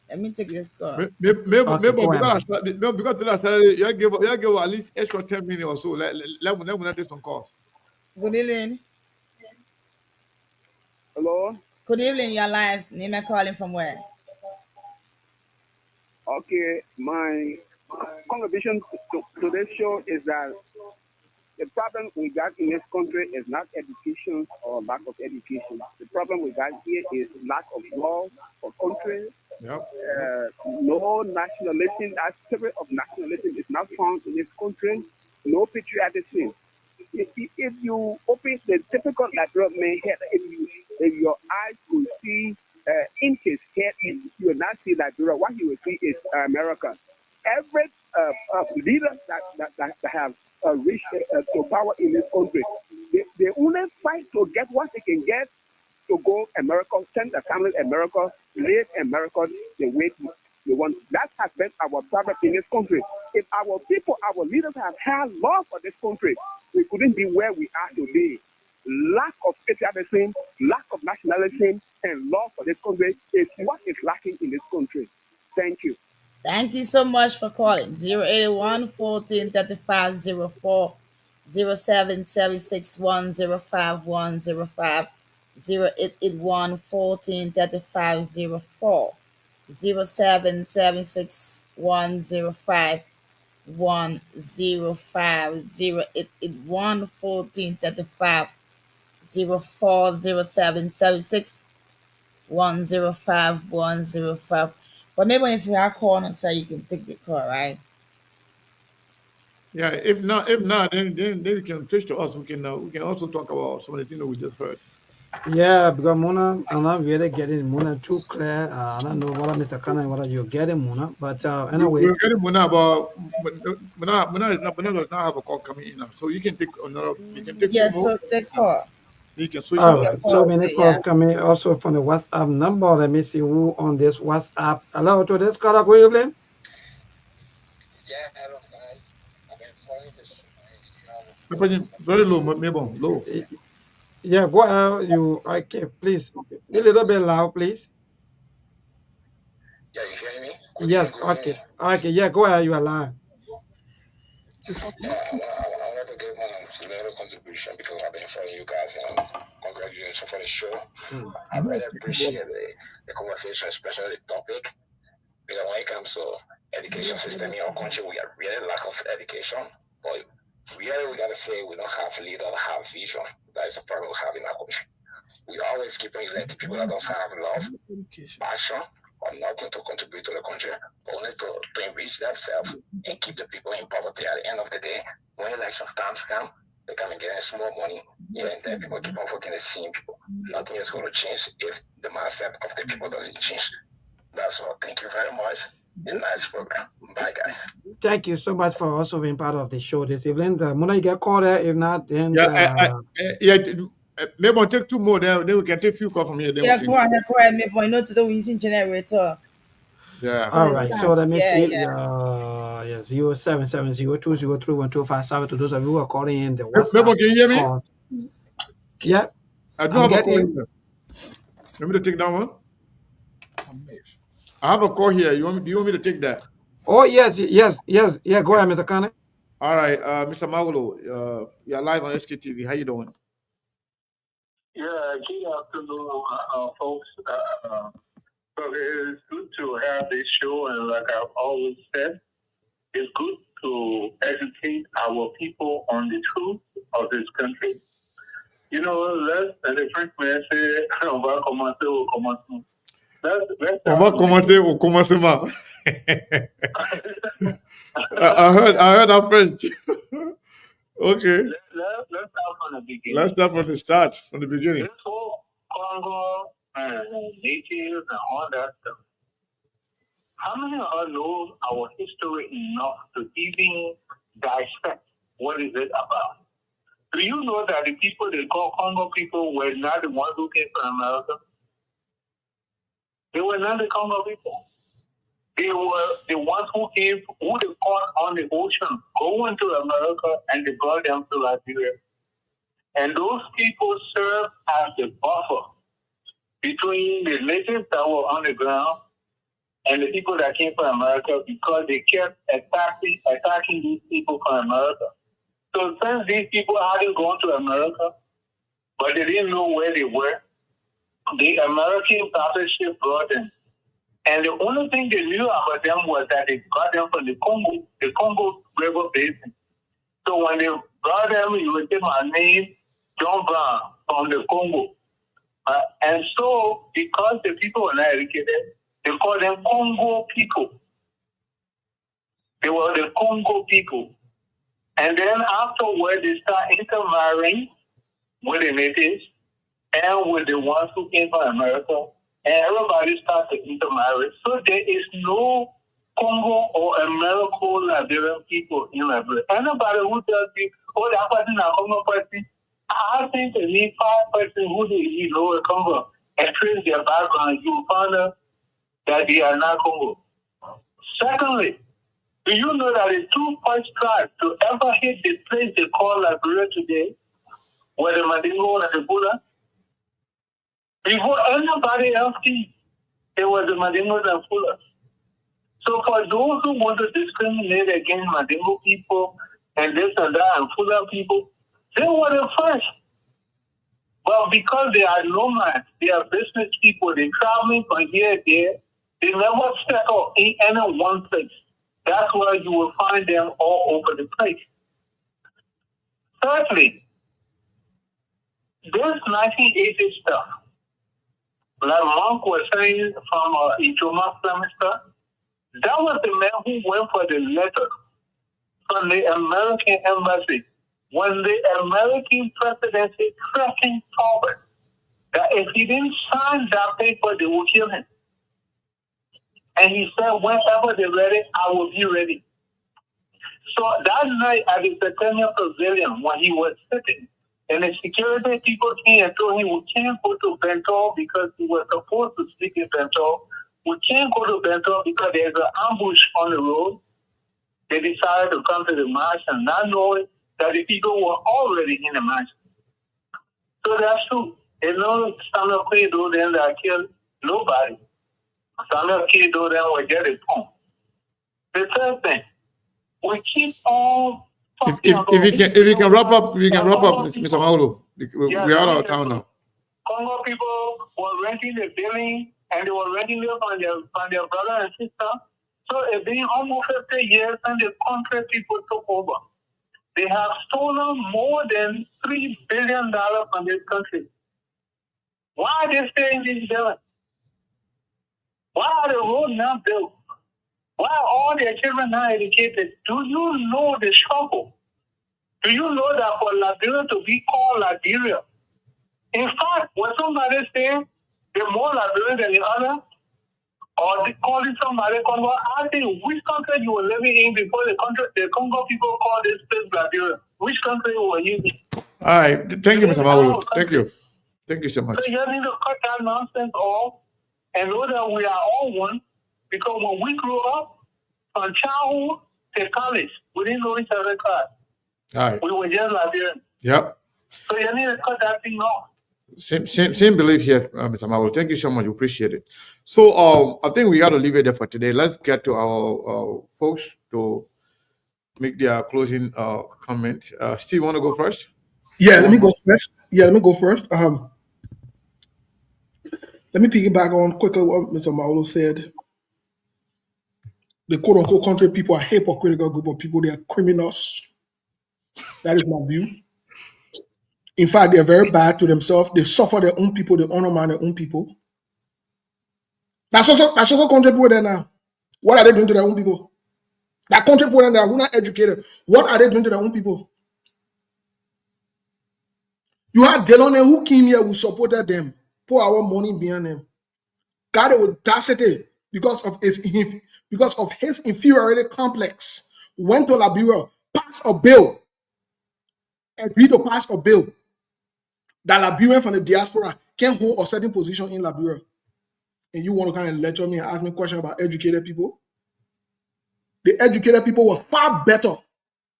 Let me take this call. Maybe because today I started, you give at least extra 10 minutes or so. Let me take some calls. Good evening. Hello? Good evening, you're live. Name and calling from where? Okay, my contribution to this show is that the problem we got in this country is not education or lack of education. The problem we got here is lack of love for country. Yep. No nationalism, that spirit of nationalism is not found in this country. No patriotism. If you open the typical Nigerian man head, if your eyes will see in his head, you will not see Nigeria. What you will see is America. Every leader that have reached to power in this country, they only fight to get what they can get to go America, send the family America, live America the way they want. That has been our problem in this country. If our people, our leaders have had love for this country, we couldn't be where we are today. Lack of patriotism, lack of nationalism, and love for this country is what is lacking in this country. Thank you. Thank you so much for calling. 081 14 35 04 0776 105 105 0881 14 35 04 0776 105 105 0881 14 35 04 0776 105 105. But maybe if you are calling, so you can take the call, right? Yeah, if not, then you can switch to us. We can also talk about some of the things that we just heard. Yeah, because Mona, I'm not really getting Mona too clear. I don't know what Mr. Kana, what you're getting, Mona. But anyway, We're getting Muna about Muna does not have a call coming in now, so you can take another. You can take two Yeah, more. so take call. You can switch all to us. right. So many calls coming also from the WhatsApp number. Let me see who on this WhatsApp. Hello to this caller. Good evening. Yeah, hello guys. I've been following this. Very low, maybe low. Yeah, go ahead. You okay? Please, be a little bit loud, please. Yeah, you hearing me? Yes. Okay. Okay. Yeah. Go ahead. You are live. Yeah, I wanted to give my little contribution because I've been following you guys and congratulations for the show. I really appreciate the conversation, especially the topic. Because when it comes to education system in our country, we have really lack of education. But really, we gotta say we don't have leader that have vision. That is a problem we have in our country. We always keep on electing people that don't have love, passion, or nothing to contribute to the country, but only to enrich themselves and keep the people in poverty. At the end of the day, when election times come, they come and get small money. Yeah, and then people keep on voting the same people. Nothing is going to change if the mindset of the people doesn't change. That's all. Thank you very much. A nice program. Bye, guys. Thank you so much for also being part of the show this evening. Mona, you get called there. If not, then Maybe I'll take two more. Then we can take a few calls from here. Then Yeah, we go can. ahead. Maybe I know today we're using generator. Yeah. All right. So let me see. Yeah. Yeah, 0770203125 to those of you who are calling in the WhatsApp. Maybe can you hear me? Call. Yeah. I do have a call here. You want me to take that one? I have a call here. Do you want me to take that? Oh yes. Yeah. Go ahead, Mr. Kane. All right, Mr. Magulo, you're live on Sktv. How you doing? Yeah, good afternoon, folks. So it's good to have this show, and like I've always said, it's good to educate our people on the truth of this country. You know, and the French man say, on va commencer au commencement. On va commencer au commencement. I heard that French. Okay. Let's start from the beginning. Let's start from the start, from the beginning. This whole Congo and natives and all that stuff. How many of us know our history enough to even dissect what is it about? Do you know that the people they call Congo people were not the ones who came from America? They were not the Congo people. They were the ones who came, who they caught on the ocean, going to America, and they brought them to Liberia. And those people served as the buffer between the natives that were on the ground and the people that came from America, because they kept attacking these people from America. So since these people hadn't gone to America, but they didn't know where they were, the American partnership brought them. And the only thing they knew about them was that they got them from the Congo River Basin. So when they brought them, you would say my name, John Brown, from the Congo. And so, because the people were not educated, they called them Congo people. They were the Congo people. And then afterwards, they start intermarrying with the natives and with the ones who came from America. And everybody starts to intermarry. So there is no Congo or Americo-Liberian people in Liberia. Anybody who tells you, oh, that person is a Congo person, I think they need 5 persons who they know a Congo and trace their background. You find out that they are not Congo. Secondly, do you know that the 2 first tribes to ever hit the place they call Liberia today were the Mandingo and the Bula? Before anybody else came, it was the Mandingos and Fullers. So for those who want to discriminate against Mandingo people and this and that and Fuller people, they were the first. But because they are nomads, they are business people, they're traveling from here and there, they never settle in any one place. That's why you will find them all over the place. Thirdly, this 1980 stuff, like Mark was saying from Ijoma semester, that was the man who went for the letter when the American embassy, when the American presidency threatened Talbot that if he didn't sign that paper, they would kill him. And he said, whenever they're ready, I will be ready. So that night at the Centennial Pavilion, when he was sitting, and the security people came and told him we can't go to Bentall because he was supposed to speak in Bentall. We can't go to Bentall because there's an ambush on the road. They decided to come to the march and not knowing that the people were already in the march. So that's true. There's no Samuel Kwedo then that killed nobody. Samuel Kwedo then will get it home. The third thing, we keep on talking about... If you can wrap up, Mr. Maulu. We are out of town now. Congo people were renting the building and they were renting it from their brother and sister. So it's been almost 50 years and the country people took over. They have stolen more than $3 billion from this country. Why are they staying in this building? Why are the roads not built? Why are all their children not educated? Do you know the struggle? Do you know that for Liberia to be called Liberia? In fact, when somebody says they're more Liberian than the other, or they calling somebody Congo, ask them which country you were living in before the Congo people called this place Liberia. Which country were you in? All right. Thank you, Mr. Maulu. Thank you. Thank you so much. So you need to cut that nonsense off and know that we are all one. Because when we grew up, from childhood to college, we didn't know each other's class. All right. We were just Liberians. Yep. So you need to cut that thing off. Same belief here, Mr. Maulu. Thank you so much. We appreciate it. So I think we got to leave it there for today. Let's get to our folks to make their closing comment. Steve, want to go first? Yeah, let me go first. Let me piggyback on quickly what Mr. Maulu said. The quote-unquote country people are a hypocritical group of people. They are criminals. That is my view. In fact, they're very bad to themselves. They suffer their own people. They undermine their own people. That's also country people there now. What are they doing to their own people? That country people there who are not educated. What are they doing to their own people? You had Delone who came here, who supported them, pour our money behind them. Got the audacity because of his inferiority complex. Went to Liberia, passed a bill, agreed to pass a bill that Liberians from the diaspora can hold a certain position in Liberia. And you want to kind of lecture me and ask me a question about educated people? The educated people were far better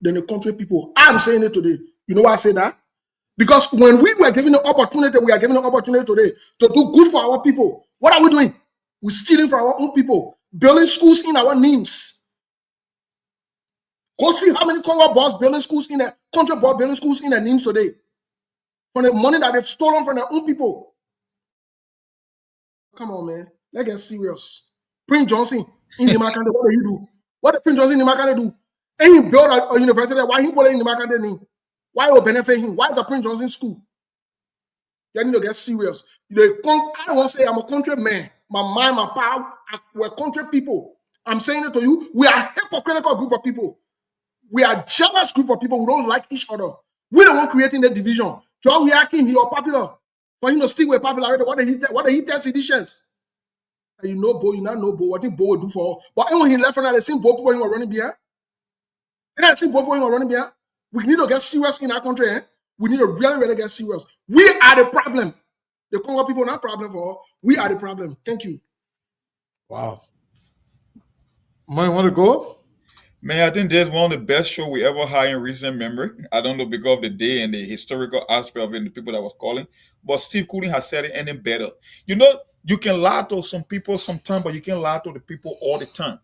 than the country people. I'm saying it today. You know why I say that? Because when we were given the opportunity, we are given the opportunity today to do good for our people. What are we doing? We're stealing from our own people, building schools in our names. Go see how many Congo boys building schools in their country, boys building schools in their names today. From the money that they've stolen from their own people. Come on, man. Let's get serious. Prince Johnson in the market, what do you do? What did Prince Johnson in the market do? And he built a university. Why he put it in the market? Why it will benefit him? Why is a Prince Johnson school? You need to get serious. I don't want to say I'm a country man. My mind, my power, we're country people. I'm saying it to you. We are a hypocritical group of people. We are a jealous group of people who don't like each other. We're the one creating the division. John Wiakin, he was popular. For him to stick with popularity, what did he tell seditions? And you know, Bo, you not know Bo. What did Bo do for? But when he left from that, they seen Bo people who were running behind. And I see Bo people who were running behind. We need to get serious in our country. Eh? We need to really, really get serious. We are the problem. The Congo people are not problem for us. We are the problem. Thank you. Wow. Mine want to go? Man, I think there's one of the best show we ever had in recent memory. I don't know because of the day and the historical aspect of it and the people that was calling. But Steve Cooling has said it any better. You know, you can lie to some people sometimes, but you can lie to the people all the time.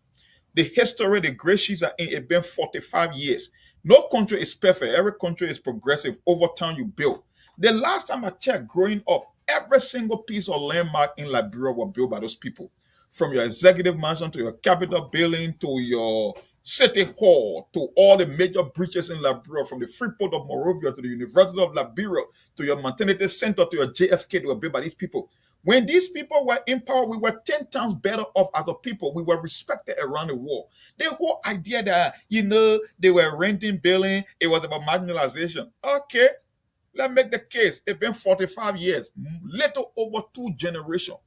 The history, the great ships are in, it's been 45 years. No country is perfect. Every country is progressive over time you build. The last time I checked growing up, every single piece of landmark in Liberia was built by those people. From your executive mansion to your Capitol building to your City Hall to all the major bridges in Liberia, from the Freeport of Monrovia to the University of Liberia to your maternity center to your JFK, they were built by these people. When these people were in power, we were 10 times better off as a people. We were respected around the world. The whole idea that, they were renting, building, it was about marginalization. Okay, let's make the case. It's been 45 years, little over 2 generations.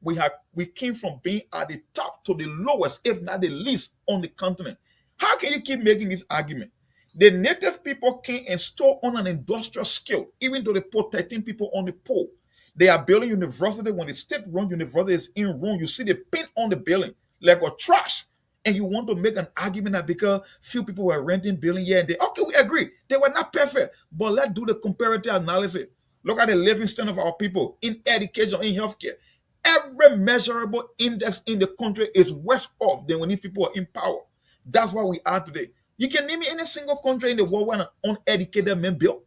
We came from being at the top to the lowest, if not the least, on the continent. How can you keep making this argument? The native people came and stole on an industrial scale, even though they put 13 people on the pole. They are building university. When the state-run university is in Rome, you see the paint on the building like a trash. And you want to make an argument that because few people were renting building here and there. Okay, we agree. They were not perfect. But let's do the comparative analysis. Look at the living standard of our people in education, in healthcare. Every measurable index in the country is worse off than when these people are in power. That's why we are today. You can name me any single country in the world where an uneducated man built.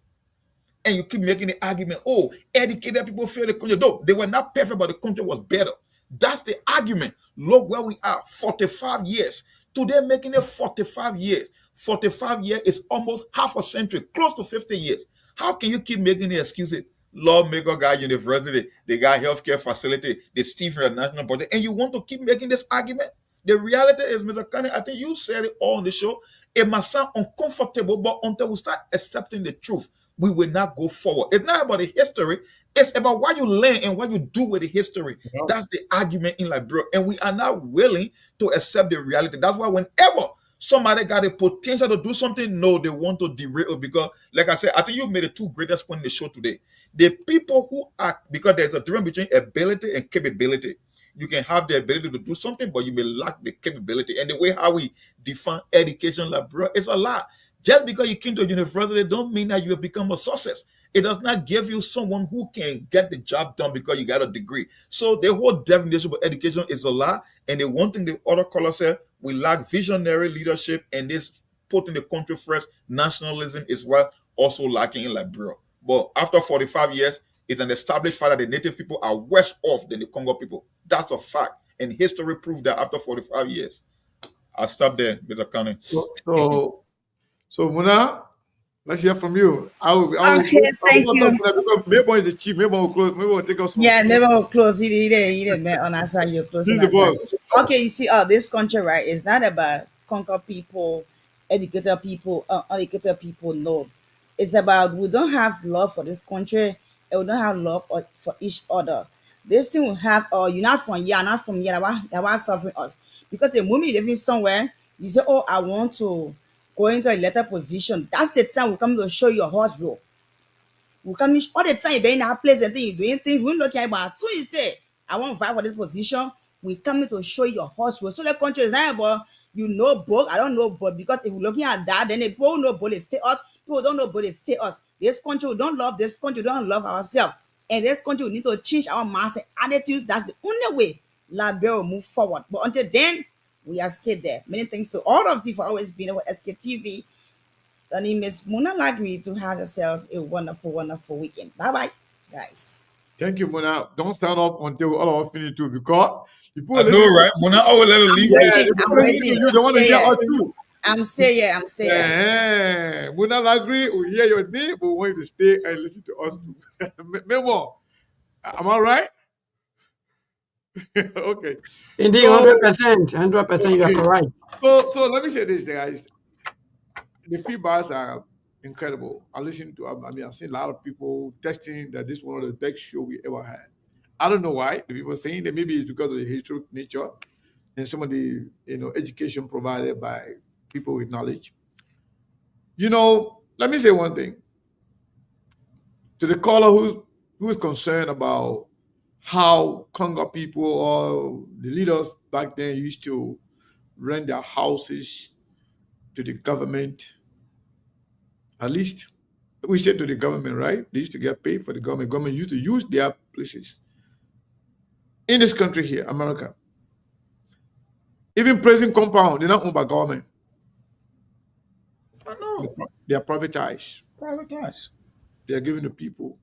And you keep making the argument, oh, educated people fail the country. No, they were not perfect, but the country was better. That's the argument. Look where we are, 45 years. Today, making it 45 years. 45 years is almost half a century, close to 50 years. How can you keep making the excuses? Lawmaker got university, they got healthcare facility, they steal from the national budget, and you want to keep making this argument? The reality is, Mr. Kanye, I think you said it all on the show, it must sound uncomfortable, but until we start accepting the truth, we will not go forward. It's not about the history, it's about what you learn and what you do with the history. Yeah. That's the argument in Liberia, and we are not willing to accept the reality. That's why whenever somebody got a potential to do something, no, they want to derail it because, like I said, I think you made the 2 greatest points in the show today. The people who are, because there's a difference between ability and capability. You can have the ability to do something, but you may lack the capability. And the way how we define education, Liberia, is a lot. Just because you came to university don't mean that you have become a success. It does not give you someone who can get the job done because you got a degree. So the whole definition of education is a lie. And the one thing the other caller said, we lack visionary leadership, and this putting the country first, nationalism is what also lacking in Liberia. But after 45 years, it's an established fact that the native people are worse off than the Congo people. That's a fact. And history proved that after 45 years. I'll stop there, Mr. Kanye. So Muna, let's hear from you. Thank you. Because maybe is the chief, maybe we'll close, maybe we'll take us home. Yeah, maybe we'll close. He didn't answer your closing. Okay, you see, this country, right, is not about conquer people, educated people, uneducated people. No, it's about we don't have love for this country, and we don't have love for each other. This thing will have, you're not from here, not from here. That was suffering us because the moment you're living somewhere, you say, oh, I want to go into a letter position. That's the time we come to show your horse, bro. We come all the time, you're in that place and then you're doing things. We're looking about. So you say, I want to fight for this position. We come to show your horse, bro. So the country is not about both. I don't know both because if we're looking at that, then the people know both they fit us. People don't know both they fit us. This country, we don't love this country. We don't love ourselves. And this country, we need to change our mindset attitudes. That's the only way Liberia will move forward. But until then, we are still there. Many thanks to all of you for always being with SKTV. The name is Muna Lagri. To have yourselves a wonderful, wonderful weekend. Bye-bye, guys. Thank you, Muna. Don't stand up until all of finish too, because people I know, right? Muna always let it leave. I'm waiting. You don't want to hear us too. I'm still here. Muna Lagri, we hear your name, but we want you to stay and listen to us too. Memo, am I right? Okay. Indeed, 100%. 100%, you are correct. So let me say this, guys. The feedbacks are incredible. I've seen a lot of people testing that this is one of the best shows we ever had. I don't know why. The people are saying that maybe it's because of the historic nature and some of the education provided by people with knowledge. Let me say one thing. To the caller who is concerned about how Congo people or the leaders back then used to rent their houses to the government. At least we said to the government, right? They used to get paid for the government. Government used to use their places. In this country here, America, even prison compound, they're not owned by government. I know. They are privatized. Privatized. They are given to people.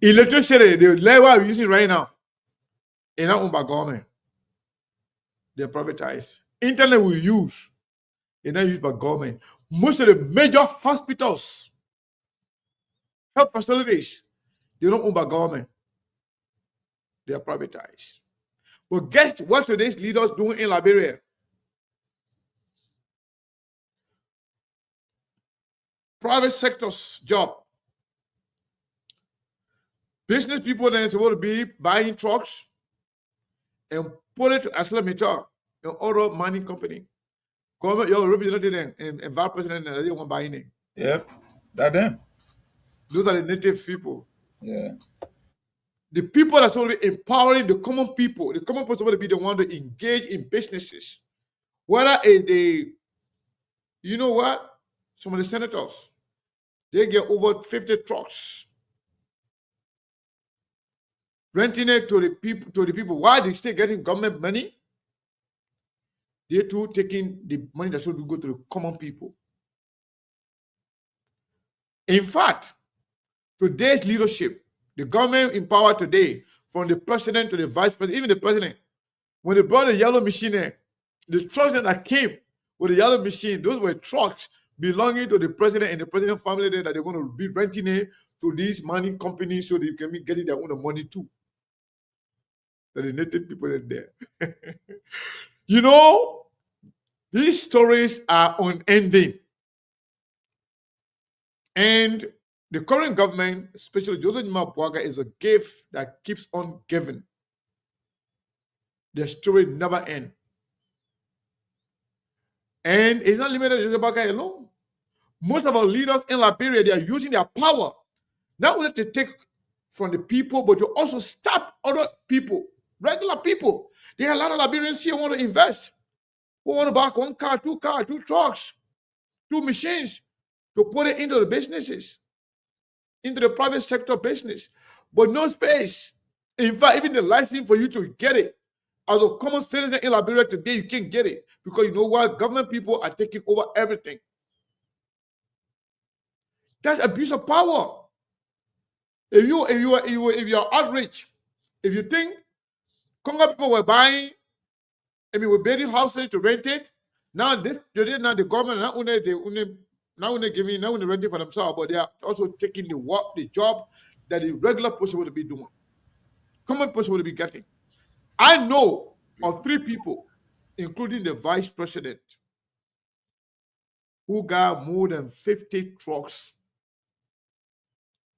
Electricity, the level we're using right now, they're not owned by government. They're privatized. Internet we use, they're not used by government. Most of the major hospitals, health facilities, they're not owned by government. They are privatized. But guess what today's leaders doing in Liberia? Private sector's job. Business people then supposed to be buying trucks and put it to Aslamitar, an other mining company. Government, you're representing and vice president, and they didn't want to buy in it. Yep, that them. Those are the native people. Yeah. The people that supposed to be empowering the common people. The common people supposed to be the one to engage in businesses. Whether you know what? Some of the senators, they get over 50 trucks, renting it to the people. Why they still getting government money? They too taking the money that should go to the common people. In fact, today's leadership, the government in power today, from the president to the vice president, even the president, when they brought the yellow machine in, the trucks that came with the yellow machine, those were trucks belonging to the president and the president family there that they're going to be renting it to these mining companies so they can be getting their own money too. That the native people in there. You know, these stories are unending. And the current government, especially Joseph Nima Bwaga, is a gift that keeps on giving. The story never ends. And it's not limited to Joseph Bwaga alone. Most of our leaders in Liberia, they are using their power not only to take from the people, but to also stop other people, regular people. There are a lot of Liberians here who want to invest, who want to buy one car, two trucks, two machines to put it into the businesses, into the private sector business, but no space. In fact, even the license for you to get it, as a common citizen in Liberia today, you can't get it because you know what? Government people are taking over everything. That's abuse of power. If you're outraged, if you think Congo people were buying, we're building houses to rent it. Now the government not only renting for themselves, but they are also taking the job that the regular person would be doing. Common person would be getting. I know of 3 people, including the vice president, who got more than 50 trucks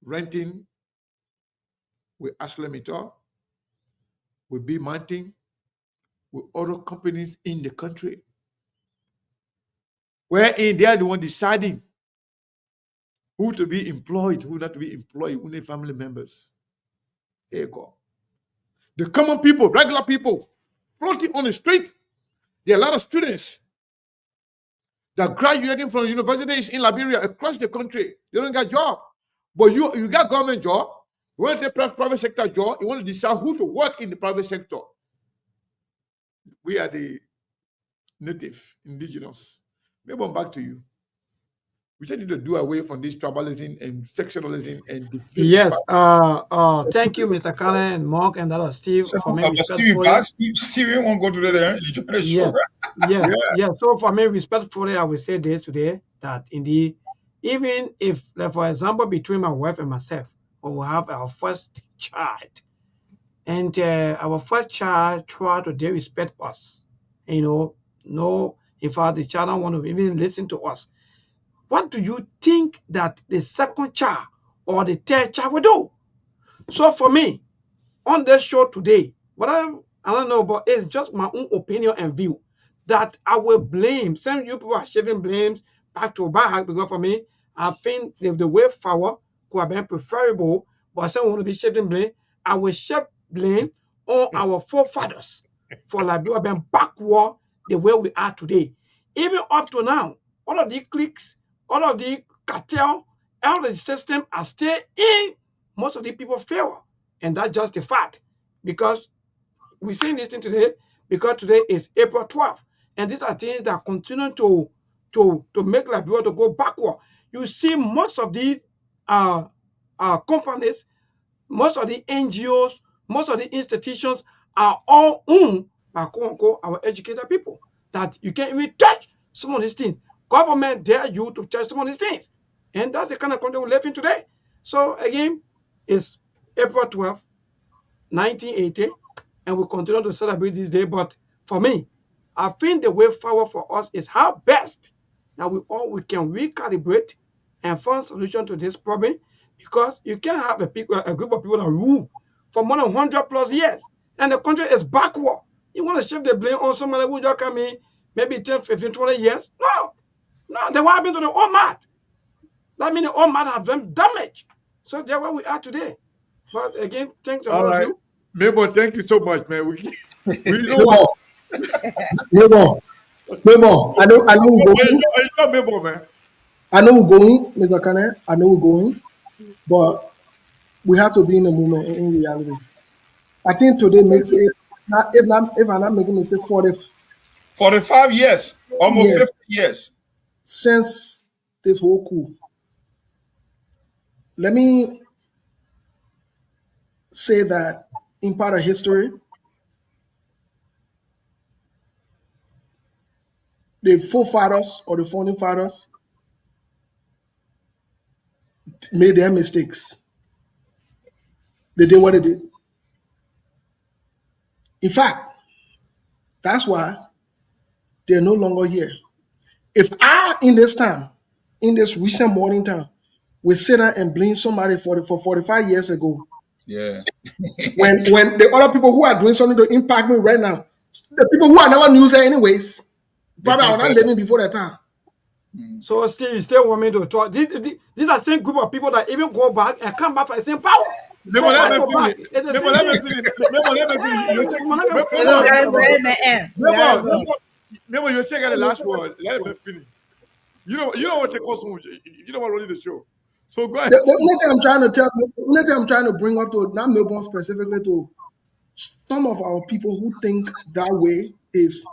renting with Aslamitar, with B Mountain, with other companies in the country. Wherein they are the one deciding who to be employed, who not to be employed, only family members. There you go. The common people, regular people, floating on the street. There are a lot of students that graduating from universities in Liberia across the country. They don't get a job. But you got government job, you want to take private sector job, you want to decide who to work in the private sector. We are the native, indigenous. Maybe I'm back to you. We just need to do away from this tribalism and sectionalism and defeat. Yes. Thank you, Mr. Kane and Mark and that Steve for me. Steve won't go to there. You join the show, right? Yeah. So for me, respectfully, I will say this today that indeed, even if, like, for example, between my wife and myself, we will have our first child, and our first child try to disrespect us, no, in fact, the child don't want to even listen to us. What do you think that the second child or the third child will do? So for me, on this show today, but I don't know, but it's just my own opinion and view that I will blame. Some of you people are shifting blames back to back because for me, I think the way forward could have been preferable, but some want to be shifting blame. I will shift blame on our forefathers for Liberia being backward the way we are today. Even up to now, all of the cliques, all of the cartel, all of the system are still in most of the people's favor. And that's just the fact. Because we're saying this thing today, because today is April 12th. And these are things that continue to make Liberia to go backward. You see most of the companies, most of the NGOs, most of the institutions are all owned by quote-unquote our educated people. That you can't even touch some of these things. Government dare you to touch some of these things. And that's the kind of country we live in today. So again, it's April 12th. 1980, and we continue to celebrate this day. But for me, I think the way forward for us is how best that we can recalibrate and find solution to this problem, because you can't have a group of people that rule for more than 100+ years and the country is backward. You want to shift the blame on somebody who just come in maybe 10, 15, 20 years? No, then what happened to the old man? That means the old man has been damaged. So that's where we are today. But again, thanks to all of you. Mabel, thank you so much, man. We know what. Mabel, I know we're going. Mabel, man. I know we're going, Mr. Kane. I know we're going, but we have to be in the moment and in reality. I think today makes it, if I'm not making a mistake, 45 years, almost 50 years since this whole coup. Let me say that in part of history, the forefathers or the founding fathers made their mistakes. They did what they did. In fact, that's why they're no longer here. If I, in this time, in this recent morning time, we sit down and blame somebody for 45 years ago, when the other people who are doing something to impact me right now, the people who are never news anyways, brother, are not living before their time. So still, you still want me to talk? These are the same group of people that even go back and come back for the same power. Remember, you check out the last word. Let me finish. You don't want to take us home. You don't want to run the show. So go ahead. The only thing I'm trying to bring up to, not Melbourne specifically, to some of our people who think that way is,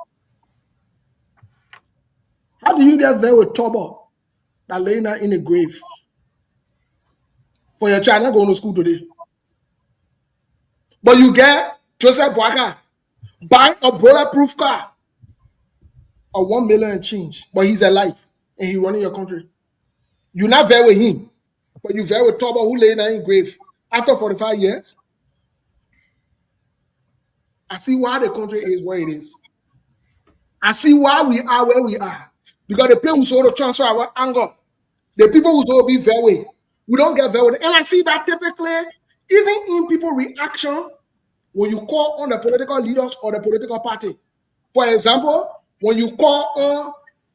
how do you get there with trouble that laying out in a grave for your child not going to school today? But you get Joseph Boaga buying a bulletproof car of 1 million and change, but he's alive and he's running your country. You're not there with him, but you're there with trouble who laying out in grave after 45 years. I see why the country is where it is. I see why we are where we are. Because the people who sort of transfer our anger, the people who sort of be very way, we don't get very way. And I see that typically, even in people's reaction, when you call on the political leaders or the political party. For example, when you call on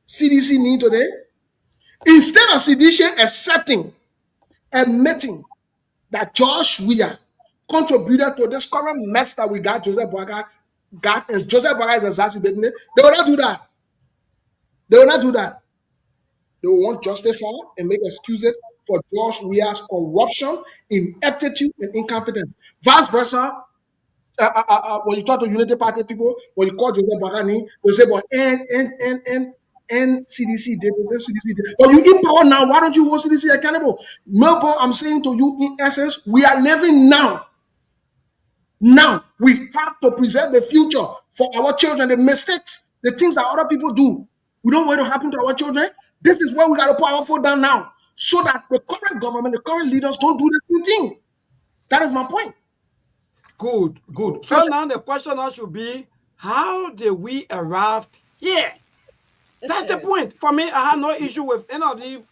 CDC meeting today, instead of CDC accepting, admitting that Josh Weah contributed to this current mess that we got, Joseph Boaga got, and Joseph Boaga is exacerbating it, they will not do that. They will not do that. They will want to justify and make excuses for Josh Weah's corruption, ineptitude, and incompetence. Vice versa, when you talk to Unity Party people, when you call Joseph Boaga, they say, but and CDC did this, CDC did. But you in power now, why don't you hold CDC accountable? Melbourne, I'm saying to you, in essence, we are living now. Now, we have to preserve the future for our children, the mistakes, the things that other people do. We don't want it to happen to our children. This is where we got to put our foot down now, so that the current government, the current leaders don't do the same thing. That is my point. Good. So now the question now should be, how did we arrive here? That's the point. For me, I have no issue with any of the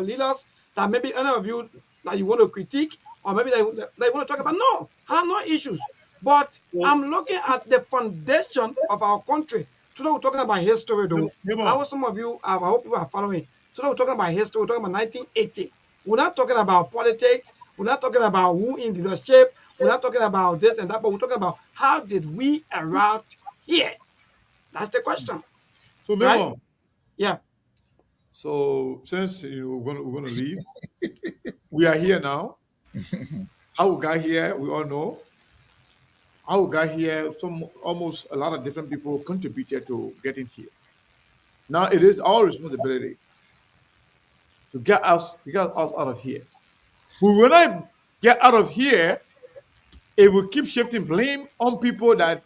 leaders that maybe any of you that you want to critique, or maybe they want to talk about. No, I have no issues. But I'm looking at the foundation of our country. Today we're talking about history, though. How some of you, I hope you are following. Today we're talking about history. We're talking about 1980. We're not talking about politics. We're not talking about who in leadership. We're not talking about this and that, but we're talking about how did we arrive here? That's the question. So, right? Yeah. So since we're gonna leave, we are here now. How we got here, we all know. How we got here, almost a lot of different people contributed to getting here. Now it is our responsibility to get us out of here. We will not get out of here if we keep shifting blame on people that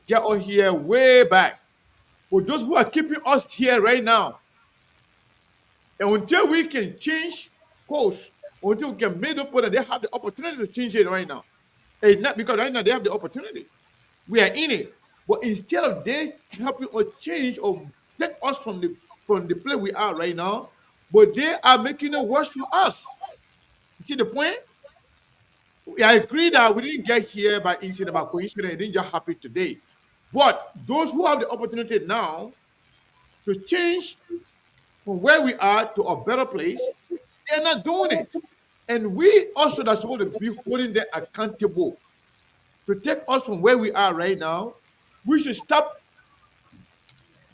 get us here way back. For those who are keeping us here right now. And until we can change course, until we can make up that they have the opportunity to change it right now, It's not because right now they have the opportunity. We are in it. But instead of they helping us change or take us from the place we are right now, but they are making it worse for us. You see the point? I agree that we didn't get here by incident, by coincidence. It didn't just happen today. But those who have the opportunity now to change from where we are to a better place, they're not doing it. And we also are supposed to be holding them accountable to take us from where we are right now. We should stop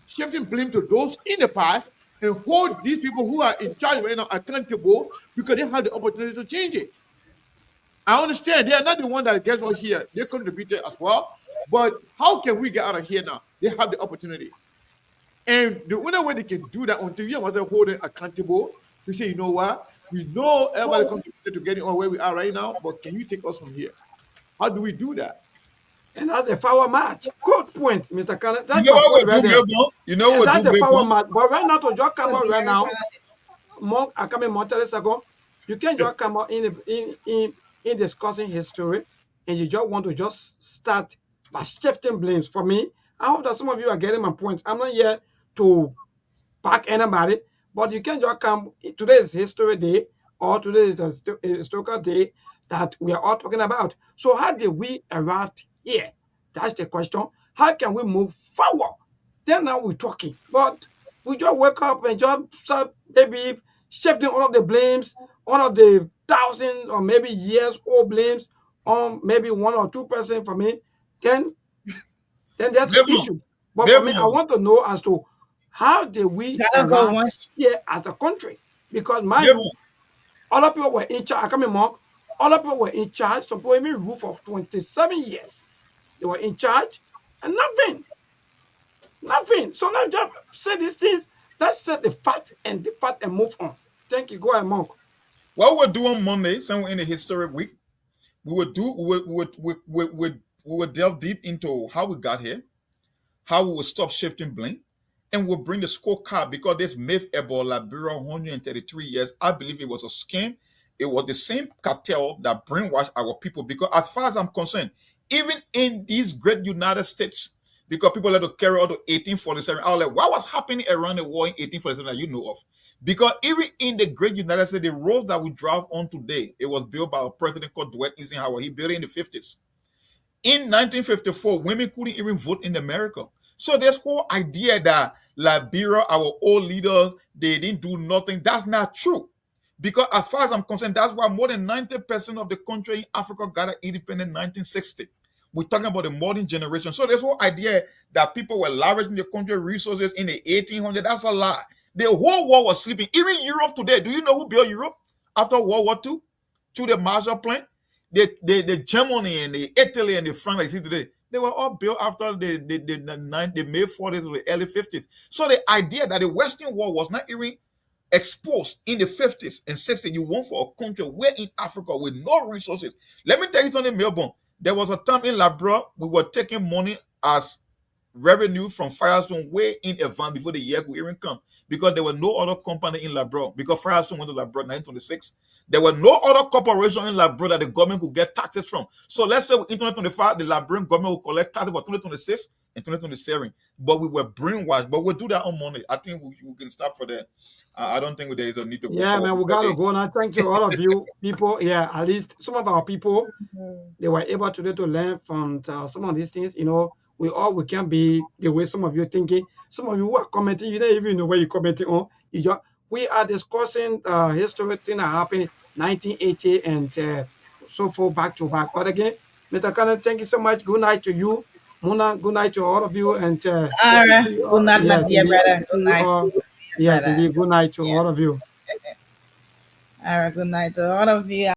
shifting blame to those in the past and hold these people who are in charge right now accountable because they have the opportunity to change it. I understand they are not the one that gets us here. They contributed as well. But how can we get out of here now? They have the opportunity. And the only way they can do that until you must hold them accountable to say, you know what? We know everybody contributed to getting on where we are right now, but can you take us from here? How do we do that? And that's a power match. Good point, Mr. Cannon. You That's know your what point we right do, there. Melbourne? You know And what that's we a do, power Melbourne? match. But right now, to just come out right now, more I come in more ago, you can't just come out in discussing history, and you just want to just start by shifting blames. For me, I hope that some of you are getting my point. I'm not here to back anybody, but you can't just come. Today is History Day, or today is a historical day that we are all talking about. So how did we arrive here? That's the question. How can we move forward? Then now we're talking, but we just wake up and just start maybe shifting all of the blames, all of the thousand or maybe years old blames on maybe 1 or 2% for me. Then there's an Melbourne, issue. But for me, I Melbourne, want to know as to how did we Gotta go arrive once. here as a country? Because mind you, Melbourne. other people were in charge. I come in more. Other people were in charge. Some people even rule for 27 years. They were in charge and nothing. So let's just say these things. Let's set the fact and move on. Thank you. Go ahead, Monk. What we'll do on Monday, somewhere in the historic week, we would delve deep into how we got here, how we will stop shifting blame, and we'll bring the scorecard because this myth about Liberia 133 years, I believe it was a scam. It was the same cartel that brainwashed our people because as far as I'm concerned, even in these great United States, because people let to carry out to 1847, I was like, what was happening around the war in 1847 that you know of? Because even in the great United States, the roads that we drive on today, it was built by a president called Dwight Eisenhower. He built it in the 50s. In 1954, women couldn't even vote in America. So this whole idea that Liberia, our old leaders, they didn't do nothing, that's not true. Because as far as I'm concerned, that's why more than 90% of the country in Africa got independent in 1960. We're talking about the modern generation. So this whole idea that people were leveraging the country resources in the 1800s, that's a lie. The whole world was sleeping. Even Europe today, do you know who built Europe after World War II? Through the Marshall Plan? The Germany and the Italy and the France like you see today, they were all built after the May 40s or the early 50s. So the idea that the Western world was not even exposed in the 50s and 60s, you want for a country where in Africa with no resources. Let me tell you something, Melbourne. There was a time in Labrador we were taking money as revenue from Firestone way in advance before the year could even come because there was no other company in Labrador because Firestone went to Labrador in 1926. There were no other corporation in Labrador that the government could get taxes from. So let's say in 2025, the Labrador government will collect taxes for 2026 and 2027. But we were brainwashed. But we'll do that on Monday. I think we can start for that. I don't think there is a need to go Yeah, forward. man, we gotta go now. Thank you, all of you people. Yeah, at least some of our people, they were able today to learn from some of these things. We can't be the way some of you thinking. Some of you who are commenting, you don't even know where you're commenting on. We are discussing history thing that happened 1980 and so forth back to back. But again, Mr. Cannon, thank you so much. Good night to you. Mona, good night to all of you. And All right. Good night, my yes, dear indeed, brother. Good night, yes, brother. indeed. Good night to Yeah. all of you. All right. Good night to all of you.